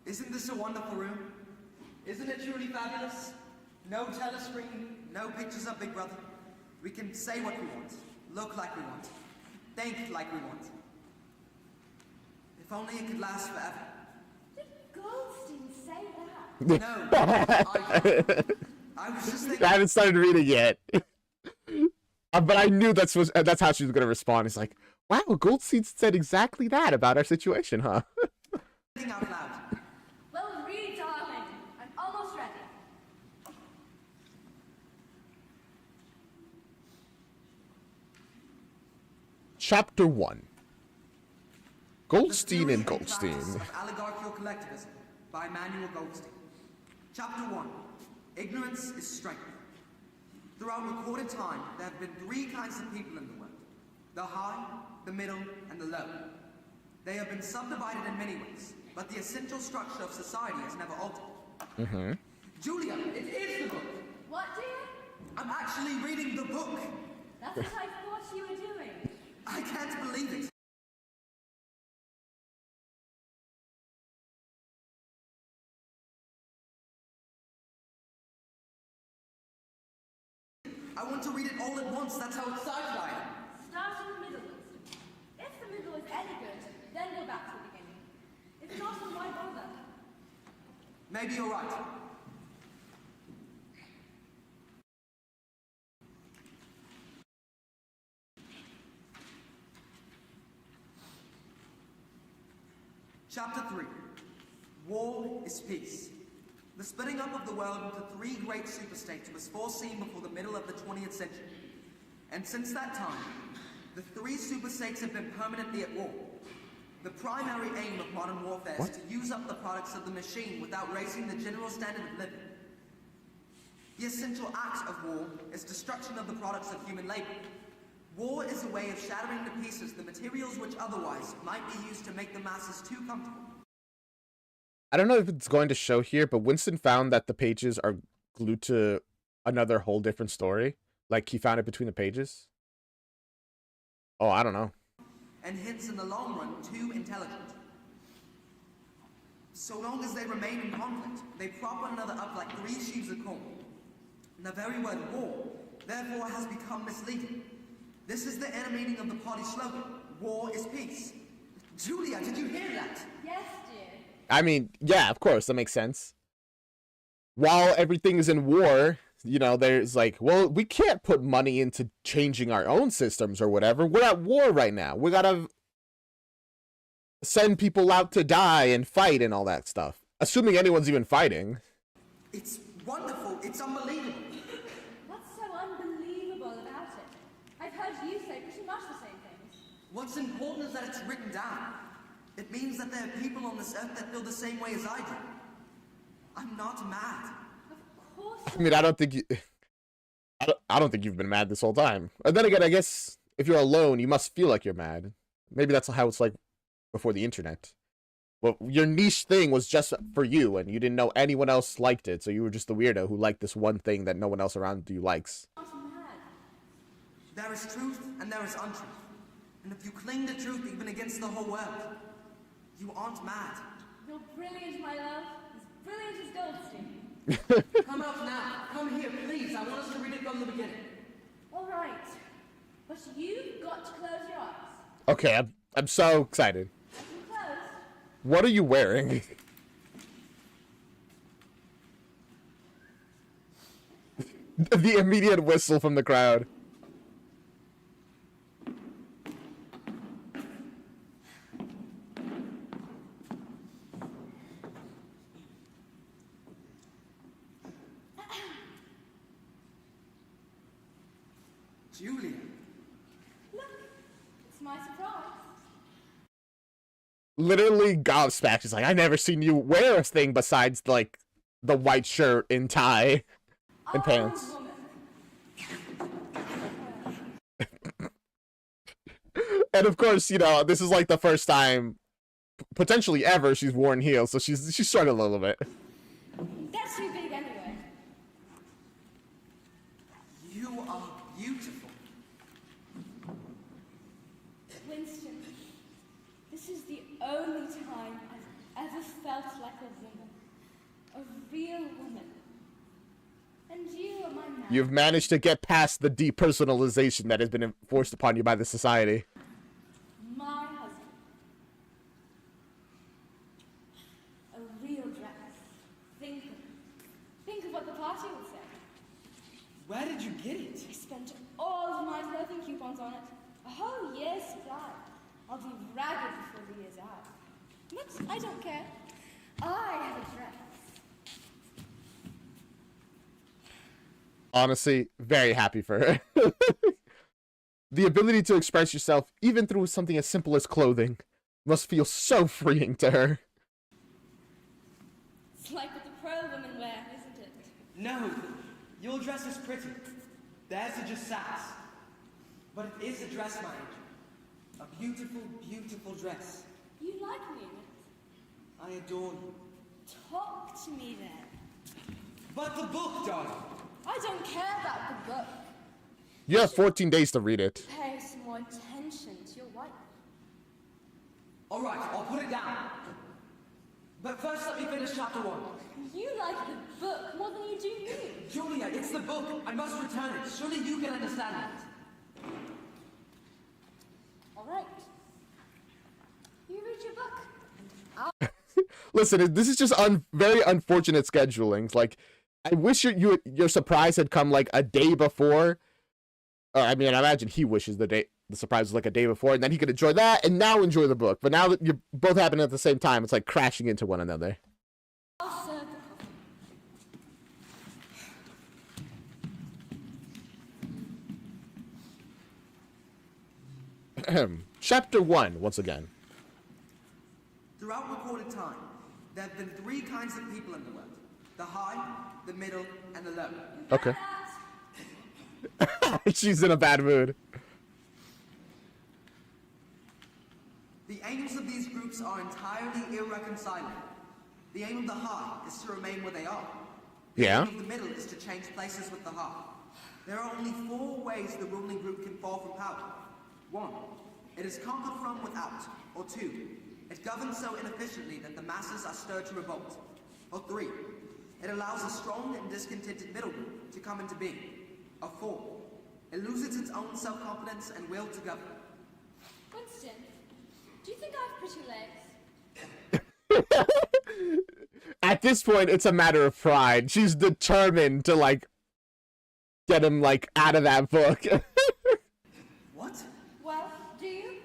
Isn't this a wonderful room? Isn't it truly fabulous? No telescreen, no pictures of Big Brother. We can say what we want, look like we want, think like we want. If only it could last forever. Did Goldstein say that? No, I was just thinking. I haven't started reading yet. But I knew that's how she was going to respond. It's like, wow, Goldstein said exactly that about our situation, huh? Thinking out loud. Well, read, darling. I'm almost ready. Chapter 1. Goldstein The and Theory practice Goldstein. of Allegorical Collectivism by Manuel Goldstein. Chapter 1. Ignorance is strength. Throughout recorded time, there have been three kinds of people in the world. The high, the middle, and the low. They have been subdivided in many ways, but the essential structure of society has never altered. Julia, it is the book. What, dear? I'm actually reading the book. That's what I thought you were doing. I can't believe it. I want to read it all at once, that's how excited I am. Start in the middle, Winston. If the middle is any good, then go back to the beginning. If not, then why bother? Maybe you're right. Chapter 3. War is peace. The splitting up of the world into three great superstates was foreseen before the middle of the 20th century. And since that time, the three superstates have been permanently at war. The primary aim of modern warfare is to use up the products of the machine without raising the general standard of living. The essential act of war is destruction of the products of human labor. War is a way of shattering to pieces the materials which otherwise might be used to make the masses too comfortable. I don't know if it's going to show here, but Winston found that the pages are glued to another whole different story. Like, he found it between the pages. Oh, I don't know. And hence, in the long run, too intelligent. So long as they remain in conflict, they prop one another up like 3 sheaves of corn. And the very word war, therefore, has become misleading. This is the animating of the party slogan, war is peace. Julia, did you hear that? Yes, dear. I mean, yeah, of course, that makes sense. While everything is in war, you know, there's like, well, we can't put money into changing our own systems or whatever. We're at war right now. We gotta send people out to die and fight and all that stuff. Assuming anyone's even fighting. It's wonderful. It's unbelievable. What's so unbelievable about it? I've heard you say pretty much the same things. What's important is that it's written down. It means that there are people on this earth that feel the same way as I do. I'm not mad. Of course. I mean, I don't think you've been mad this whole time. And then again, I guess if you're alone, you must feel like you're mad. Maybe that's how it's like before the internet. Well, your niche thing was just for you, and you didn't know anyone else liked it, so you were just the weirdo who liked this one thing that no one else around you likes. There is truth and there is untruth. And if you cling to truth even against the whole world, you aren't mad. You're brilliant, my love. As brilliant as Goldstein. Come out now. Come here, please. I want us to read it from the beginning. All right. But you've got to close your eyes. Okay, I'm so excited. As you close, What are you wearing? The immediate whistle from the crowd. Julia. look. It's my surprise. Literally gobsmacked. She's like, I never seen you wear a thing besides, like, the white shirt and tie and pants. And of course, you know, this is like the first time, potentially ever, she's worn heels, so she's struggling a little bit. That's too big anyway. You are beautiful. Winston, this is the only time I've ever felt like a woman. A real woman. And you are my man. You've managed to get past the depersonalization that has been enforced upon you by the society. My husband. A real dress. Think of what the party will say. Where did you get it? I spent all of my clothing coupons on it. A whole year's supply. I'll be ragged before the year's out. But I don't care. I have a dress. Honestly, very happy for her. The ability to express yourself, even through something as simple as clothing, must feel so freeing to her. It's like what the pro women wear, isn't it? No, your dress is pretty. Theirs are just sass. But it is a dress, my angel. A beautiful, beautiful dress. You like me in it. I adore you. Talk to me then. But the book, darling. I don't care about the book. You have 14 days to read it. Pay some more attention to your wife. All right, I'll put it down. But first, let me finish chapter 1. You like the book more than you do me. Julia, it's the book. I must return it. Surely you can understand it. All right. You read your book. And Listen, this is just very unfortunate scheduling. Like, I wish your surprise had come like a day before. I mean, I imagine he wishes the surprise was like a day before, and then he could enjoy that and now enjoy the book. But now that you both happen at the same time, it's like crashing into one another. I'll serve the coffee. Chapter 1, once again. Throughout recorded time, there have been 3 kinds of people in the world. The high, the middle, and the low. Okay. She's in a bad mood. The aims of these groups are entirely irreconcilable. The aim of the high is to remain where they are. The Yeah. aim of the middle is to change places with the high. There are only 4 ways the ruling group can fall from power. 1. It is conquered from without. Or 2. It governs so inefficiently that the masses are stirred to revolt. Or 3. It allows a strong and discontented middle group to come into being. Or 4. It loses its own self-confidence and will to govern. Winston, do you think I have pretty legs? At this point, it's a matter of pride. She's determined to, like, get him, like, out of that book. What? Well, do you?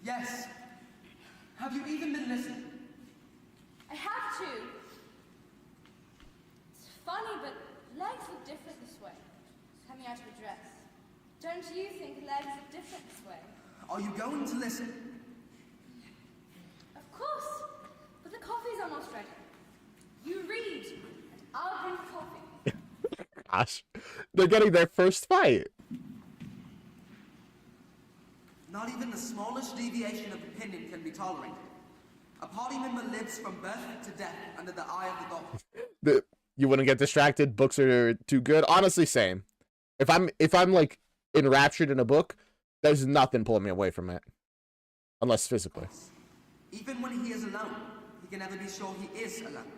Yes. Have you even been listening? I have to. It's funny, but legs look different this way. Coming out of a dress. Don't you think legs look different this way? Are you going to listen? Of course. But the coffee's almost ready. You read, and I'll bring the coffee. Gosh, they're getting their first fight. Not even the smallest deviation of opinion can be tolerated. A party member lives from birth to death under the eye of the god. You wouldn't get distracted. Books are too good. Honestly, same. If I'm like enraptured in a book, there's nothing pulling me away from it, unless physically. Even when he is alone, he can never be sure he is alone.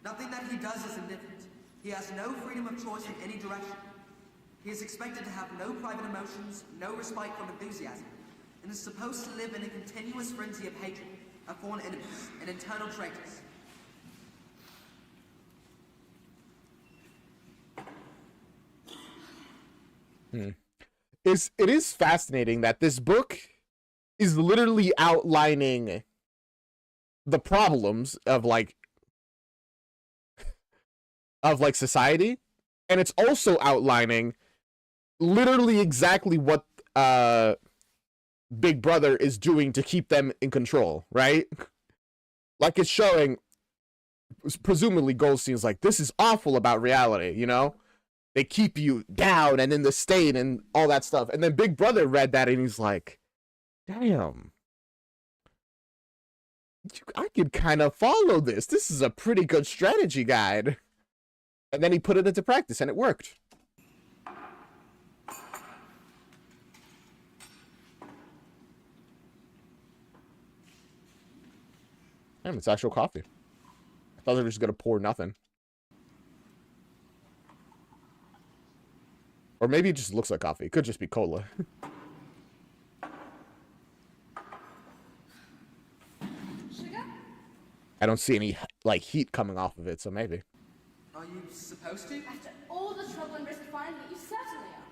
Nothing that he does is indifferent. He has no freedom of choice in any direction. He is expected to have no private emotions, no respite from enthusiasm, and is supposed to live in a continuous frenzy of hatred, of foreign enemies, and internal traitors. It is fascinating that this book is literally outlining the problems of like society, and it's also outlining literally exactly what Big Brother is doing to keep them in control, right? Like, it's showing, presumably Goldstein's like, this is awful about reality, you know? They keep you down and in the state and all that stuff. And then Big Brother read that and he's like, damn, I could kind of follow this. This is a pretty good strategy guide. And then he put it into practice and it worked. Damn, it's actual coffee. I thought they were just gonna pour nothing. Or maybe it just looks like coffee. It could just be cola. Sugar? I don't see any, like, heat coming off of it, so maybe. Are you supposed to? After all the trouble and risk of finding it, you certainly are.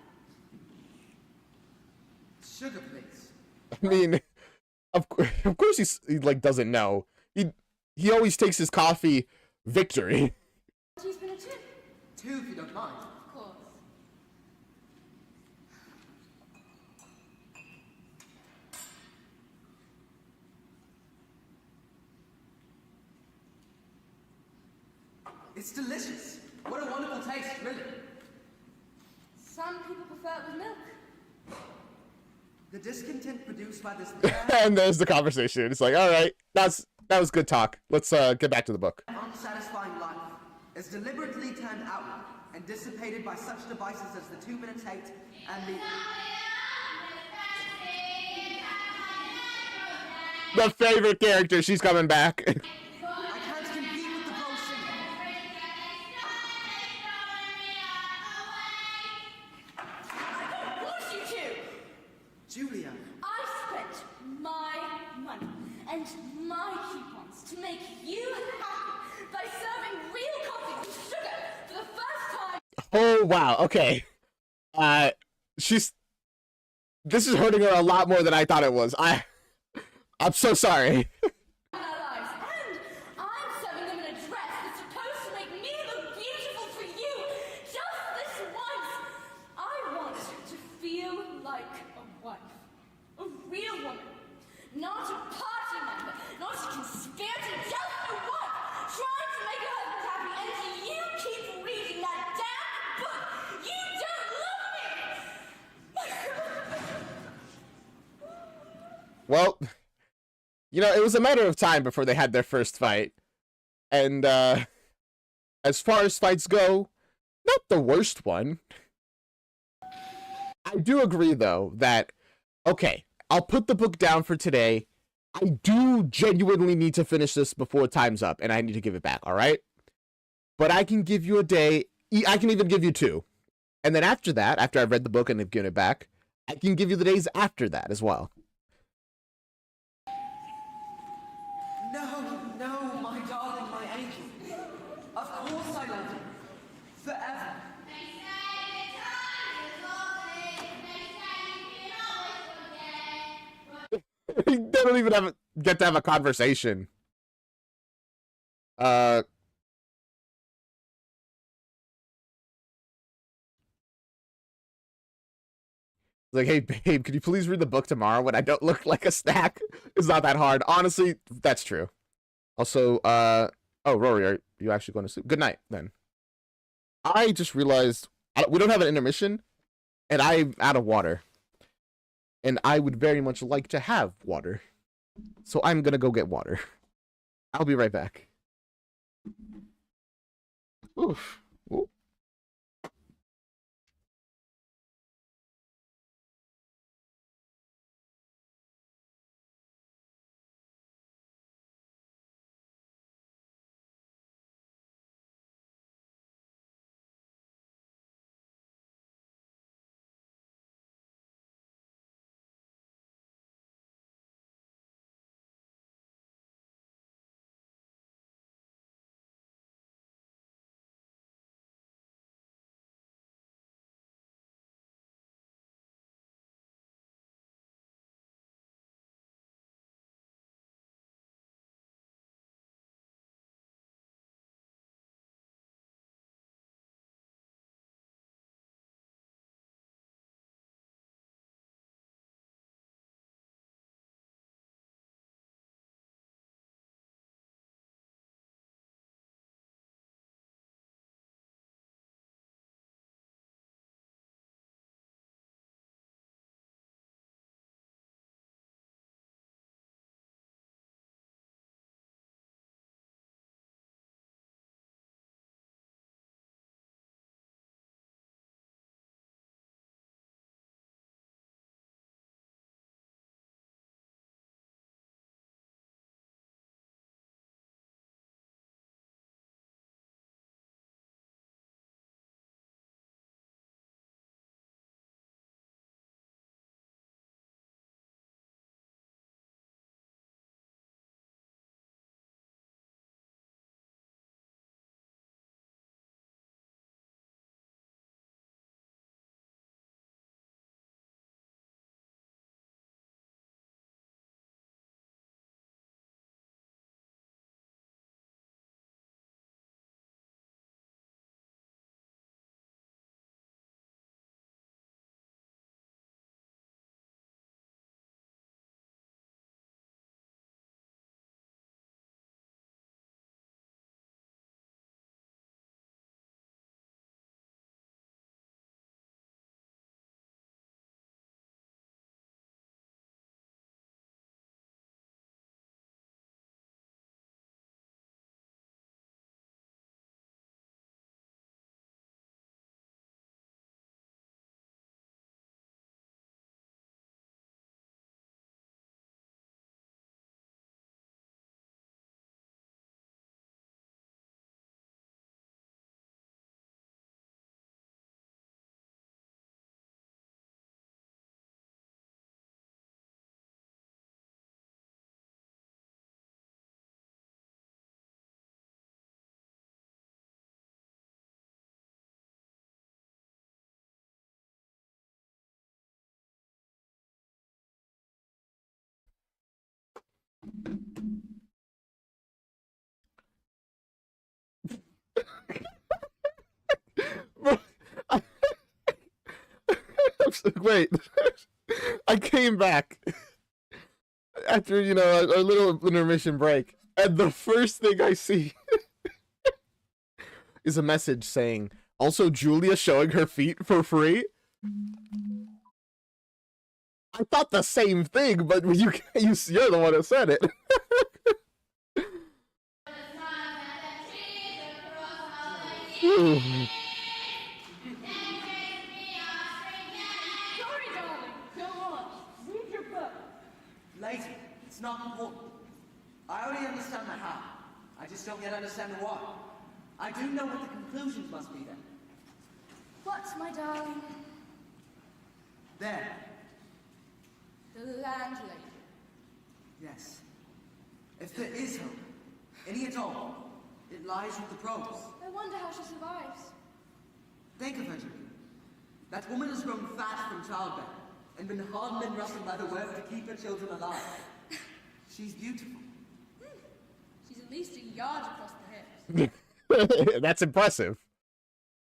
Sugar, please. I mean, of course he like doesn't know. He always takes his coffee victory. Teaspoon or 2? 2 if you don't mind. Of course. It's delicious. What a wonderful taste, really. Some people prefer it with milk. The discontent produced by this And there's the conversation. It's like, all right, that was good talk. Let's get back to the book. unsatisfying life is deliberately turned outward and dissipated by such devices as the 2 minutes hate and The favorite character, she's coming back. I can't compete with the pro singer. I don't want you to! Julia. I spent my money and my coupons to make you happy by serving real coffee with sugar for the first time. Oh, wow. Okay. This is hurting her a lot more than I thought it was. I'm so sorry. In our lives, and I'm serving them in a dress that's supposed to make me look beautiful for you. Just this once. I want to feel like a wife, a real woman, not a party member, not a Well, you know, it was a matter of time before they had their first fight. And, as far as fights go, not the worst one. I do agree, though, that, okay, I'll put the book down for today. I do genuinely need to finish this before time's up, and I need to give it back, alright? But I can give you a day, I can even give you 2. And then after that, after I've read the book and have given it back, I can give you the days after that as well. No, my darling, my angel. Of course I love you. Forever. They don't even get to have a conversation. Like, hey, babe, could you please read the book tomorrow when I don't look like a snack? It's not that hard. Honestly, that's true. Also, oh, Rory, are you actually going to sleep? Good night, then. I just realized we don't have an intermission, and I'm out of water. And I would very much like to have water. So I'm gonna go get water. I'll be right back. Oof. Ooh. Wait, I came back after, you know, our little intermission break, and the first thing I see is a message saying, also Julia showing her feet for free. I thought the same thing, but you're the one that said it. Sorry, darling. Go on. Read your book. Later. It's not important. I already understand the how. I just don't yet understand the why. I do know what the conclusions must be then. What, my darling? There. The landlady. Yes. If there is hope, any at all, it lies with the pros. I wonder how she survives. Think of her, Julie. That woman has grown fat from childbed and been hardened and rusted by the work to keep her children alive. She's beautiful. She's at least a yard across the hips. That's impressive.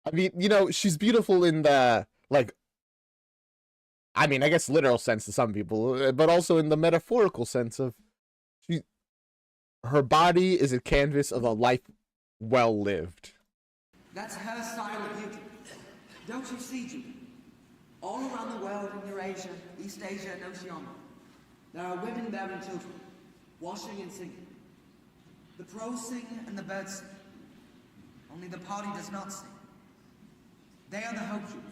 I mean, you know, she's beautiful in the, like, I mean, I guess literal sense to some people, but also in the metaphorical sense of her body is a canvas of a life well lived. That's her style of beauty. Don't you see, Julie? All around the world in Eurasia, East Asia, and Oceania, there are women bearing children, washing and singing. The pros sing and the birds sing. Only the party does not sing. They are the hope, Julie.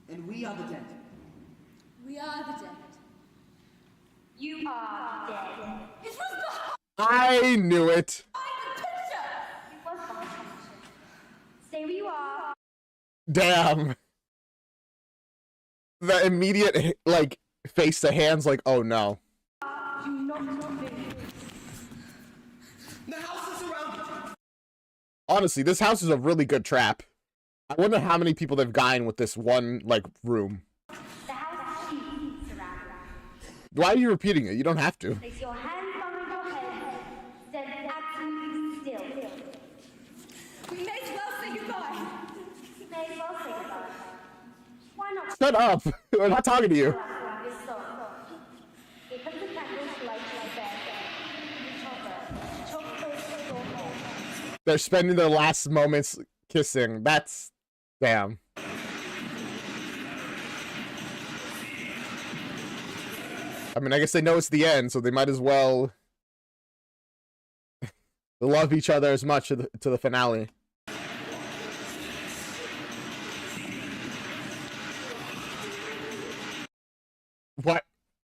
And we are the dead. We are the dead. You are dead. It was the I knew it. picture! It was the picture. Stay where you are. Damn. The immediate, like, face to hands, like, oh no. Do not move. The house is surrounded. Honestly, this house is a really good trap. I wonder how many people they've gotten with this one, like, room. The house is surrounded. Why are you repeating it? You don't have to. Place your hands on your head. Stand absolutely still. We may as well say goodbye. You may as well say goodbye. Why not? Shut up. We're not talking to you. Around your soul. If it's a candle light like that, choke close to your head. They're spending their last moments kissing. That's... damn. I mean, I guess they know it's the end, so they might as well love each other as much to the finale. What?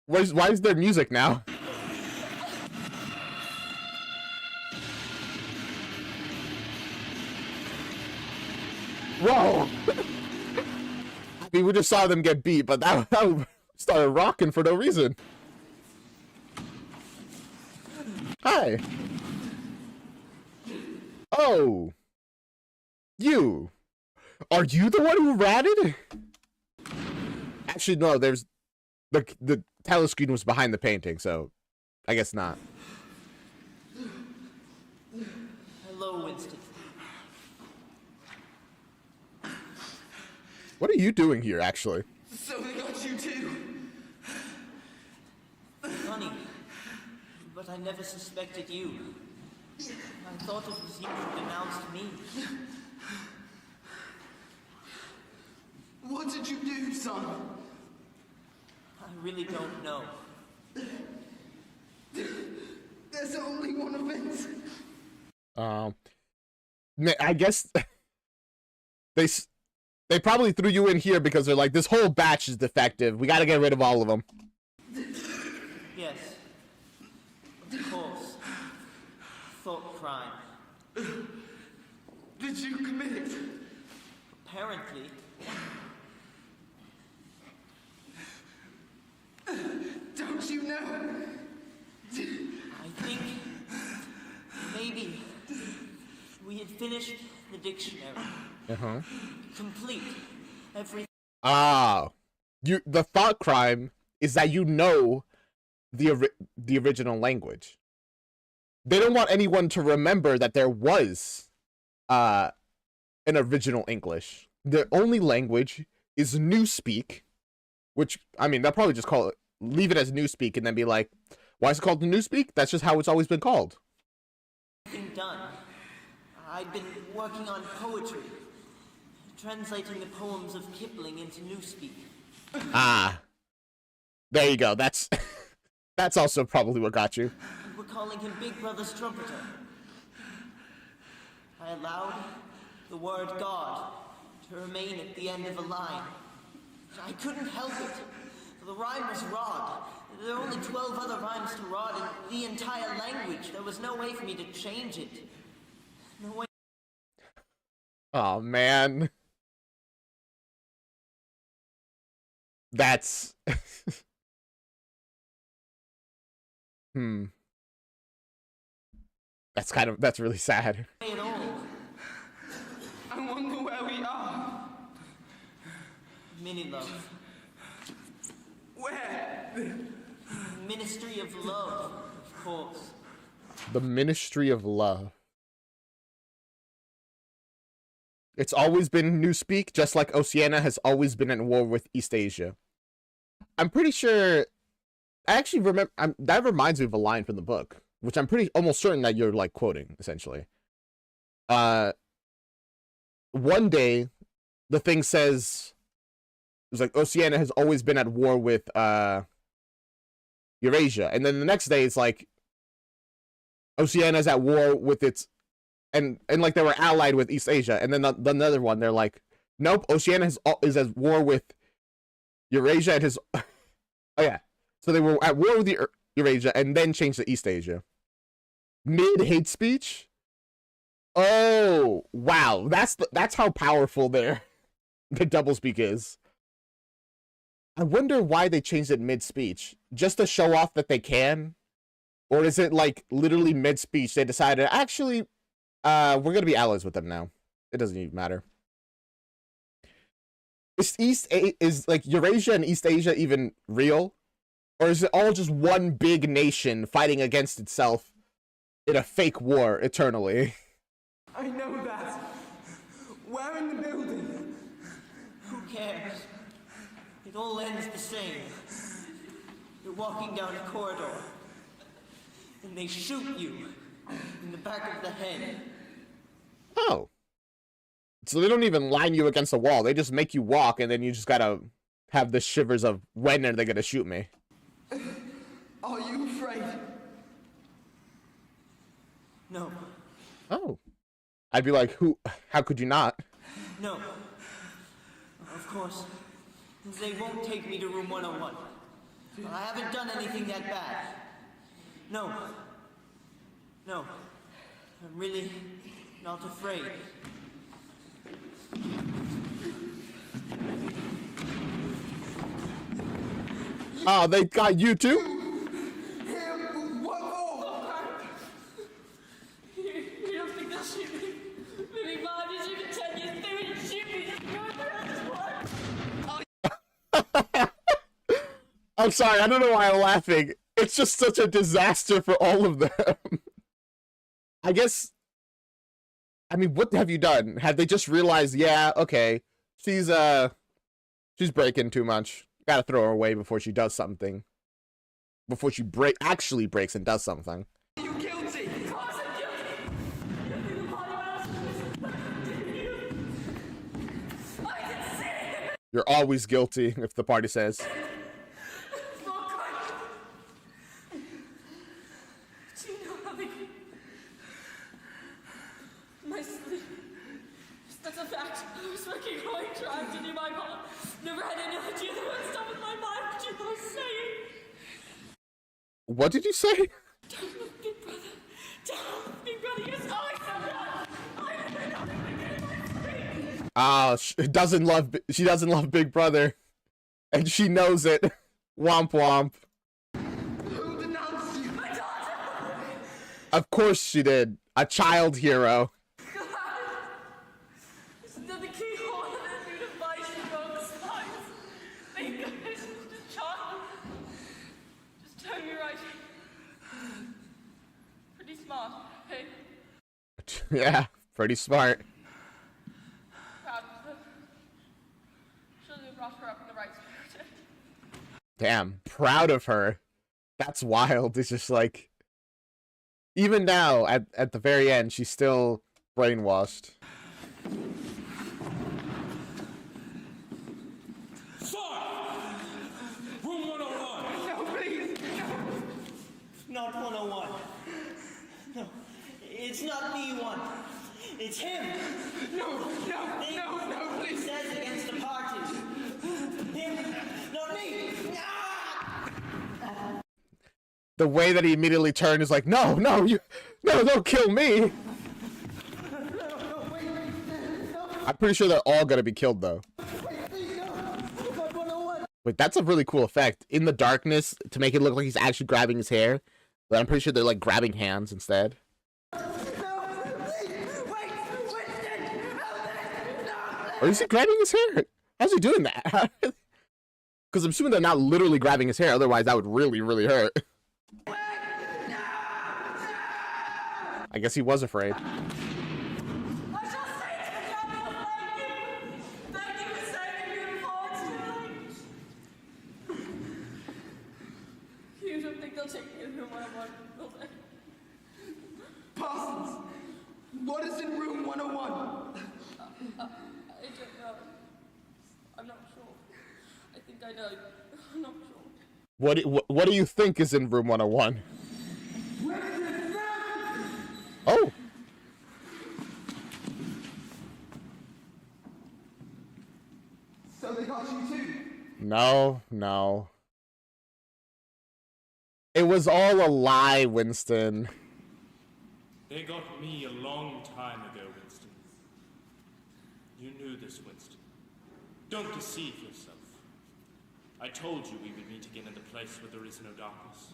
Why is there music now? Whoa! I mean, we just saw them get beat, but that started rocking for no reason. Hi. Oh. You. Are you the one who ratted? Actually, no, there's... The telescreen was behind the painting, so I guess not. Hello, Winston. What are you doing here, actually? So they got you too. Funny, but I never suspected you. I thought it was you who denounced me. What did you do, son? I really don't know. There's only one event. I guess they probably threw you in here because they're like, this whole batch is defective. We gotta get rid of all of them. Yes. Of course. Thought crime. Did you commit it? Apparently. Don't you know? I think maybe we had finished the dictionary. Uh-huh. Complete. Everything. Ah. The thought crime is that you know the original language. They don't want anyone to remember that there was an original English. The only language is Newspeak, which, I mean, they'll probably just leave it as Newspeak and then be like, why is it called Newspeak? That's just how it's always been called. Done. I'd been working on poetry, translating the poems of Kipling into Newspeak. Ah. There you go. That's that's also probably what got you. We're calling him Big Brother's trumpeter. I allowed the word God to remain at the end of a line. I couldn't help it. The rhyme was rod. There are only 12 other rhymes to rod in the entire language. There was no way for me to change it. No way. Oh man. That's that's really sad. At all. I wonder where we are. Mini love. Where? Ministry of Love, of course. The Ministry of Love. It's always been Newspeak, just like Oceania has always been at war with East Asia. I'm pretty sure... I actually remember... that reminds me of a line from the book, which I'm pretty almost certain that you're, like, quoting, essentially. One day, the thing says... It was like, Oceania has always been at war with, Eurasia. And then the next day, it's like... Oceania's at war with its... And like, they were allied with East Asia. And then the another one, they're like, nope, Oceania is at war with Eurasia and his... oh, yeah. So they were at war with Eurasia and then changed to East Asia. Mid-hate speech? Oh, wow. That's how powerful the doublespeak is. I wonder why they changed it mid-speech. Just to show off that they can? Or is it, like, literally mid-speech they decided, actually... we're gonna be allies with them now. It doesn't even matter. Is like Eurasia and East Asia even real? Or is it all just one big nation fighting against itself in a fake war eternally? I know that. Where in the building? Who cares? It all ends the same. You're walking down a corridor, and they shoot you in the back of the head. Oh. So they don't even line you against a wall. They just make you walk, and then you just gotta have the shivers of, when are they gonna shoot me? Are you afraid? No. Oh. I'd be like, how could you not? No. Of course. They won't take me to room 101. I haven't done anything that bad. No. No. I'm really not afraid. Oh, they got you too? What for? You don't think they'll shoot me? Maybe 5 years, even 10 years, they wouldn't shoot me. Just go through this one. I'm sorry, I don't know why I'm laughing. It's just such a disaster for all of them. I guess... I mean, what have you done? Have they just realized, yeah, okay, she's breaking too much. Gotta throw her away before she does something. Before she actually breaks and does something. Are you guilty? Of course I'm guilty. You don't think the party was I can see it. You're always guilty, if the party says. It's not good. Do you know how they... My sleep. That's a fact. I was working hard trying to do my part. Never had any idea there was stuff in my mind. What you were saying? What did you say? Don't look, Big Brother. Don't, Big Brother. Yes, I said that. I didn't know my street. She doesn't love Big Brother. And she knows it. Womp womp. Who denounced you? My daughter. Of course she did. A child hero. Isn't that the keyhole that made a vice and broke the spines? Thank goodness, just child. Just tell me right. Pretty smart, hey? Yeah, pretty smart. Proud of her. Surely we brought her up in the right spirit. Damn, proud of her. That's wild. It's just like... Even now, at the very end, she's still brainwashed. Sir! Room 101! not 101. No, it's not B1. It's him. No, please. He says against the party. Him, not me. The way that he immediately turned is like, no, don't kill me. I'm pretty sure they're all gonna be killed though. Wait, that's a really cool effect. In the darkness, to make it look like he's actually grabbing his hair, but I'm pretty sure they're like grabbing hands instead. Or is he grabbing his hair? How's he doing that? Because I'm assuming they're not literally grabbing his hair, otherwise that would really, really hurt. I guess he was afraid. You don't think they'll take me in room 101, will they? Parsons, what is in room 101? I don't know. I'm not sure. I think I know. I'm not sure. What do you think is in room 101? Oh. So they got you too? No. It was all a lie, Winston. They got me a long time ago, Winston. You knew this, Winston. Don't deceive yourself. I told you we would meet again in the place where there is no darkness.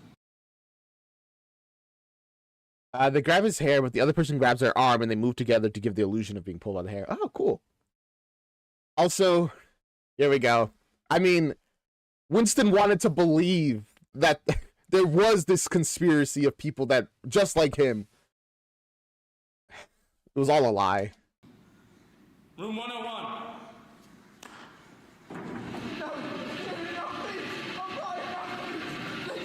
They grab his hair, but the other person grabs their arm, and they move together to give the illusion of being pulled by the hair. Oh, cool. Also, here we go. I mean, Winston wanted to believe that there was this conspiracy of people that, just like him, it was all a lie. Room 101.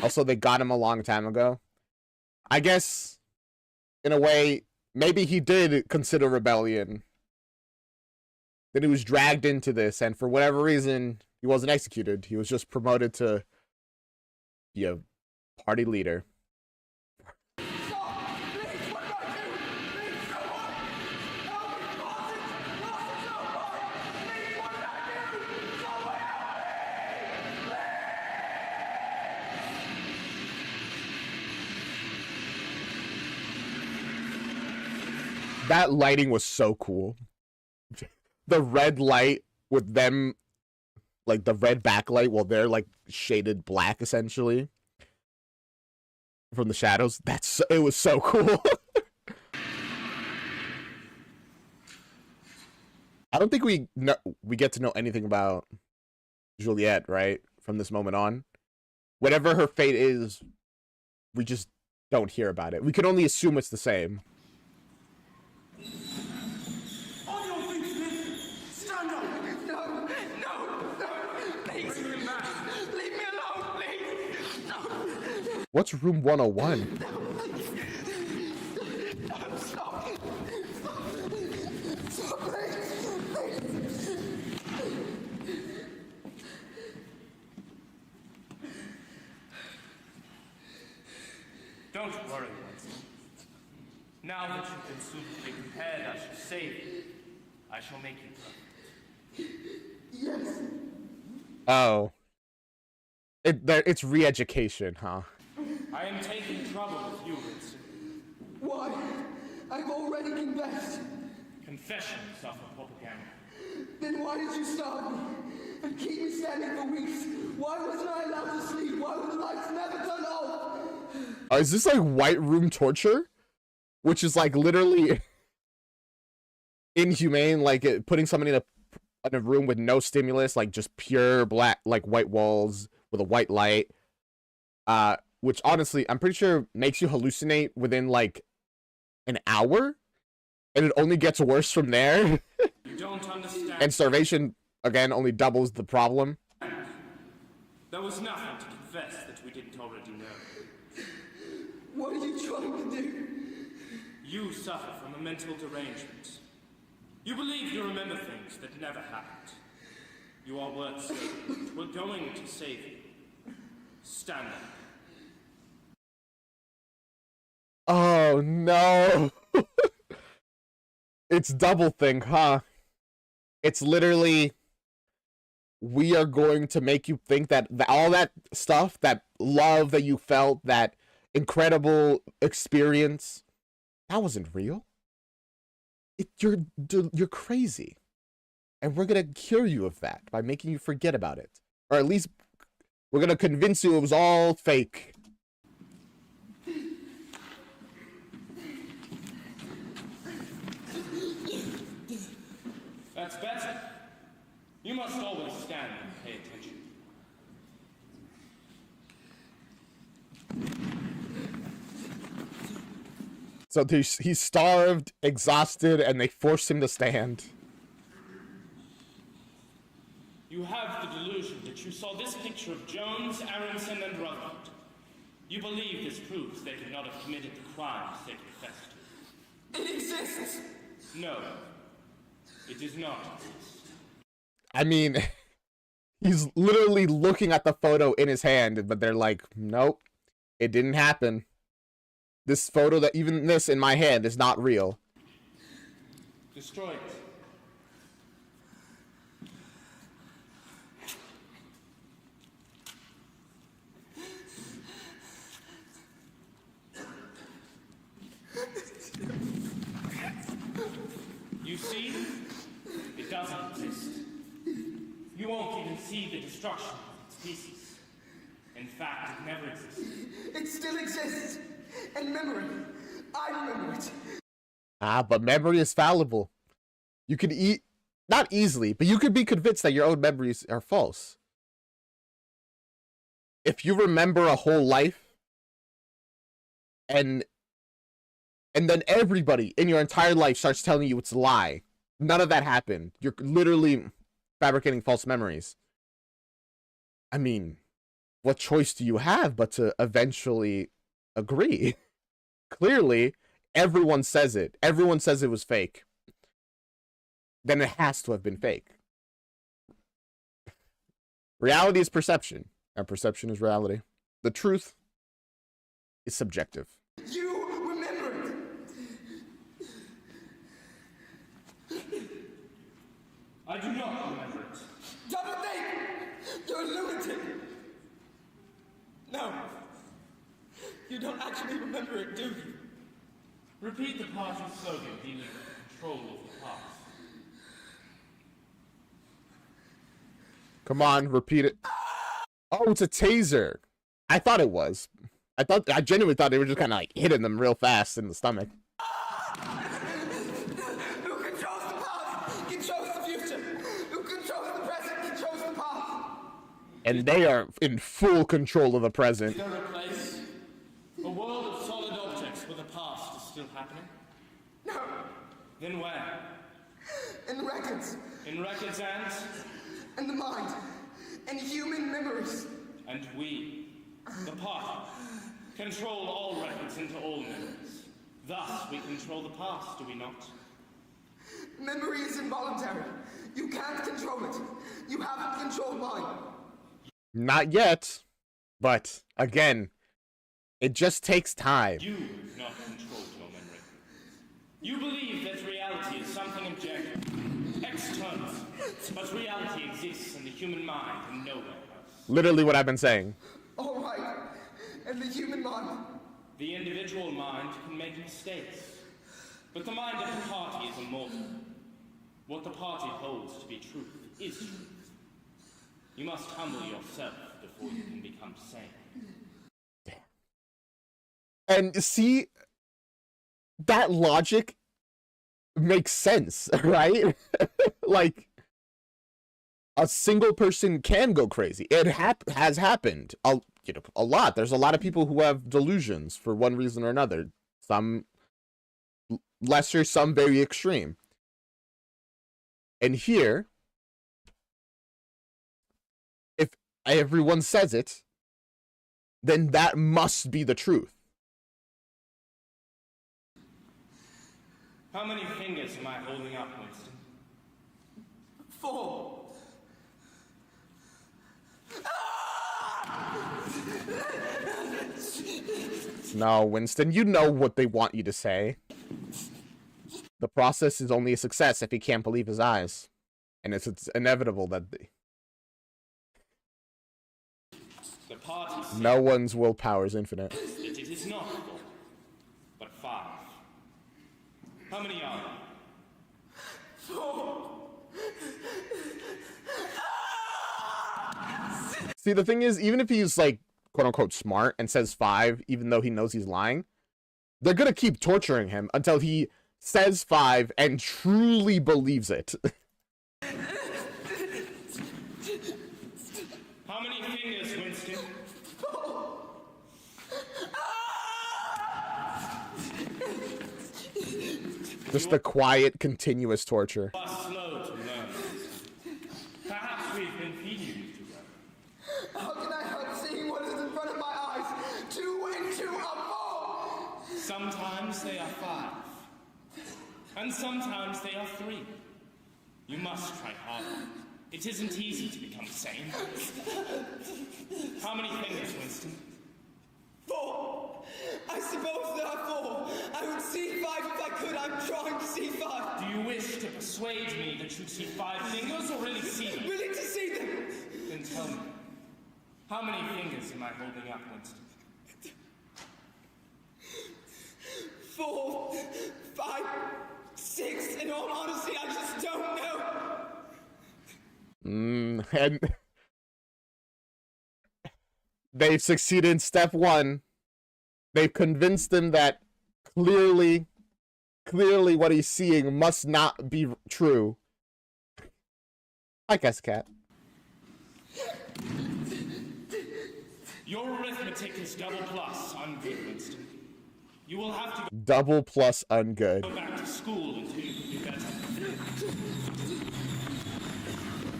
Also, they got him a long time ago. I guess, in a way, maybe he did consider rebellion. Then he was dragged into this, and for whatever reason, he wasn't executed. He was just promoted to be a party leader. That lighting was so cool. The red light with them, like the red backlight, while they're like shaded black essentially from the shadows. It was so cool. I don't think we get to know anything about Juliet, right? From this moment on, whatever her fate is, we just don't hear about it. We can only assume it's the same. What's room 101? Don't worry, Winston. Now that you've been suitably prepared, I shall save you. I shall make you perfect. Yes. Oh. It's re-education, huh? I am taking trouble with you, Winston. Why? I've already confessed. Confessions are for propaganda. Then why did you stop me? And keep me standing for weeks? Why wasn't I allowed to sleep? Why were the lights never turned off? Is this like white room torture? Which is like literally inhumane, like putting somebody in a room with no stimulus, like just pure black, like white walls with a white light. Which honestly, I'm pretty sure makes you hallucinate within like an hour, and it only gets worse from there. You don't understand. And starvation, again, only doubles the problem. There was nothing to confess that we didn't already know. What are you trying to do? You suffer from a mental derangement. You believe you remember things that never happened. You are worth saving. We're going to save you. Stand up. Oh no. It's doublethink, huh? It's literally, we are going to make you think that all that stuff, that love that you felt, that incredible experience, that wasn't real. You're crazy. And we're going to cure you of that by making you forget about it. Or at least we're going to convince you it was all fake. That's better. You must always stand and pay attention. So he's starved, exhausted, and they force him to stand. You have the delusion that you saw this picture of Jones, Aronson, and Rutherford. You believe this proves they could not have committed the crimes they confessed to. It exists! No, it does not exist. I mean, he's literally looking at the photo in his hand, but they're like, nope, it didn't happen. This photo, that even this in my hand, is not real. Destroy it. You see? It doesn't exist. You won't even see the destruction of its pieces. In fact, it never existed. It still exists! And memory, I remember it. But memory is fallible. You could not easily, but you could be convinced that your own memories are false. If you remember a whole life, and then everybody in your entire life starts telling you it's a lie, none of that happened. You're literally fabricating false memories. I mean, what choice do you have but to eventually agree? Clearly, everyone says it. Everyone says it was fake. Then it has to have been fake. Reality is perception, and perception is reality. The truth is subjective. You remember it! I do not remember it. Double think! You're a lunatic! No. You don't actually remember it, do you? Repeat the party slogan dealing with control of the past. Come on, repeat it. Oh, it's a taser. I thought it was. I genuinely thought they were just kind of like hitting them real fast in the stomach. Who controls the past controls the future. Who controls the present controls the past. And they are in full control of the present. Is there a place, a world of solid objects where the past is still happening? No. Then where? In records. In records and the mind. And human memories. And we, the party, control all records into all memories. Thus, we control the past, do we not? Memory is involuntary. You can't control it. You haven't controlled mine. Not yet. But, again, it just takes time. You have not controlled your memory. You believe that reality is something objective, external, but reality exists in the human mind and nowhere else. Literally what I've been saying. All right. And the human mind. The individual mind can make mistakes, but the mind of the party is immortal. What the party holds to be truth is truth. You must humble yourself before you can become sane. And see, that logic makes sense, right? Like, a single person can go crazy. It has happened a lot. There's a lot of people who have delusions for one reason or another. Some lesser, some very extreme. And here, if everyone says it, then that must be the truth. How many fingers am I holding up, Winston? 4. No, Winston, you know what they want you to say. The process is only a success if he can't believe his eyes. And it's inevitable that The party says no one's willpower is infinite. that it is not 4, but 5. How many are there? 4. See, the thing is, even if he's, like, quote-unquote smart and says 5, even though he knows he's lying, they're gonna keep torturing him until he says 5 and truly believes it. How many fingers, Winston? 4. Just the quiet, continuous torture. You are slow to learn. Perhaps we've been feeding you too well. How can I help seeing what is in front of my eyes? 2 and 2 are 4. Sometimes they are 5. And sometimes they are 3. You must try harder. It isn't easy to become sane. How many fingers, Winston? 4. I suppose there are 4. I would see 5 if I could. I'm trying to see 5. Do you wish to persuade me that you see 5 fingers or really see them? Willing to see them. Then tell me, how many fingers am I holding up, Winston? 4, 5, 6. In all honesty, I just don't know. And they've succeeded in step 1. They've convinced him that clearly what he's seeing must not be true. I guess, Cat. Your arithmetic is double plus ungood, Winston. You will have to Double plus ungood. go back to school until you can do better.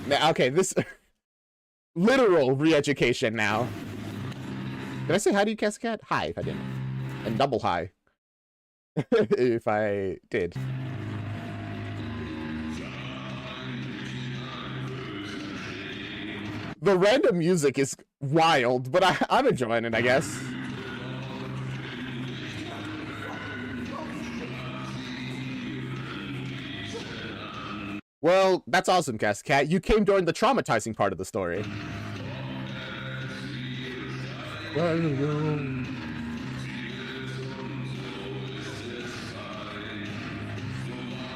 Now, okay, this literal re-education now. Did I say hi to you, Cascat? Hi, if I didn't. And double hi. If I did. The random music is wild, but I'm enjoying it, I guess. Well, that's awesome, Cascat. You came during the traumatizing part of the story.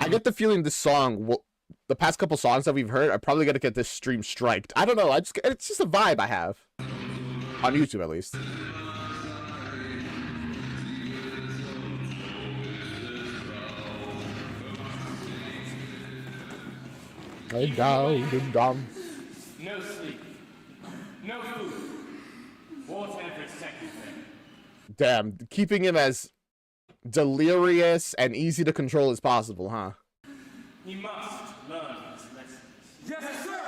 I get the feeling this song will, the past couple songs that we've heard are probably gonna get this stream striked. I don't know. It's just a vibe I have on YouTube, at least. No sleep. No food. Water every second thing. Damn, keeping him as delirious and easy to control as possible, huh? He must learn his lessons. Yes, sir.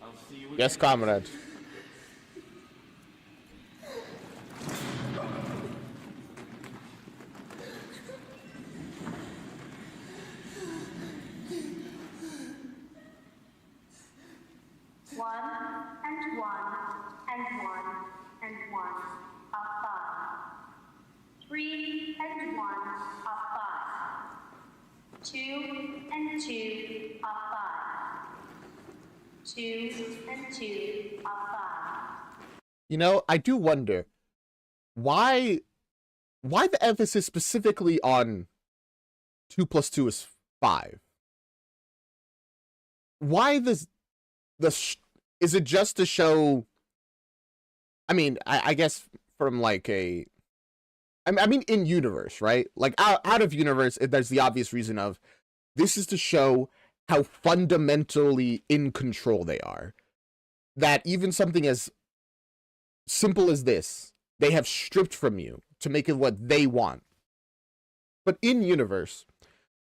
I'll see you again. Yes, comrade. One and one and one and one are 5. 3 and 1 are 5. 2 and 2 are 5. 2 and 2 are 5. You know, I do wonder why the emphasis specifically on 2 plus 2 is 5. Why is it just to show? I mean, I guess from like a, I mean, in universe, right? Like out of universe, there's the obvious reason of this is to show how fundamentally in control they are. That even something as simple as this, they have stripped from you to make it what they want. But in universe,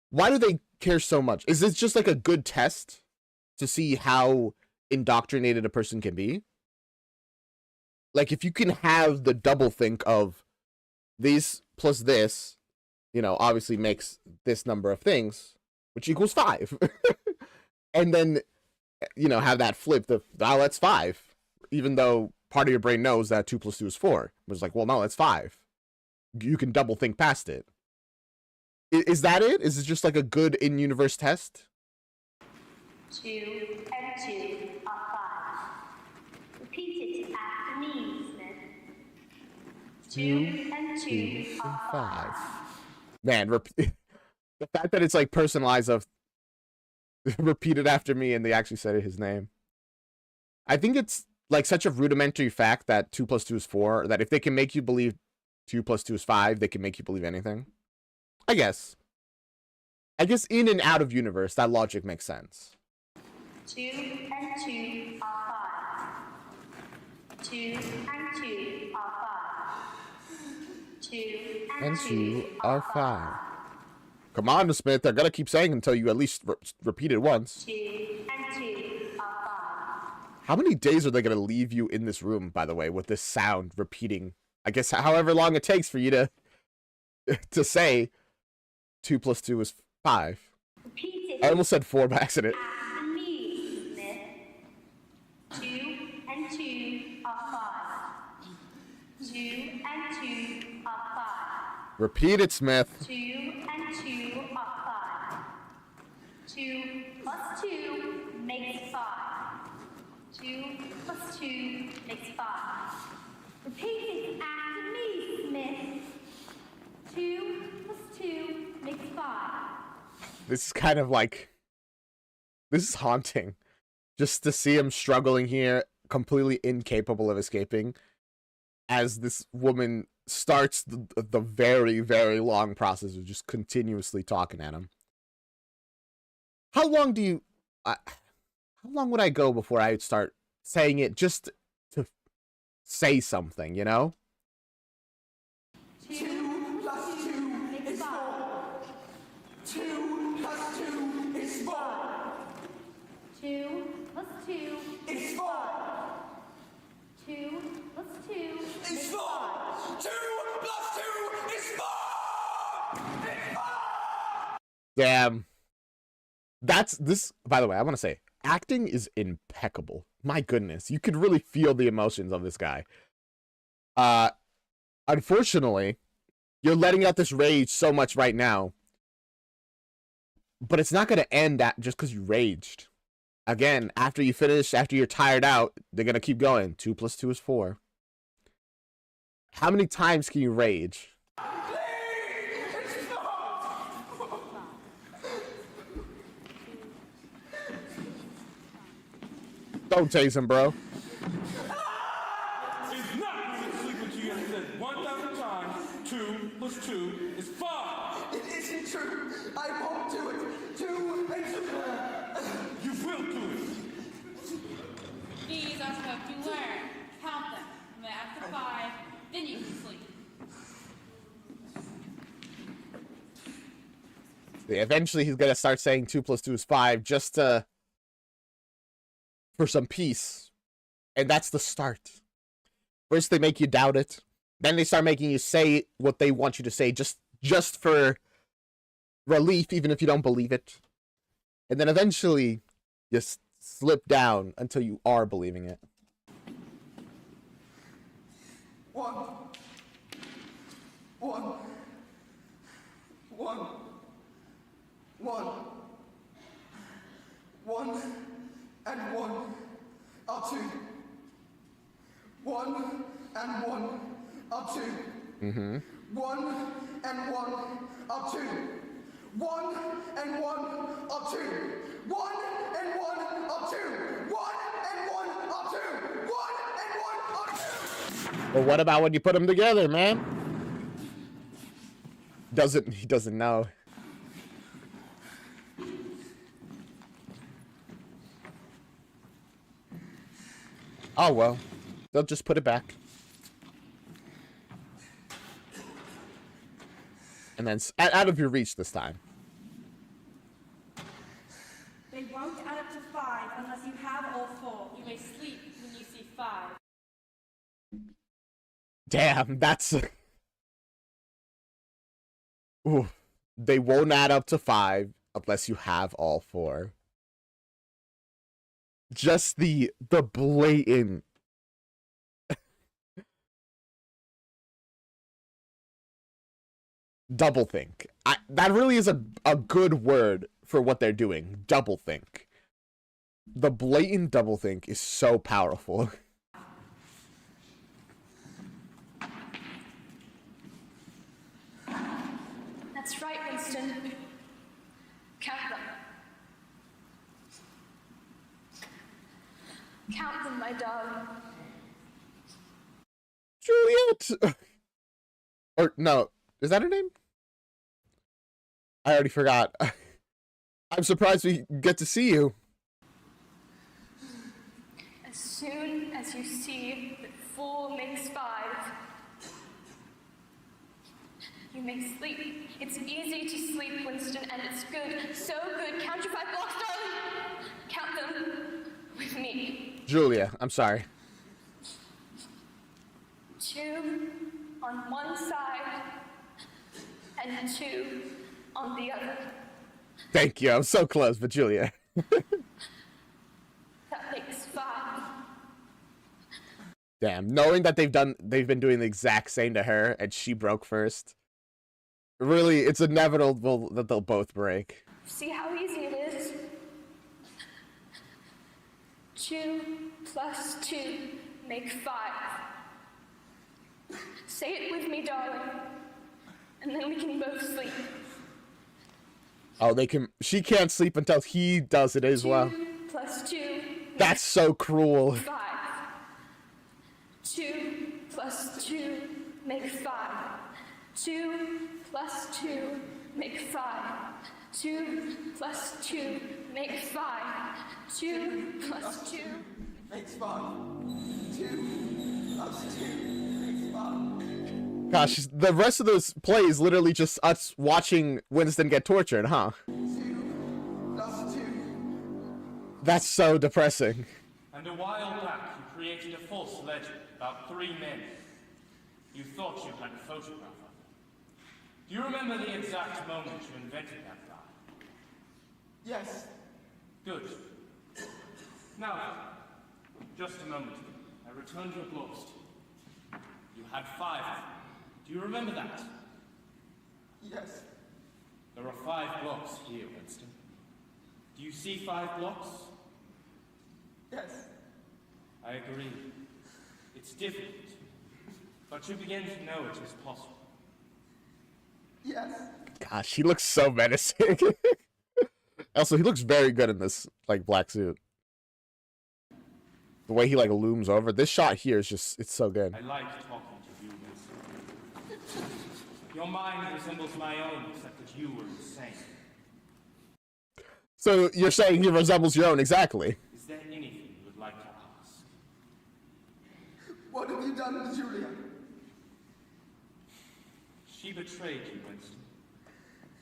why do they care so much? Is this just like a good test to see how indoctrinated a person can be? Like, if you can have the double think of these plus this, you know, obviously makes this number of things, which equals 5. And then, you know, have that flip of, oh, that's 5. Even though part of your brain knows that 2 plus 2 is 4. But it's like, well, no, that's 5. You can double think past it. Is that it? Is it just like a good in-universe test? 2 and 2 are 5. Repeat it after me, Smith. 2 and 2 are 5. Man, the fact that it's like personalized of repeat it after me and they actually said his name. I think it's like such a rudimentary fact that 2 plus 2 is 4, that if they can make you believe 2 plus 2 is 5, they can make you believe anything. I guess in and out of universe, that logic makes sense. 2 and 2 are 5. 2 and 2 are 5. 2 And 2 are 5. Come on, Smith. They're gonna keep saying until you at least repeat it once. 2 and 2 are 5. How many days are they gonna leave you in this room, by the way, with this sound repeating? I guess however long it takes for you to say 2 plus 2 is 5. Repeat it. I almost said 4 by accident. After me, Smith. 2 and 2 are 5. 2 and 2 are 5. Repeat it, Smith. 2 and 2 are 5. 2 plus 2 makes 5. 2 plus 2 makes 5. Repeat it after me, Smith. 2 plus 2 makes 5. This is kind of like... This is haunting. Just to see him struggling here, completely incapable of escaping, as this woman starts the very, very long process of just continuously talking at him. How long do you... how long would I go before I would start saying it just to say something, you know? 2 plus 2 makes 5. 2 plus 2 is 4. 2 plus 2 It's 4. 2 plus 2 It's makes 4. 5. 2 plus 2 is 4. It's 4. Damn. That's this, by the way, I want to say, acting is impeccable. My goodness, you could really feel the emotions of this guy. Unfortunately, you're letting out this rage so much right now, but it's not going to end at just because you raged. Again, after you finish, after you're tired out, they're going to keep going. 2 plus 2 is 4. How many times can you rage? Don't tase him, bro. It's not going to sleep with you and said 1,000 times 2 plus 2 is 5. It isn't true. I won't do it. 2 and 2. You will do it. These are supposed to learn. Count them. And then after 5, then you can sleep. Yeah, eventually he's going to start saying 2 plus 2 is 5 just to... for some peace. And that's the start. First they make you doubt it. Then they start making you say what they want you to say just for relief, even if you don't believe it. And then eventually you slip down until you are believing it. 1. 1. 1. 1. 1 and 1 are 2. 1 and 1 are 2. 1 and 1 are 2. 1 and 1 are 2. 1 and 1 are 2. 1 and 1 are 2. 1 and 1 are 2. Well, what about when you put them together, man? He doesn't know. Oh, well. They'll just put it back. And then out of your reach this time. They won't add up to 5 unless you have all 4. You may sleep when you see 5. Damn, that's... Ooh. They won't add up to 5 unless you have all 4. Just the blatant Doublethink. That really is a good word for what they're doing. Doublethink. The blatant doublethink is so powerful. That's right, Winston. Count them. Count them, my darling. Juliet! Or, no, is that her name? I already forgot. I'm surprised we get to see you. As soon as you see that 4 makes 5, you may sleep. It's easy to sleep, Winston, and it's good. So good. Count your 5 blocks, darling. Count them with me. Julia, I'm sorry. 2 on one side and 2 on the other. Thank you. I'm so close, but Julia. That makes 5. Damn, knowing that they've been doing the exact same to her and she broke first. Really, it's inevitable that they'll both break. See how easy it is? 2 plus 2 make 5. Say it with me, darling, and then we can both sleep. Oh, she can't sleep until he does it as well. 2 plus 2 That's so cruel. 5. 2 plus 2 make 5. 2 plus 2 make 5. 2 plus 2 make 5. 2 plus 2 makes 5. 2 plus 2 makes 5. Gosh, the rest of this play is literally just us watching Winston get tortured, huh? 2 plus 2. That's so depressing. And a while back, you created a false legend about 3 men. You thought you had a photograph of them. Do you remember the exact moment you invented that lie? Yes. Good. Now, just a moment. I returned your blocks to you. You had 5 of them. Do you remember that? Yes. There are 5 blocks here, Winston. Do you see 5 blocks? Yes. I agree. It's difficult, but you begin to know it is possible. Yes. Gosh, he looks so menacing. Also, he looks very good in this, like, black suit. The way he, like, looms over. This shot here is just, it's so good. I like talking to you, Winston. Your mind resembles my own, except that you were insane. So, you're saying he resembles your own, exactly. Is there anything you would like to ask? What have you done to Julia? She betrayed you, Winston.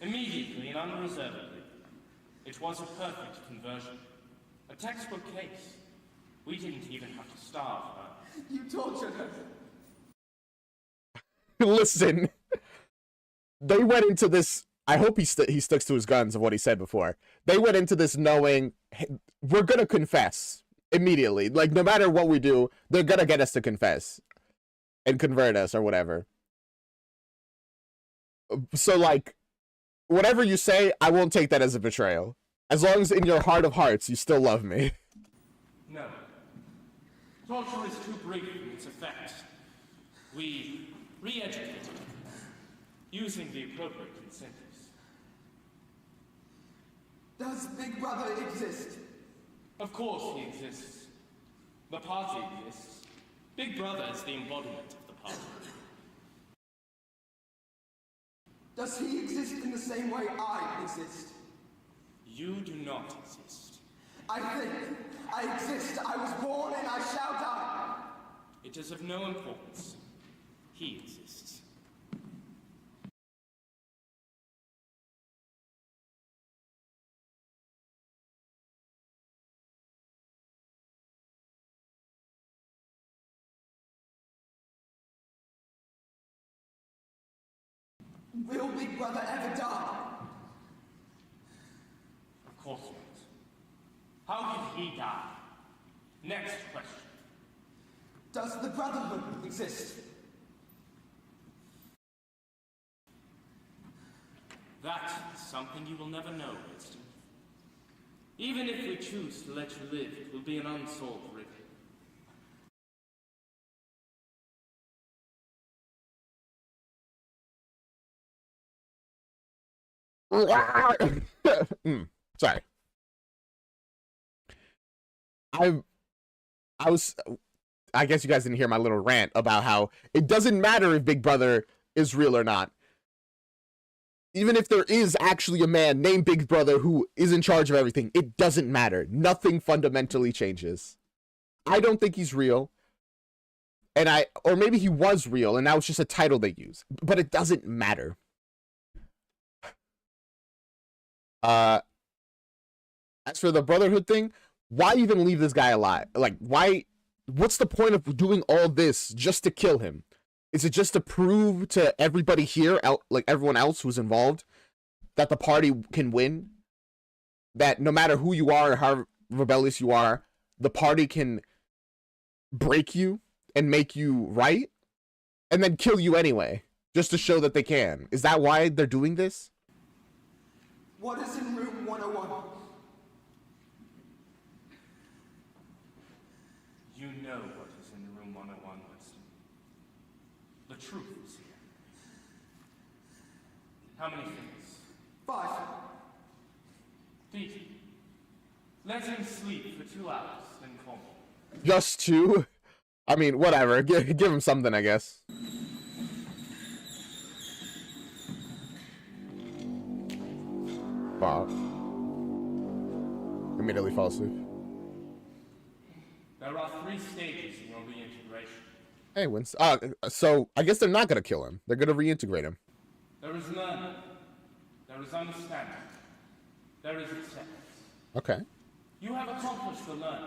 Immediately and unreservedly. It was a perfect conversion. A textbook case. We didn't even have to starve her. You tortured her. Listen. They went into this... I hope he sticks to his guns of what he said before. They went into this knowing, hey, we're gonna confess immediately. Like, no matter what we do, they're gonna get us to confess. And convert us, or whatever. So, like, whatever you say, I won't take that as a betrayal. As long as in your heart of hearts, you still love me. No. Torture is too brief in its effect. We re-educated her, using the appropriate incentives. Does Big Brother exist? Of course he exists. The party exists. Big Brother is the embodiment of the party. Does he exist in the same way I exist? You do not exist. I think I exist. I was born and I shall die. It is of no importance. He exists. Will Big Brother ever die? Of course not. How did he die? Next question. Does the Brotherhood exist? That is something you will never know, Winston. Even if we choose to let you live, it will be an unsolved riddle. Sorry. I guess you guys didn't hear my little rant about how it doesn't matter if Big Brother is real or not. Even if there is actually a man named Big Brother who is in charge of everything, it doesn't matter. Nothing fundamentally changes. I don't think he's real. Or maybe he was real and now it's just a title they use. But it doesn't matter. As for the Brotherhood thing, why even leave this guy alive? Like, why? What's the point of doing all this just to kill him? Is it just to prove to everybody here, like everyone else who's involved, that the party can win? That no matter who you are or how rebellious you are, the party can break you and make you right? And then kill you anyway, just to show that they can. Is that why they're doing this? What is in room 101? You know what is in room 101, Winston. The truth is here. How many things? 5. Deep. Let him sleep for 2 hours, then call me. Just 2? I mean, whatever. Give him something, I guess. Wow. Immediately fall asleep. There are 3 stages in your reintegration. Hey, Winston. So I guess they're not gonna kill him. They're gonna reintegrate him. There is learning. There is understanding. There is acceptance. Okay. You have accomplished the learning.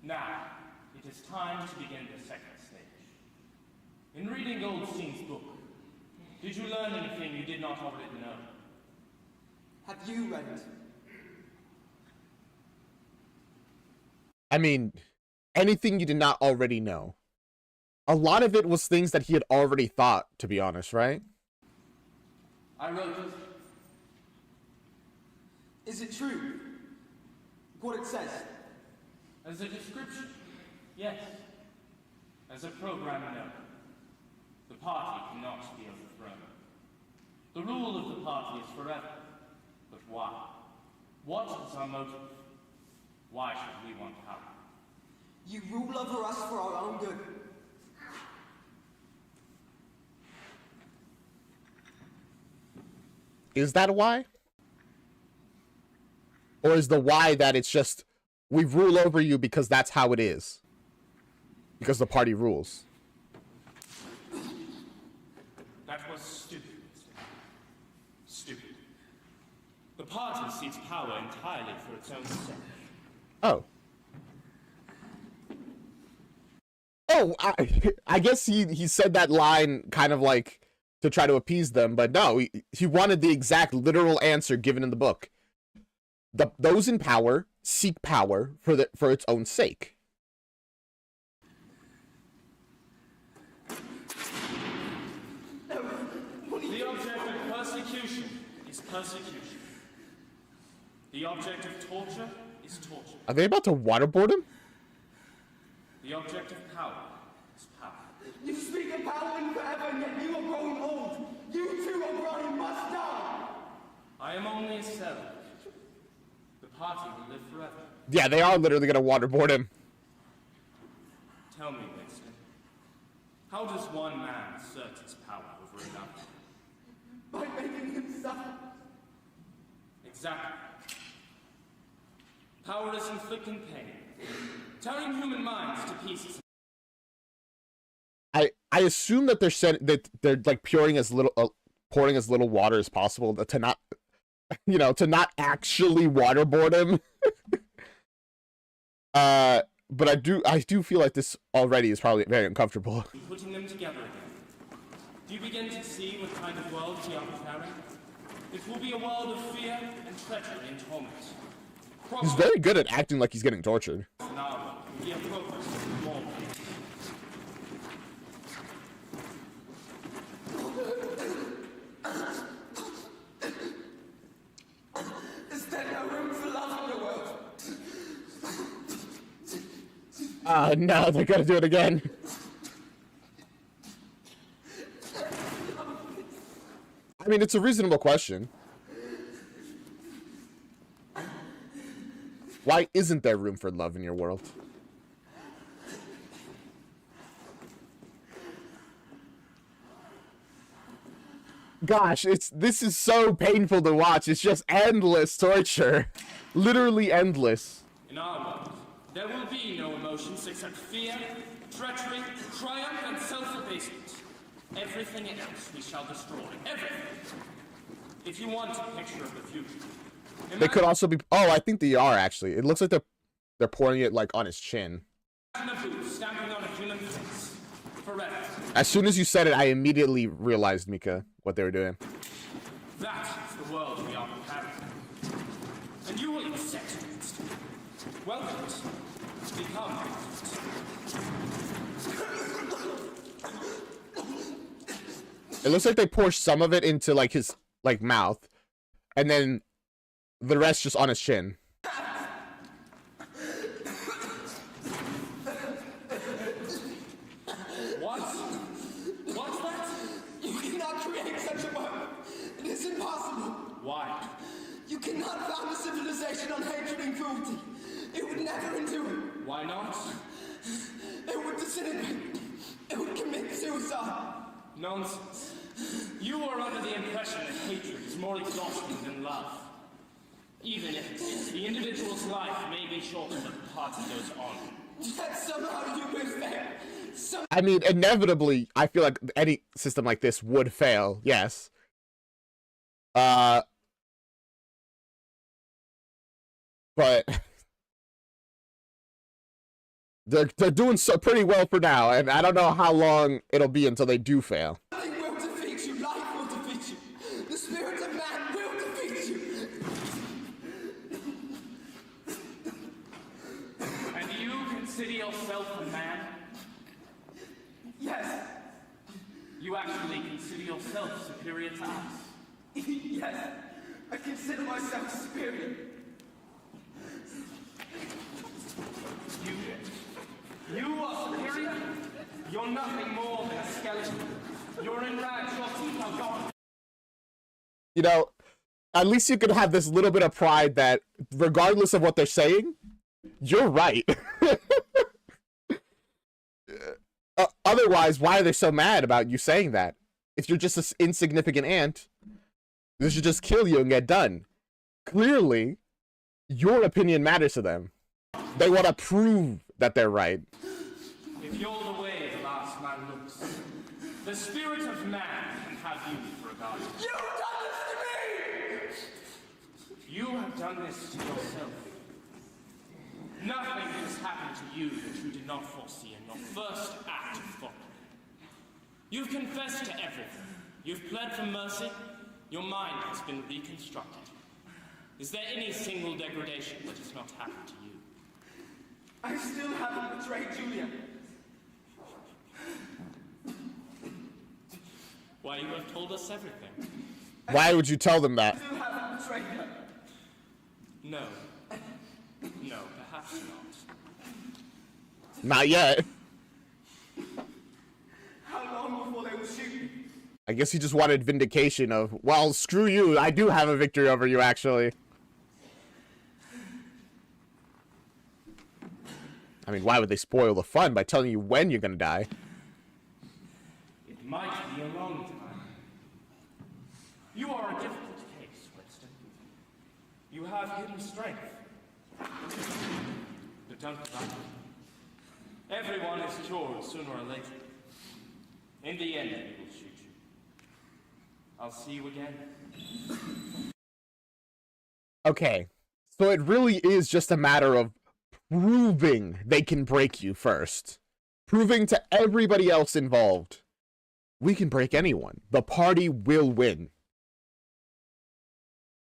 Now, it is time to begin the second stage. In reading Goldstein's book, did you learn anything you did not already know? Have you read it? I mean, anything you did not already know. A lot of it was things that he had already thought, to be honest, right? I wrote it. Is it true? What it says? As a description, yes. As a program, no. The party cannot be overthrown. The rule of the party is forever. But why? What is our motive? Why should we want power? You rule over us for our own good. Is that why? Or is the why that it's just, we rule over you because that's how it is? Because the party rules. That was stupid. Stupid. The party seeks power entirely for its own sake. Oh. Oh, I guess he said that line kind of like to try to appease them, but no, he wanted the exact literal answer given in the book. Those in power seek power for its own sake. The object of persecution is persecution. The object of torture is torture. Are they about to waterboard him? The object of power is power. You speak of power and forever, and yet you are growing old. You too, O'Brien, must die. I am only a servant. The party will live forever. Yeah, they are literally gonna waterboard him. Tell me, Winston, how does one man assert his power over another? By making him suffer. Exactly. Power is inflicting pain, tearing human minds to pieces. I assume that they're like pouring as little water as possible to not, to not actually waterboard him. But I do feel like this already is probably very uncomfortable. Putting them together again. Do you begin to see what kind of world we are preparing? It will be a world of fear and treachery and torment. He's very good at acting like he's getting tortured. Now, we are focused more. Oh no, they're gonna do it again. I mean, it's a reasonable question. Why isn't there room for love in your world? Gosh, this is so painful to watch. It's just endless torture. Literally endless. In our world, there will be no emotions except fear, treachery, triumph, and self-abasement. Everything else we shall destroy. Everything. If you want a picture of the future, They could also be. Oh, I think they are actually. It looks like they're pouring it like on his chin. imagine a boot stamping on a human face. Forever. As soon as you said it, I immediately realized, Mika, what they were doing. That is the world we are preparing for. And you will accept it. Welcome it. Become it. It looks like they pour some of it into like his mouth, and then the rest just on his chin. What? What's that? You cannot create such a world. It is impossible. Why? You cannot found a civilization on hatred and cruelty. It would never endure. Why not? It would disintegrate. It would commit suicide. Nonsense. You are under the impression that hatred is more exhausting than love. Even if it is, the individual's life may be shorter, but the party goes on. Yet somehow you will fail. I mean, inevitably, I feel like any system like this would fail. Yes. But they're doing so pretty well for now, and I don't know how long it'll be until they do fail. Nothing will defeat you. Life will defeat you. The spirit of man will defeat you. And you consider yourself a man? Yes. You actually consider yourself superior to us? Yes. I consider myself superior. You are superior? You're nothing more than a skeleton. You're enraged, your teeth are gone. You know, at least you can have this little bit of pride that, regardless of what they're saying, you're right. Otherwise, why are they so mad about you saying that? If you're just an insignificant ant, they should just kill you and get done. Clearly, your opinion matters to them. They want to prove that they're right. If you're the way the last man looks, the spirit of man can have you for a guardian. You've done this to me! You have done this to yourself. Nothing has happened to you that you did not foresee in your first act of folly. You've confessed to everything. You've pled for mercy. Your mind has been reconstructed. Is there any single degradation that has not happened to you? I still haven't betrayed Julia. Why, you have told us everything. Why would you tell them that? I still haven't betrayed her. No. No, perhaps not. Not yet. How long before they will shoot me? I guess he just wanted vindication of, well, screw you, I do have a victory over you, actually. I mean, why would they spoil the fun by telling you when you're gonna die? It might be a long time. You are a difficult case, Winston. You have hidden strength. But don't forget, everyone is cured sooner or later. In the end, we will shoot you. I'll see you again. Okay, so it really is just a matter of proving they can break you first. Proving to everybody else involved, we can break anyone. The party will win.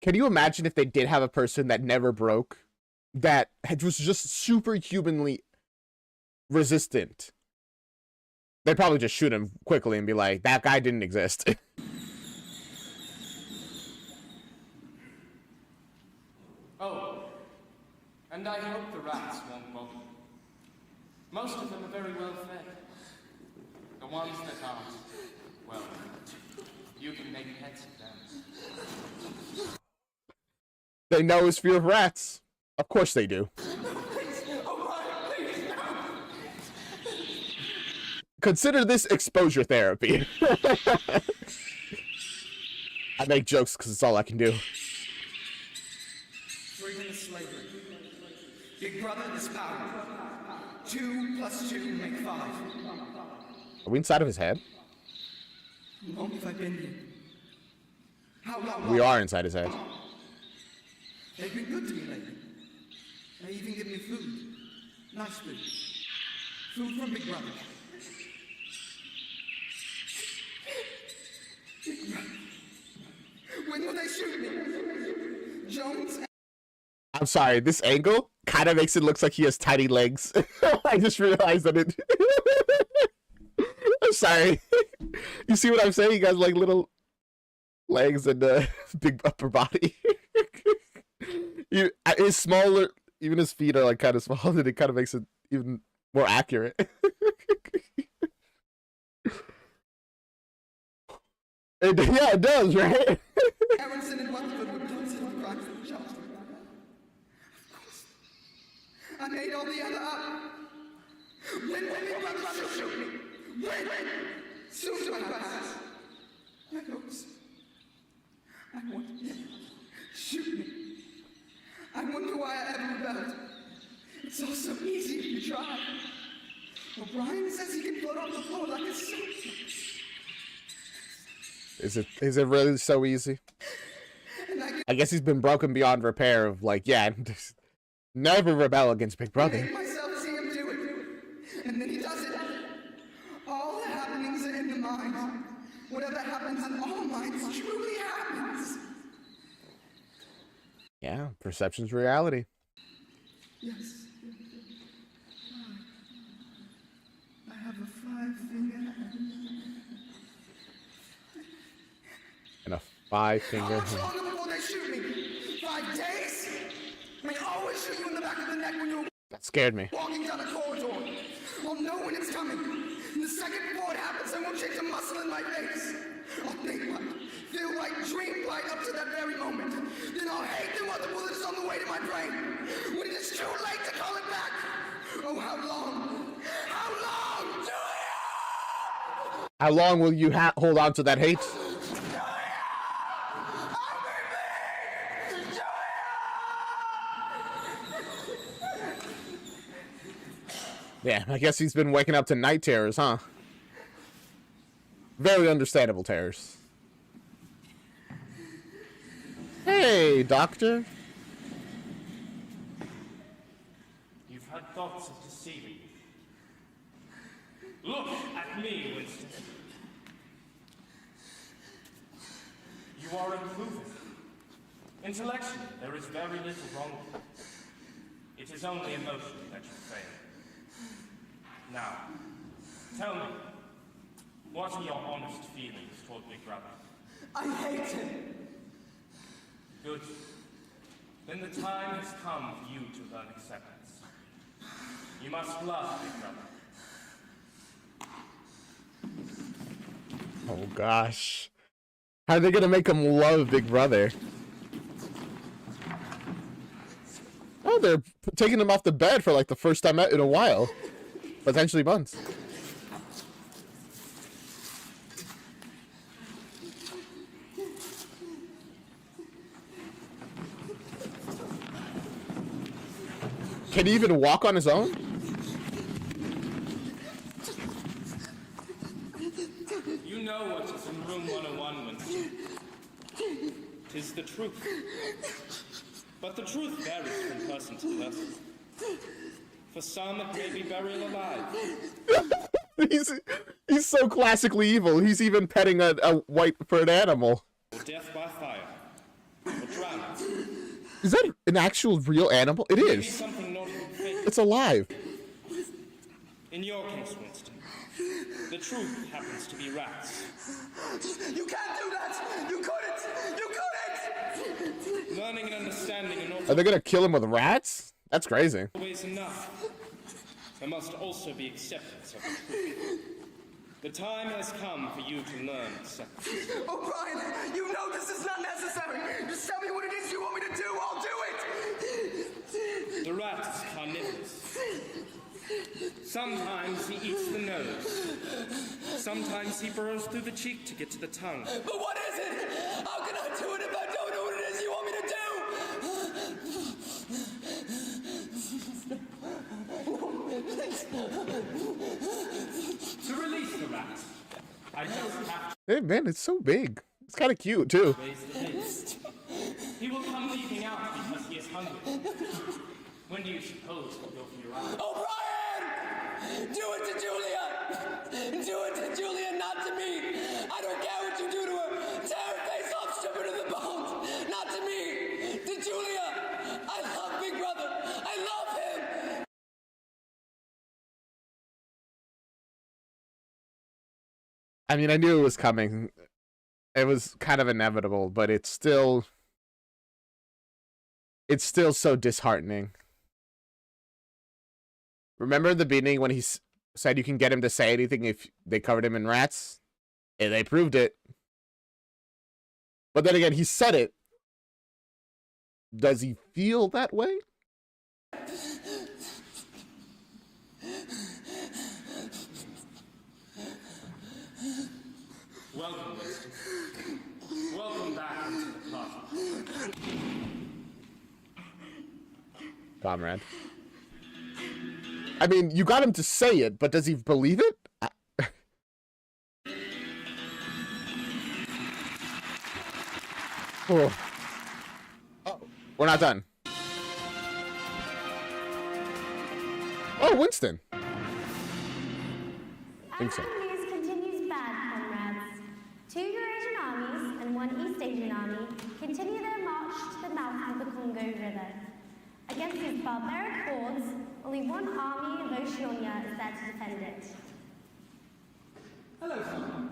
Can you imagine if they did have a person that never broke? That was just superhumanly resistant? They'd probably just shoot him quickly and be like, that guy didn't exist. Oh, and I hope the rats won't bother you. Most of them are very well fed. The ones that aren't, well, you can make pets of them. They know his fear of rats. Of course they do. Consider this exposure therapy. I make jokes because it's all I can do. Freedom is slavery. Big Brother is power. 2 + 2 make 5. Are we inside of his head? How long have I been here? How long? We are inside his head. They've been good to me lately. They even give me food. Nice food. Food from Big Brother. Big Brother. When will they shoot me? Jones? I'm sorry, this angle kind of makes it look like he has tiny legs. I just realized that it... I'm sorry. You see what I'm saying? He got like little legs and big upper body. His smaller, even his feet are like kind of small, and it kind of makes it even more accurate. Yeah, it does, right? Aronson and Rutherford were considered crimes of justice. Of course. I made all the other up. When will Big Brother shoot me? When? Soon to pass. I hope so. I want him to shoot me. I wonder why I ever rebelled. It's all so easy if you try. O'Brien says he can float off the floor like a soldier. Is it really so easy? I guess he's been broken beyond repair of like, yeah, never rebel against Big Brother. I make myself see him do it. And then he does it. All the happenings are in the mind. Whatever happens in all minds truly happens. Yeah, perception's reality. Yes. I have a 5-finger hand. And a 5-finger How much hand. longer before they shoot me? 5 days? They always shoot you in the back of the neck when you're That scared me. walking down a corridor. I'll know when it's coming. And the second before it happens, I won't change a muscle in my face. I'll think like, feel like, dream like up to that very moment. Then I'll hate them while the bullet is on the way to my brain. When it is too late to call it back. Oh, how long? How long? How long will you hold on to that hate? Yeah, I guess he's been waking up to night terrors, huh? Very understandable terrors. Hey, Doctor. You've had thoughts of deceiving me. Look at me, Winston. You are improving. Intellectually, there is very little wrong with you. It is only emotionally that you fail. Now, tell me, what are your honest feelings toward Big Brother? I hate him. Good. Then the time has come for you to learn acceptance. You must love Big Brother. Oh, gosh. How are they gonna make him love Big Brother? Oh, they're taking him off the bed for like the first time in a while. Potentially months. Can he even walk on his own? You know what is in room 101, Winston. 'Tis the truth. But the truth varies from person to person. For some, it may be burial alive. he's so classically evil. He's even petting a white-furred animal. Or death by fire. Or drowning. Is that an actual real animal? It Maybe is. something not even fake. It's alive. In your case, Winston, the truth happens to be rats. You can't do that! You couldn't! You couldn't! Learning and understanding an Are they gonna kill him with rats? That's crazy. always enough. there must also be acceptance of the truth. The time has come for you to learn acceptance. O'Brien, you know this is not necessary. Just tell me what it is you want me to do. I'll do it. The rat is carnivorous. Sometimes he eats the nose. Sometimes he burrows through the cheek to get to the tongue. But what is it? How can I do it if I don't know what it is you want me to do? To release the rat, I just have Hey, man, it's so big. It's kind of cute, too. to raise the lid. He will come leaping out because he is hungry. When do you suppose he'll go for your eye? O'Brien! Do it to Julia! Do it to Julia, not to me! I don't care what you do to her! Tear her face off, strip her to the bones! Not to me! To Julia! I love Big Brother! I love him! I mean, I knew it was coming. It was kind of inevitable, but it's still so disheartening. Remember the beginning when he said you can get him to say anything if they covered him in rats? And they proved it. But then again, he said it. Does he feel that way? Welcome, Winston. Welcome back into the party. Comrade. I mean, you got him to say it, but does he believe it? Oh. Oh, we're not done. Oh, Winston. Think so. Our news continues bad, comrades. 2 Eurasian armies and 1 East Asian army continue their march to the mouth of the Congo River. Against these barbaric hordes, only 1 army of Oceania is there to defend it. Hello, son.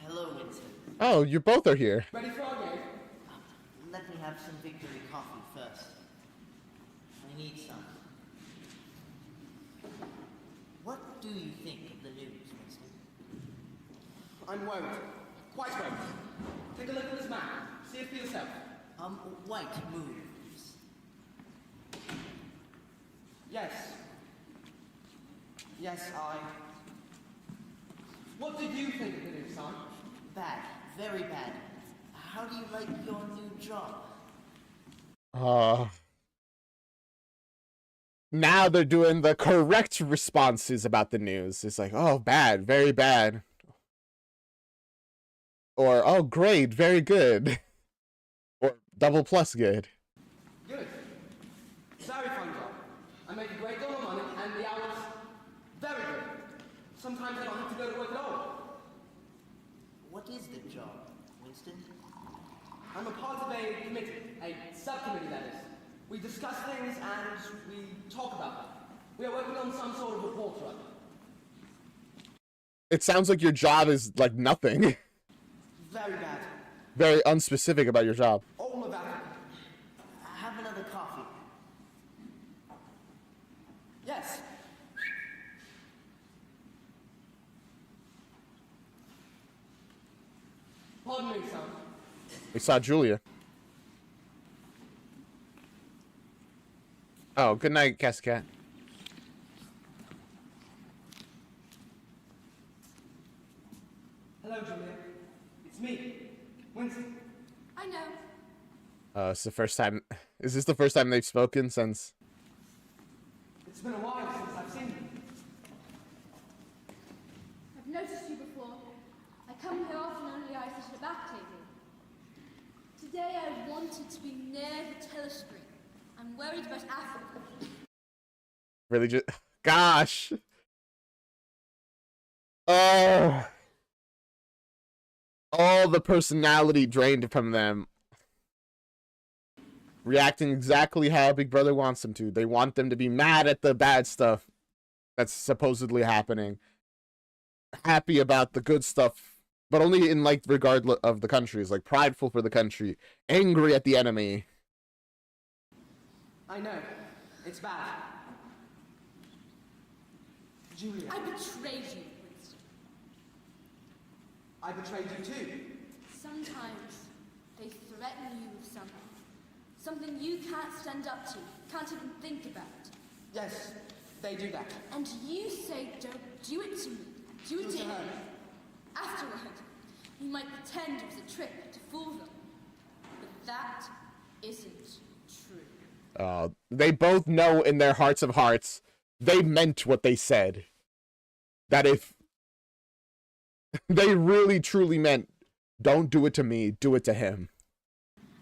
Hello, Winston. Oh, you both are here. Ready for our game? Let me have some victory coffee first. I need some. What do you think of the news, Winston? I'm worried. Quite worried. Take a look at this map. See it for yourself. White moves. Yes. Yes, What did you think of the news, son? Bad. Very bad. How do you like your new job? Now they're doing the correct responses about the news. It's like, oh, bad, very bad. Or, oh, great, very good. Or double plus good. Good. Very fun job. I make a great deal of money, and the hours very good. Sometimes I don't have to go to work at all. What is the job, Winston? I'm a part of a committee, a subcommittee that is. We discuss things and we talk about them. We are working on some sort of report run. It sounds like your job is like nothing. Very bad. Very unspecific about your job. All of Africa. Have another coffee. Yes. Pardon me, son. We saw Julia. Oh, good night, Cascat. Hello, Julia. It's me, Winston. I know. It's the first time. Is this the first time they've spoken since? It's been a while since I've seen you. I've noticed you before. I come here often only I sit at a back table. Today I wanted to be near the telescreen. I'm worried about Africa. Really just... Gosh! Oh! All the personality drained from them. Reacting exactly how Big Brother wants them to. They want them to be mad at the bad stuff that's supposedly happening. Happy about the good stuff, but only in, like, regard of the countries. Like, prideful for the country. Angry at the enemy. I know. It's bad. Julia, I betrayed you, Winston. I betrayed you too. Sometimes they threaten you with something. Something you can't stand up to, can't even think about. Yes, they do that. And you say, don't do it to me. Do it to him. Afterward, you might pretend it was a trick to fool them. But that isn't true. They both know in their hearts of hearts they meant what they said. That if they really truly meant, don't do it to me, do it to him.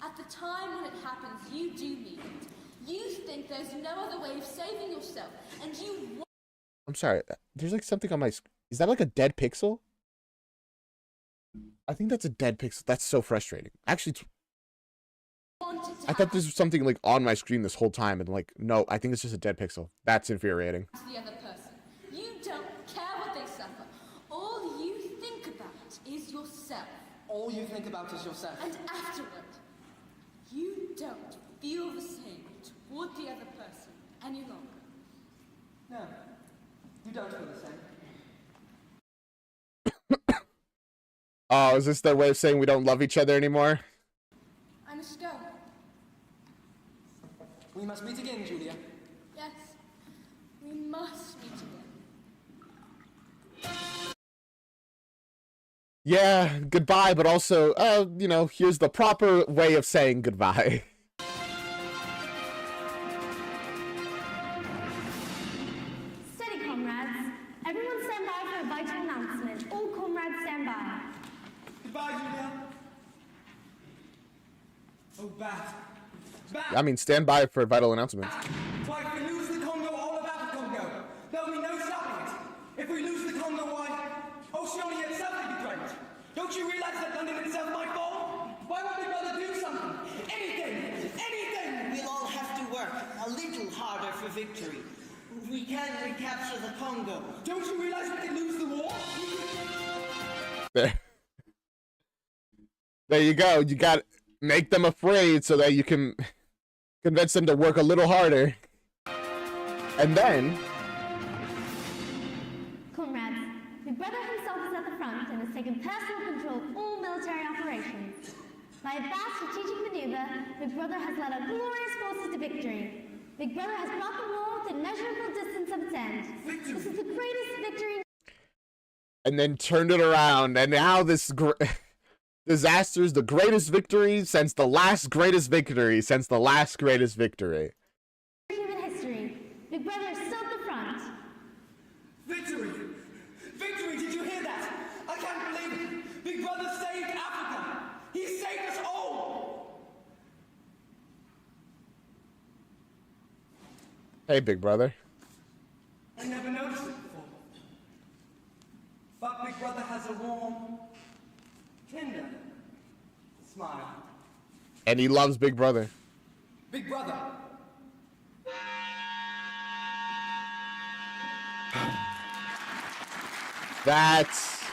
At the time when it happens, you do mean it. You think there's no other way of saving yourself, and you want... I'm sorry, there's like something on my screen. Is that like a dead pixel? I think that's a dead pixel. That's so frustrating. Actually, I thought this was something like on my screen this whole time, and like, no, I think it's just a dead pixel. That's infuriating. ...to the other person. You don't care what they suffer. All you think about is yourself. All you think about is yourself. And afterward, you don't feel the same toward the other person any longer. No, you don't feel the same. Oh, is this their way of saying we don't love each other anymore? I must go. We must meet again, Julia. Yes, we must meet again. Yeah, goodbye, but also, you know, here's the proper way of saying goodbye. Steady, comrades. Everyone stand by for a vital announcement. All comrades stand by. Goodbye, Julia. Oh, Bat. Bat! I mean, stand by for vital announcements. Why, if we lose the Congo, all about the Congo. There'll be no stopping it. If we lose the Congo, why, Oceania itself will be great. Don't you realize that London itself might fall? Why won't we bother do something? Anything! Anything! We'll all have to work a little harder for victory. We can recapture the Congo. Don't you realize we could lose the war? There you go. You got make them afraid so that you can convince them to work a little harder. And then... Comrades, Big Brother himself is at the front and has taken personal control of all military operations. By a vast strategic maneuver, Big Brother has led our glorious forces to victory. Big Brother has brought the war within measurable distance of its end. This is the greatest victory... And then turned it around, and now this disaster is the greatest victory since the last greatest victory, ...human history. Big Brother is still at the front. Victory! Victory! Did you hear that? I can't believe it! Big Brother saved Africa! He saved us all! Hey, Big Brother. I never noticed it before. But Big Brother has a warm, tender smile. And he loves Big Brother. Big Brother. That's...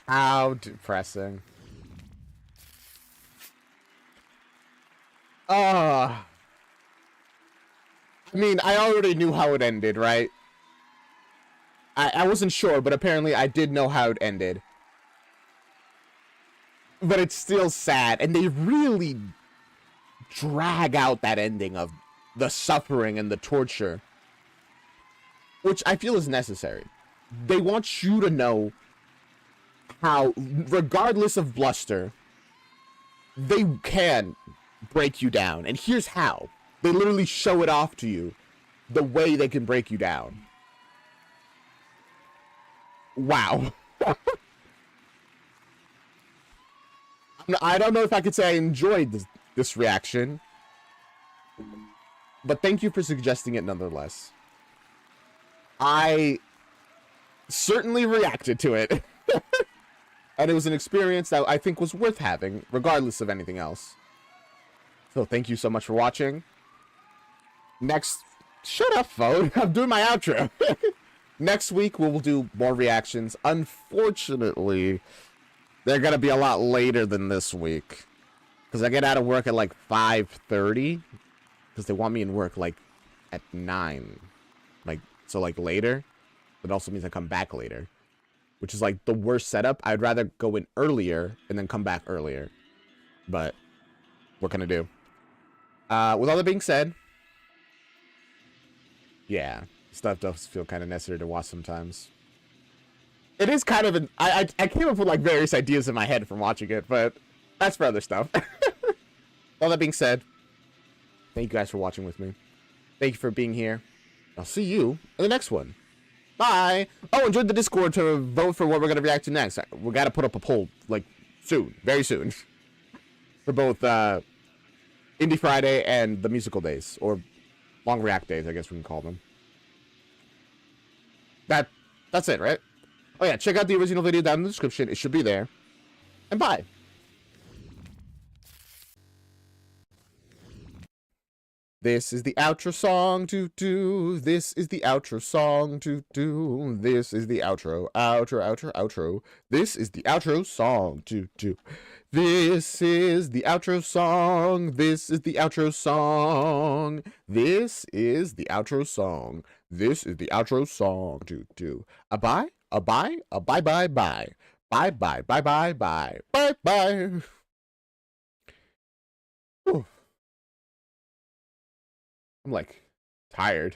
how depressing. I mean, I already knew how it ended, right? I wasn't sure, but apparently I did know how it ended. But it's still sad, and they really drag out that ending of the suffering and the torture, which I feel is necessary. They want you to know how, regardless of bluster, they can break you down. And here's how. They literally show it off to you, the way they can break you down. Wow. I don't know if I could say I enjoyed this reaction, but thank you for suggesting it nonetheless. I certainly reacted to it, and it was an experience that I think was worth having, regardless of anything else. So thank you so much for watching. Next... Shut up, phone. I'm doing my outro. Next week, we will do more reactions. Unfortunately, they're going to be a lot later than this week, because Because I get out of work at like 5:30. Because they want me in work like at 9. Like, so like later. But it also means I come back later. Which is like the worst setup. I'd rather go in earlier and then come back earlier. But what can I do? With all that being said, yeah, stuff does feel kind of necessary to watch sometimes. It is kind of I came up with like various ideas in my head from watching it, but that's for other stuff. All that being said, thank you guys for watching with me. Thank you for being here. I'll see you in the next one. Bye. Oh, and join the Discord to vote for what we're gonna react to next. We gotta put up a poll like soon, very soon, for both Indie Friday and the musical days, or long react days, I guess we can call them. That's it, right? Oh yeah, check out the original video down in the description. It should be there. And bye. This is the outro song to do. This is the outro song to do. This is the outro. Outro. This is the outro song to do. This is the outro song. This is the outro song. This is the outro song. This is the outro song to do. A bye. Bye. Bye. I'm like tired.